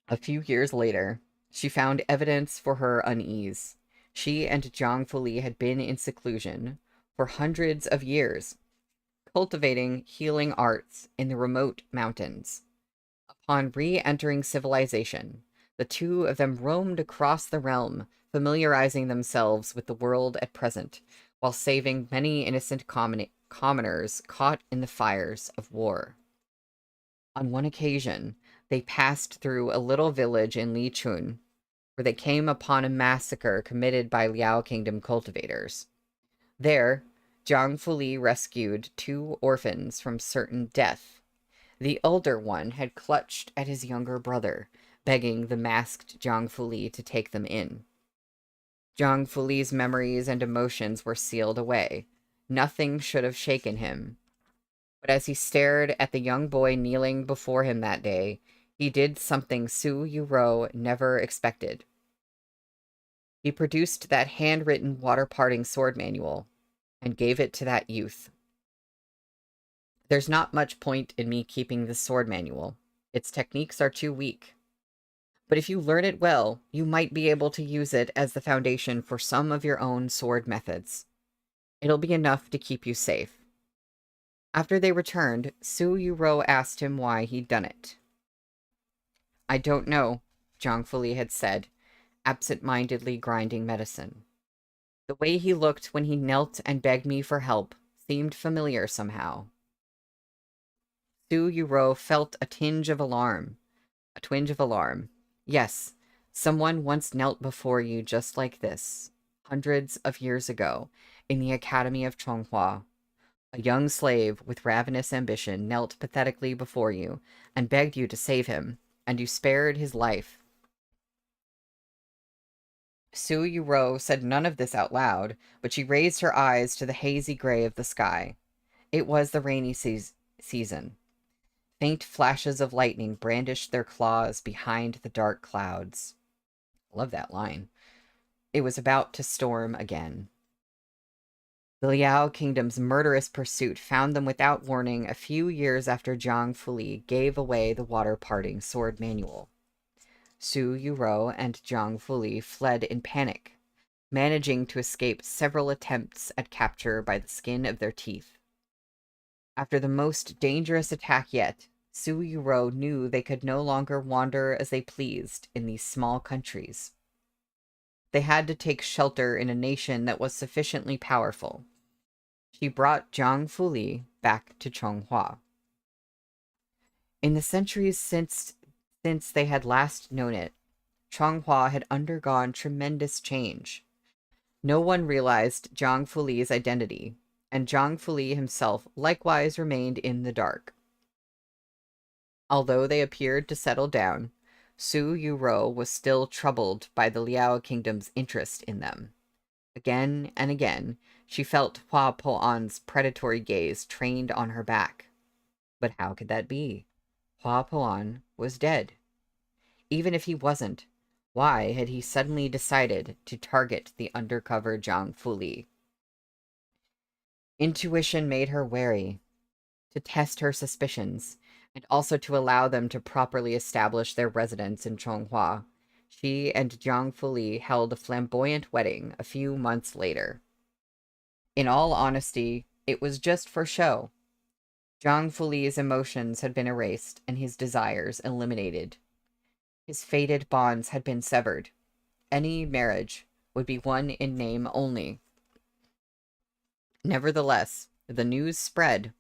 A few years later, she found evidence for her unease. She and Jiang Fuli had been in seclusion for hundreds of years, cultivating healing arts in the remote mountains. Upon re-entering civilization, the two of them roamed across the realm, familiarizing themselves with the world at present, while saving many innocent commoners caught in the fires of war. On one occasion, they passed through a little village in Lichun, where they came upon a massacre committed by Liao Kingdom cultivators. There, Jiang Fuli rescued two orphans from certain death. The older one had clutched at his younger brother, begging the masked Jiang Fuli to take them in. Jiang Fuli's memories and emotions were sealed away. Nothing should have shaken him. But as he stared at the young boy kneeling before him that day, he did something Su Yuro never expected. He produced that handwritten water-parting sword manual and gave it to that youth. There's not much point in me keeping this sword manual. Its techniques are too weak. But if you learn it well, you might be able to use it as the foundation for some of your own sword methods. It'll be enough to keep you safe. After they returned, Su Yuro asked him why he'd done it. I don't know, Jiang Fuli had said, absent-mindedly grinding medicine. The way he looked when he knelt and begged me for help seemed familiar somehow. Su Yuro felt a twinge of alarm. Yes, someone once knelt before you just like this, hundreds of years ago, in the Academy of Chonghua. A young slave with ravenous ambition knelt pathetically before you and begged you to save him, and you spared his life. Su Yuro said none of this out loud, but she raised her eyes to the hazy gray of the sky. It was the rainy season. Faint flashes of lightning brandished their claws behind the dark clouds. I love that line. It was about to storm again. The Liao Kingdom's murderous pursuit found them without warning a few years after Jiang Fuli gave away the water-parting sword manual. Su Yuro and Jiang Fuli fled in panic, managing to escape several attempts at capture by the skin of their teeth. After the most dangerous attack yet, Su Yuro knew they could no longer wander as they pleased in these small countries. They had to take shelter in a nation that was sufficiently powerful. She brought Jiang Fuli back to Chonghua. In the centuries since they had last known it, Chonghua had undergone tremendous change. No one realized Zhang Fuli's identity, and Zhang Fuli himself likewise remained in the dark. Although they appeared to settle down, Su Yuro was still troubled by the Liao kingdom's interest in them. Again and again, she felt Hua Po-an's predatory gaze trained on her back. But how could that be? Hua Po-an was dead. Even if he wasn't, why had he suddenly decided to target the undercover Zhang Fuli? Intuition made her wary, to test her suspicions, and also to allow them to properly establish their residence in Chonghua. She and Zhang Fuli held a flamboyant wedding a few months later. In all honesty, it was just for show. Zhang Fuli's emotions had been erased and his desires eliminated. His fated bonds had been severed. Any marriage would be one in name only. Nevertheless, the news spread.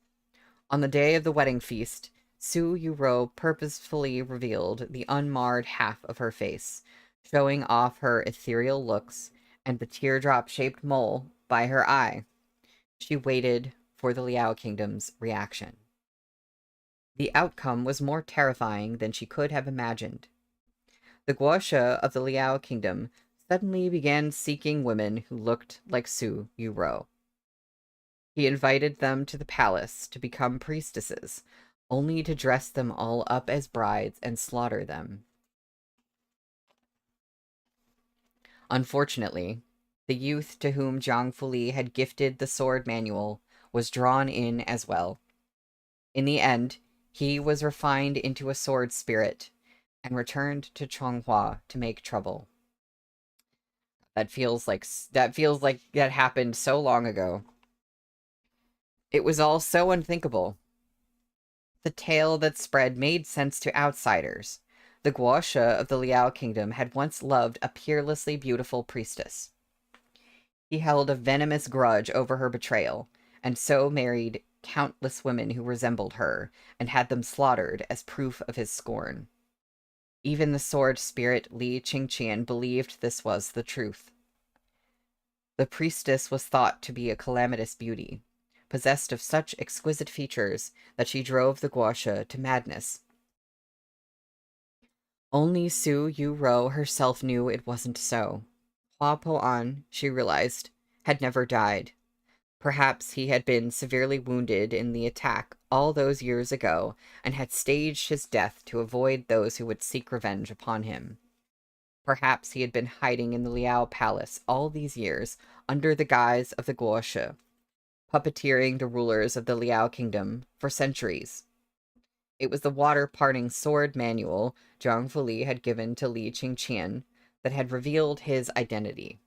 On the day of the wedding feast, Su Yuro purposefully revealed the unmarred half of her face, showing off her ethereal looks and the teardrop-shaped mole by her eye. She waited for the Liao Kingdom's reaction. The outcome was more terrifying than she could have imagined. The guosha of the Liao Kingdom suddenly began seeking women who looked like Su Yuro. He invited them to the palace to become priestesses, only to dress them all up as brides and slaughter them. Unfortunately, the youth to whom Zhang Fuli had gifted the sword manual was drawn in as well. In the end, he was refined into a sword spirit and returned to Chonghua to make trouble. That feels like that happened so long ago. It was all so unthinkable. The tale that spread made sense to outsiders. The guosha of the Liao Kingdom had once loved a peerlessly beautiful priestess. He held a venomous grudge over her betrayal, and so married countless women who resembled her, and had them slaughtered as proof of his scorn. Even the sword spirit Li Qingqian believed this was the truth. The priestess was thought to be a calamitous beauty, possessed of such exquisite features that she drove the guosha to madness. Only Su Yuro herself knew it wasn't so. Hua Po-an, she realized, had never died. Perhaps he had been severely wounded in the attack all those years ago and had staged his death to avoid those who would seek revenge upon him. Perhaps he had been hiding in the Liao Palace all these years under the guise of the guosha, puppeteering the rulers of the Liao Kingdom for centuries. It was the water-parting sword manual Zhang Fuli had given to Li Qingqian that had revealed his identity.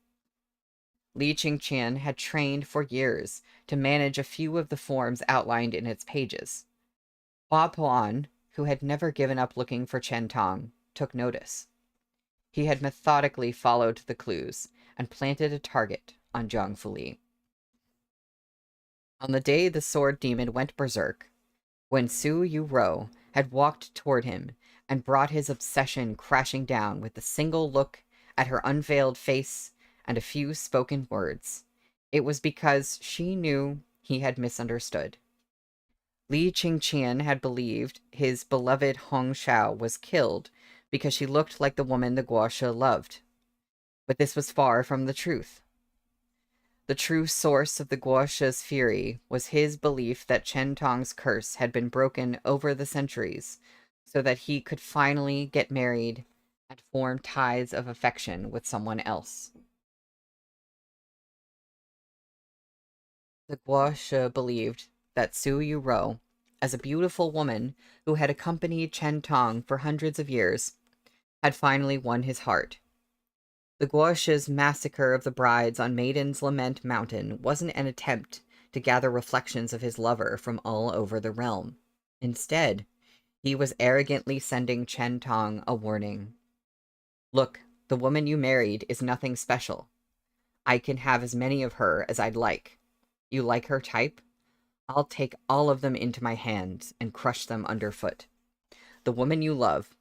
Li Qingqian had trained for years to manage a few of the forms outlined in its pages. Hua Po-an, who had never given up looking for Chen Tang, took notice. He had methodically followed the clues and planted a target on Zhang Fuli. On the day the sword demon went berserk, when Su Yuro had walked toward him and brought his obsession crashing down with a single look at her unveiled face and a few spoken words, it was because she knew he had misunderstood. Li Qingqian had believed his beloved Hong Shao was killed because she looked like the woman the guosha loved. But this was far from the truth. The true source of the guosha's fury was his belief that Chen Tong's curse had been broken over the centuries, so that he could finally get married and form ties of affection with someone else. The guosha believed that Su Yuro, as a beautiful woman who had accompanied Chen Tong for hundreds of years, had finally won his heart. The guosha's massacre of the brides on Maiden's Lament Mountain wasn't an attempt to gather reflections of his lover from all over the realm. Instead, he was arrogantly sending Chen Tong a warning. Look, the woman you married is nothing special. I can have as many of her as I'd like. You like her type? I'll take all of them into my hands and crush them underfoot. The woman you love,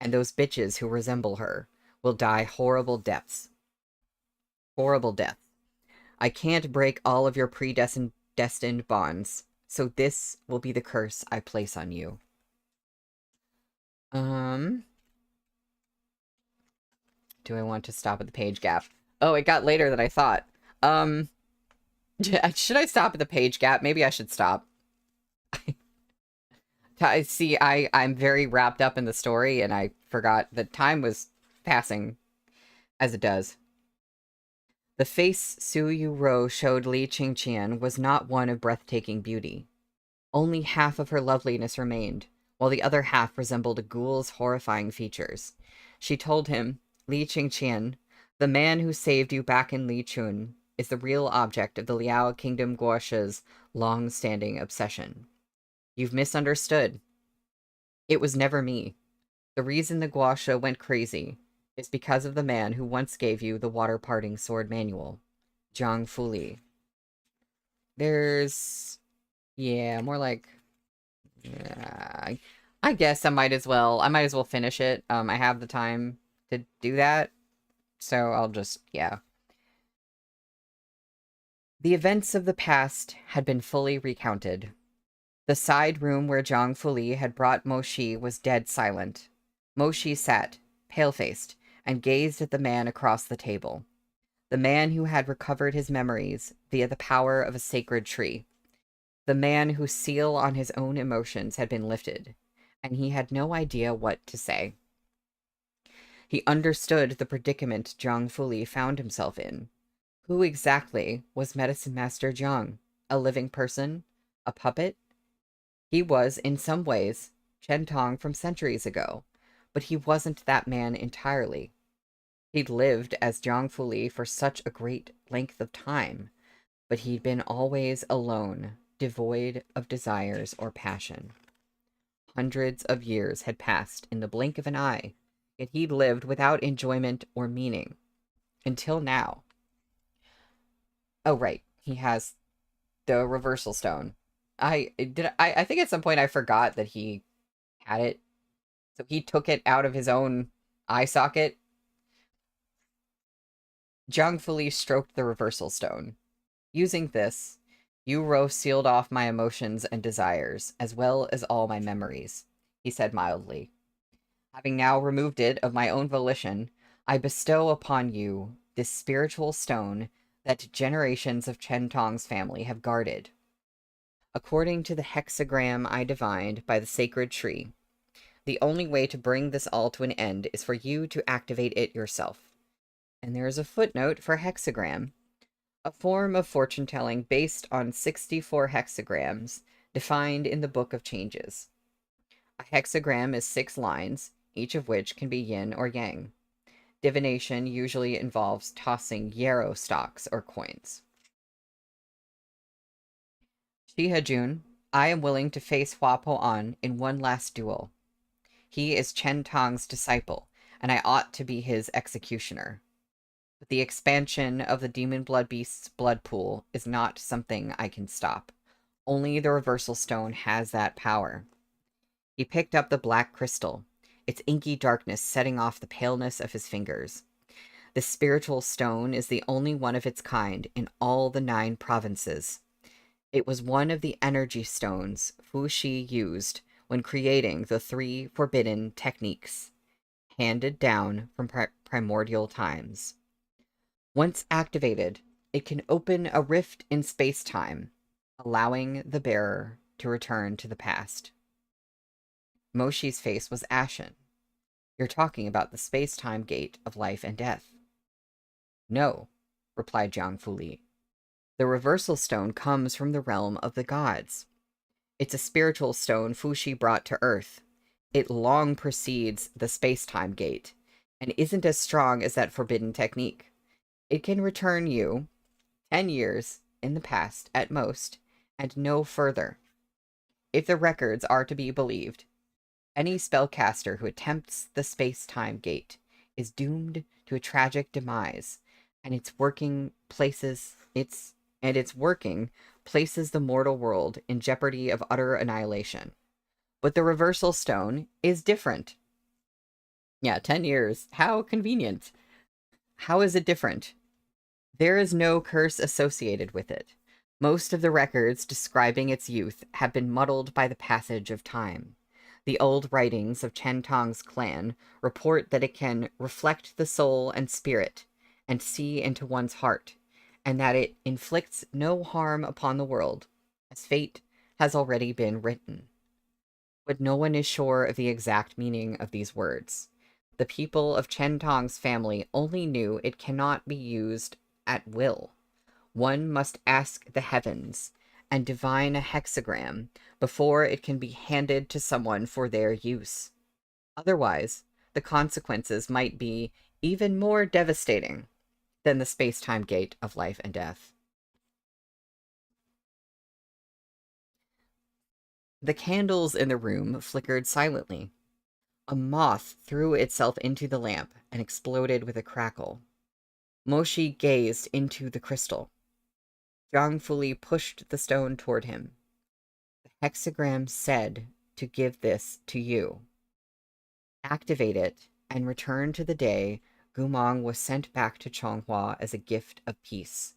and those bitches who resemble her, will die horrible deaths. Horrible deaths. I can't break all of your predestined bonds, so this will be the curse I place on you. Do I want to stop at the page gap? Oh, it got later than I thought. Should I stop at the page gap? Maybe I should stop. See, I'm very wrapped up in the story, and I forgot that time was passing, as it does. The face Su Yu Ro showed Li Qingqian was not one of breathtaking beauty. Only half of her loveliness remained, while the other half resembled a ghoul's horrifying features. She told him, Li Qingqian, the man who saved you back in Li Chun, is the real object of the Liao Kingdom Guosha's long-standing obsession. You've misunderstood. It was never me. The reason the Guosha went crazy is because of the man who once gave you the water-parting sword manual, Zhang Fuli. There's... yeah, more like... I guess I might as well finish it. I have the time to do that, so I'll just, yeah. The events of the past had been fully recounted. The side room where Zhang Fuli had brought Mo Shi was dead silent. Mo Shi sat, pale-faced, and gazed at the man across the table. The man who had recovered his memories via the power of a sacred tree. The man whose seal on his own emotions had been lifted, and he had no idea what to say. He understood the predicament Zhang Fuli found himself in. Who exactly was Medicine Master Zhang? A living person? A puppet? He was, in some ways, Chen Tang from centuries ago, but he wasn't that man entirely. He'd lived as Zhang Fuli for such a great length of time, but he'd been always alone, devoid of desires or passion. Hundreds of years had passed in the blink of an eye, yet he'd lived without enjoyment or meaning. Until now. Oh, right. He has the reversal stone. I think at some point I forgot that he had it. So he took it out of his own eye socket. Zhang Fuli stroked the reversal stone. Using this, Yu Ro sealed off my emotions and desires, as well as all my memories, he said mildly. Having now removed it of my own volition, I bestow upon you this spiritual stone that generations of Chen Tong's family have guarded. According to the hexagram I divined by the sacred tree, the only way to bring this all to an end is for you to activate it yourself. And there is a footnote for hexagram, a form of fortune-telling based on 64 hexagrams defined in the Book of Changes. A hexagram is 6 lines, each of which can be yin or yang. Divination usually involves tossing yarrow stalks or coins. Shihajun, I am willing to face Hua Po-an in one last duel. He is Chen Tong's disciple, and I ought to be his executioner. But the expansion of the Demon Blood Beast's blood pool is not something I can stop. Only the reversal stone has that power. He picked up the black crystal, its inky darkness setting off the paleness of his fingers. The spiritual stone is the only one of its kind in all the 9 provinces. It was one of the energy stones Fu Shi used when creating the 3 forbidden techniques, handed down from primordial times. Once activated, it can open a rift in space-time, allowing the bearer to return to the past. Moshi's face was ashen. You're talking about the space-time gate of life and death. No, replied Zhang Fuli. The reversal stone comes from the realm of the gods. It's a spiritual stone Fu Shi brought to Earth. It long precedes the space-time gate, and isn't as strong as that forbidden technique. It can return you 10 years in the past at most, and no further. If the records are to be believed, any spellcaster who attempts the space-time gate is doomed to a tragic demise, and its working places the mortal world in jeopardy of utter annihilation. But the reversal stone is different. Yeah, 10 years. How convenient. How is it different? There is no curse associated with it. Most of the records describing its youth have been muddled by the passage of time. The old writings of Chen Tang's clan report that it can reflect the soul and spirit and see into one's heart, and that it inflicts no harm upon the world, as fate has already been written. But no one is sure of the exact meaning of these words. The people of Chen Tang's family only knew it cannot be used at will. One must ask the heavens and divine a hexagram before it can be handed to someone for their use. Otherwise, the consequences might be even more devastating than the space-time gate of life and death. The candles in the room flickered silently. A moth threw itself into the lamp and exploded with a crackle. Moshi gazed into the crystal. Zhang Fuli pushed the stone toward him. The hexagram said to give this to you. Activate it and return to the day Gumong was sent back to Chonghua as a gift of peace,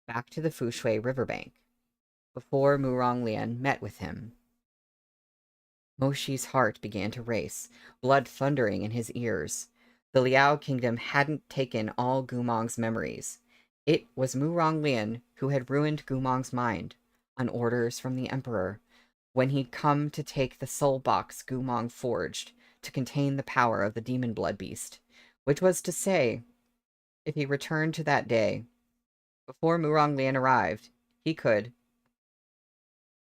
back to the Fushui riverbank, before Muronglian met with him. Moshi's heart began to race, blood thundering in his ears. The Liao kingdom hadn't taken all Gumong's memories. It was Muronglian who had ruined Gumong's mind, on orders from the Emperor, when he'd come to take the soul box Gumong forged to contain the power of the demon blood beast, which was to say, if he returned to that day, before Muronglian arrived, he could.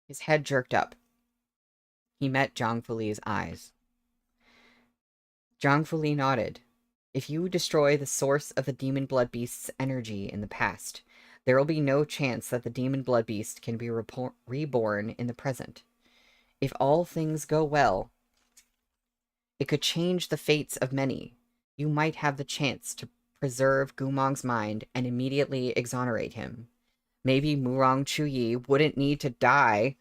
His head jerked up. He met Zhang Fuli's eyes. Zhang Fuli nodded. If you destroy the source of the demon blood beast's energy in the past, there will be no chance that the demon blood beast can be reborn in the present. If all things go well, it could change the fates of many. You might have the chance to preserve Gumong's mind and immediately exonerate him. Maybe Murong Chuyi wouldn't need to die.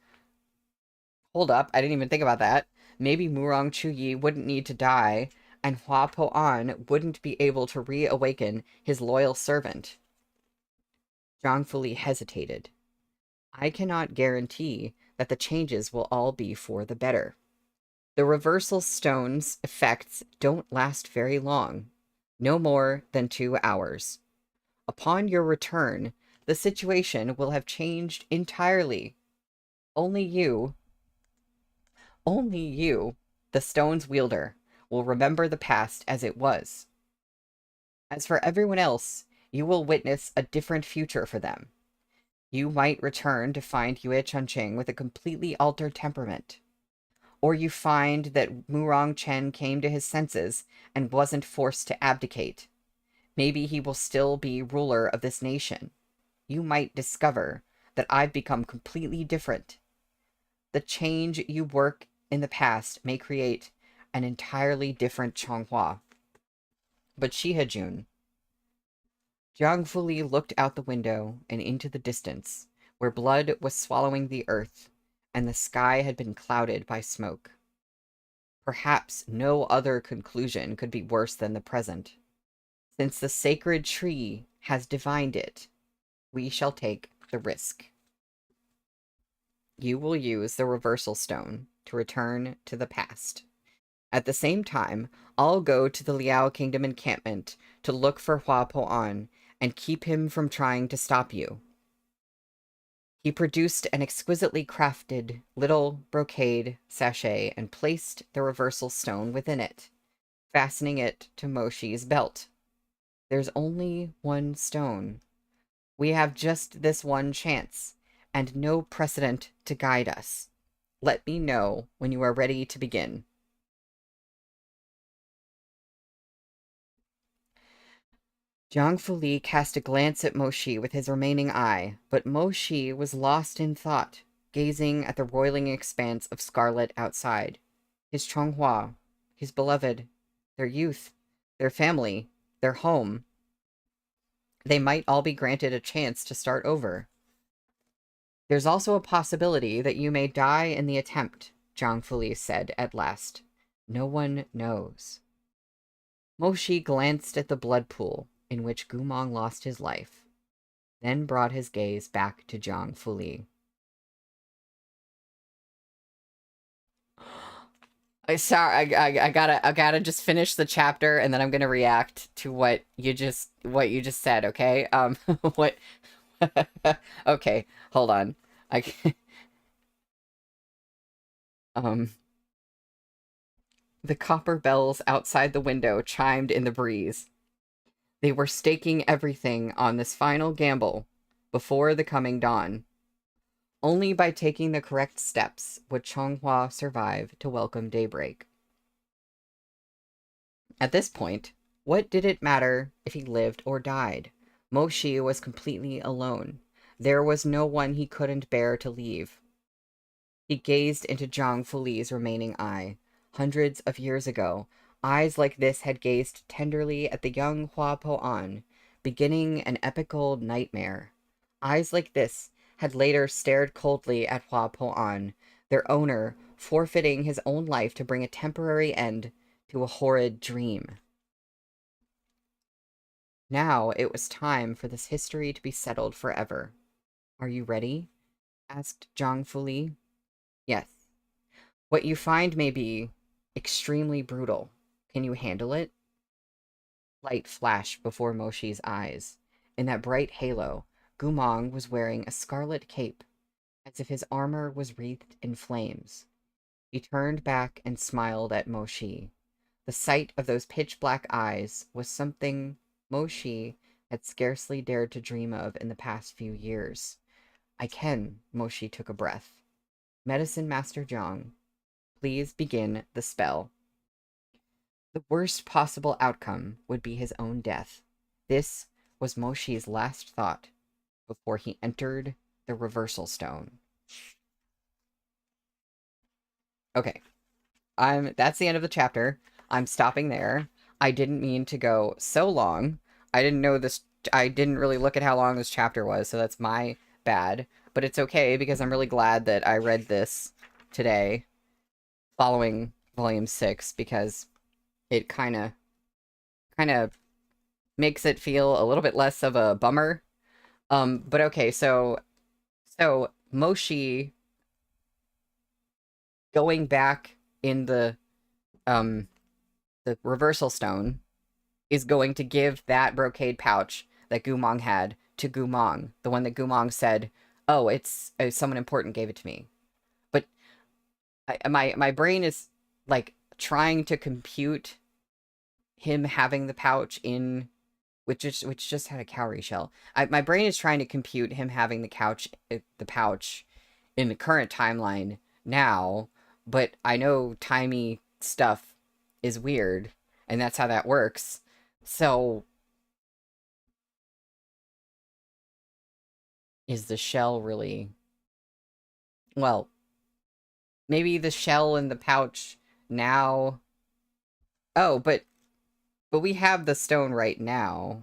Hold up, I didn't even think about that. Maybe Murong Chuyi wouldn't need to die, and Hua Po-an wouldn't be able to reawaken his loyal servant. Zhang Fuli hesitated. I cannot guarantee that the changes will all be for the better. The reversal stone's effects don't last very long, no more than 2 hours. Upon your return, the situation will have changed entirely. Only you, the stone's wielder, will remember the past as it was. As for everyone else, you will witness a different future for them. You might return to find Yue Chunqing with a completely altered temperament. Or you find that Murong Chen came to his senses and wasn't forced to abdicate. Maybe he will still be ruler of this nation. You might discover that I've become completely different. The change you work in the past may create an entirely different Chonghua. But Shihajun. Jiang Fuli looked out the window and into the distance, where blood was swallowing the earth, and the sky had been clouded by smoke. Perhaps no other conclusion could be worse than the present. Since the sacred tree has divined it, we shall take the risk. You will use the reversal stone to return to the past. At the same time, I'll go to the Liao Kingdom encampment to look for Hua Po-an and keep him from trying to stop you. He produced an exquisitely crafted little brocade sachet and placed the reversal stone within it, fastening it to Moshi's belt. There's only one stone. We have just this one chance, and no precedent to guide us. Let me know when you are ready to begin. Zhang Fuli cast a glance at Moshi with his remaining eye, but Moshi was lost in thought, gazing at the roiling expanse of scarlet outside. His Chonghua, his beloved, their youth, their family, their home. They might all be granted a chance to start over. There's also a possibility that you may die in the attempt, Zhang Fuli said at last. No one knows. Moshi glanced at the blood pool in which Gumong lost his life. then brought his gaze back to Zhang Fuli. I gotta just finish the chapter, and then I'm gonna react to what you just said. Okay. What? Okay, hold on. I um. The copper bells outside the window chimed in the breeze. They were staking everything on this final gamble before the coming dawn. Only by taking the correct steps would Chonghua survive to welcome daybreak. At this point, what did it matter if he lived or died? Moshi was completely alone. There was no one he couldn't bear to leave. He gazed into Zhang Fuli's remaining eye. Hundreds of years ago, eyes like this had gazed tenderly at the young Hua Po-an, beginning an epical nightmare. Eyes like this had later stared coldly at Hua Po-an, their owner forfeiting his own life to bring a temporary end to a horrid dream. Now it was time for this history to be settled forever. Are you ready? Asked Zhang Fuli. Yes. What you find may be extremely brutal. Can you handle it? Light flashed before Moshi's eyes. In that bright halo, Gumong was wearing a scarlet cape, as if his armor was wreathed in flames. He turned back and smiled at Moshi. The sight of those pitch-black eyes was something Moshi had scarcely dared to dream of in the past few years. I can, Moshi took a breath. Medicine Master Zhang, please begin the spell. The worst possible outcome would be his own death. This was Moshi's last thought before he entered the reversal stone. Okay. That's the end of the chapter. I'm stopping there. I didn't mean to go so long. I didn't know this. I didn't really look at how long this chapter was, so that's my bad. But it's okay because I'm really glad that I read this today, following Volume 6, because it kind of makes it feel a little bit less of a bummer. But okay, so Moshi going back in the reversal stone is going to give that brocade pouch that Gumong had to Gumong, the one that Gumong said, "Oh, it's someone important gave it to me." But my brain is like trying to compute him having the pouch in which just had a cowrie shell. My brain is trying to compute him having the pouch in the current timeline now, but I know timey stuff is weird, and that's how that works. So, is the shell really... Well, maybe the shell in the pouch now... Oh, but we have the stone right now.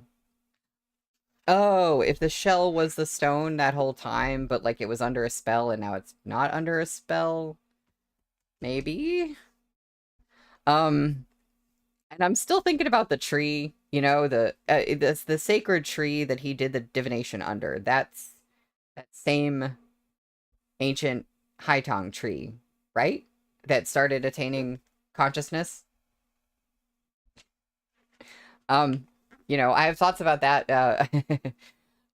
Oh, if the shell was the stone that whole time, but like it was under a spell and now it's not under a spell, maybe? And I'm still thinking about the tree, you know, the sacred tree that he did the divination under. That's that same ancient Haitong tree, right? That started attaining consciousness. Um, you know, I have thoughts about that.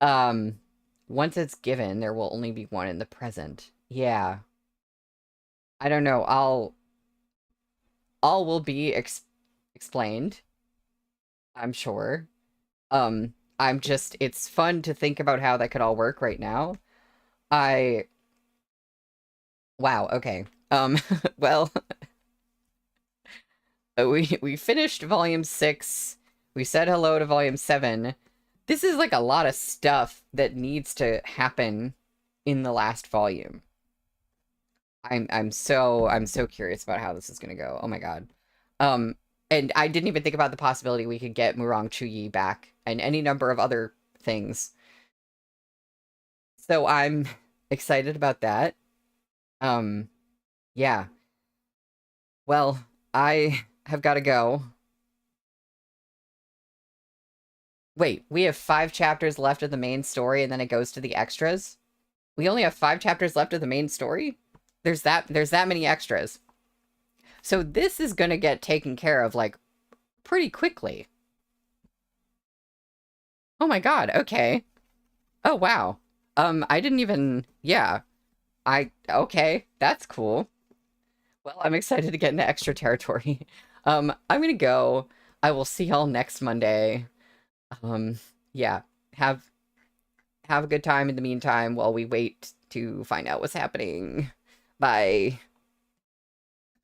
Um, once it's given, there will only be one in the present. Yeah. I don't know. All will be explained, I'm sure. I'm just, it's fun to think about how that could all work right now. Wow, okay. Well, we finished volume 6. We said hello to volume 7. This is like a lot of stuff that needs to happen in the last volume. I'm so curious about how this is gonna go. Oh my god. And I didn't even think about the possibility we could get Murong Chuyi back and any number of other things. So I'm excited about that. Yeah. Well, I have got to go. Wait, we have 5 chapters left of the main story and then it goes to the extras? We only have 5 chapters left of the main story? There's that many extras. So this is gonna get taken care of, like, pretty quickly. Oh my god, okay. Oh wow. I didn't even, yeah. Okay, that's cool. Well, I'm excited to get into extra territory. I'm gonna go. I will see y'all next Monday. Um, yeah, have have a good time in the meantime while we wait to find out what's happening. Bye.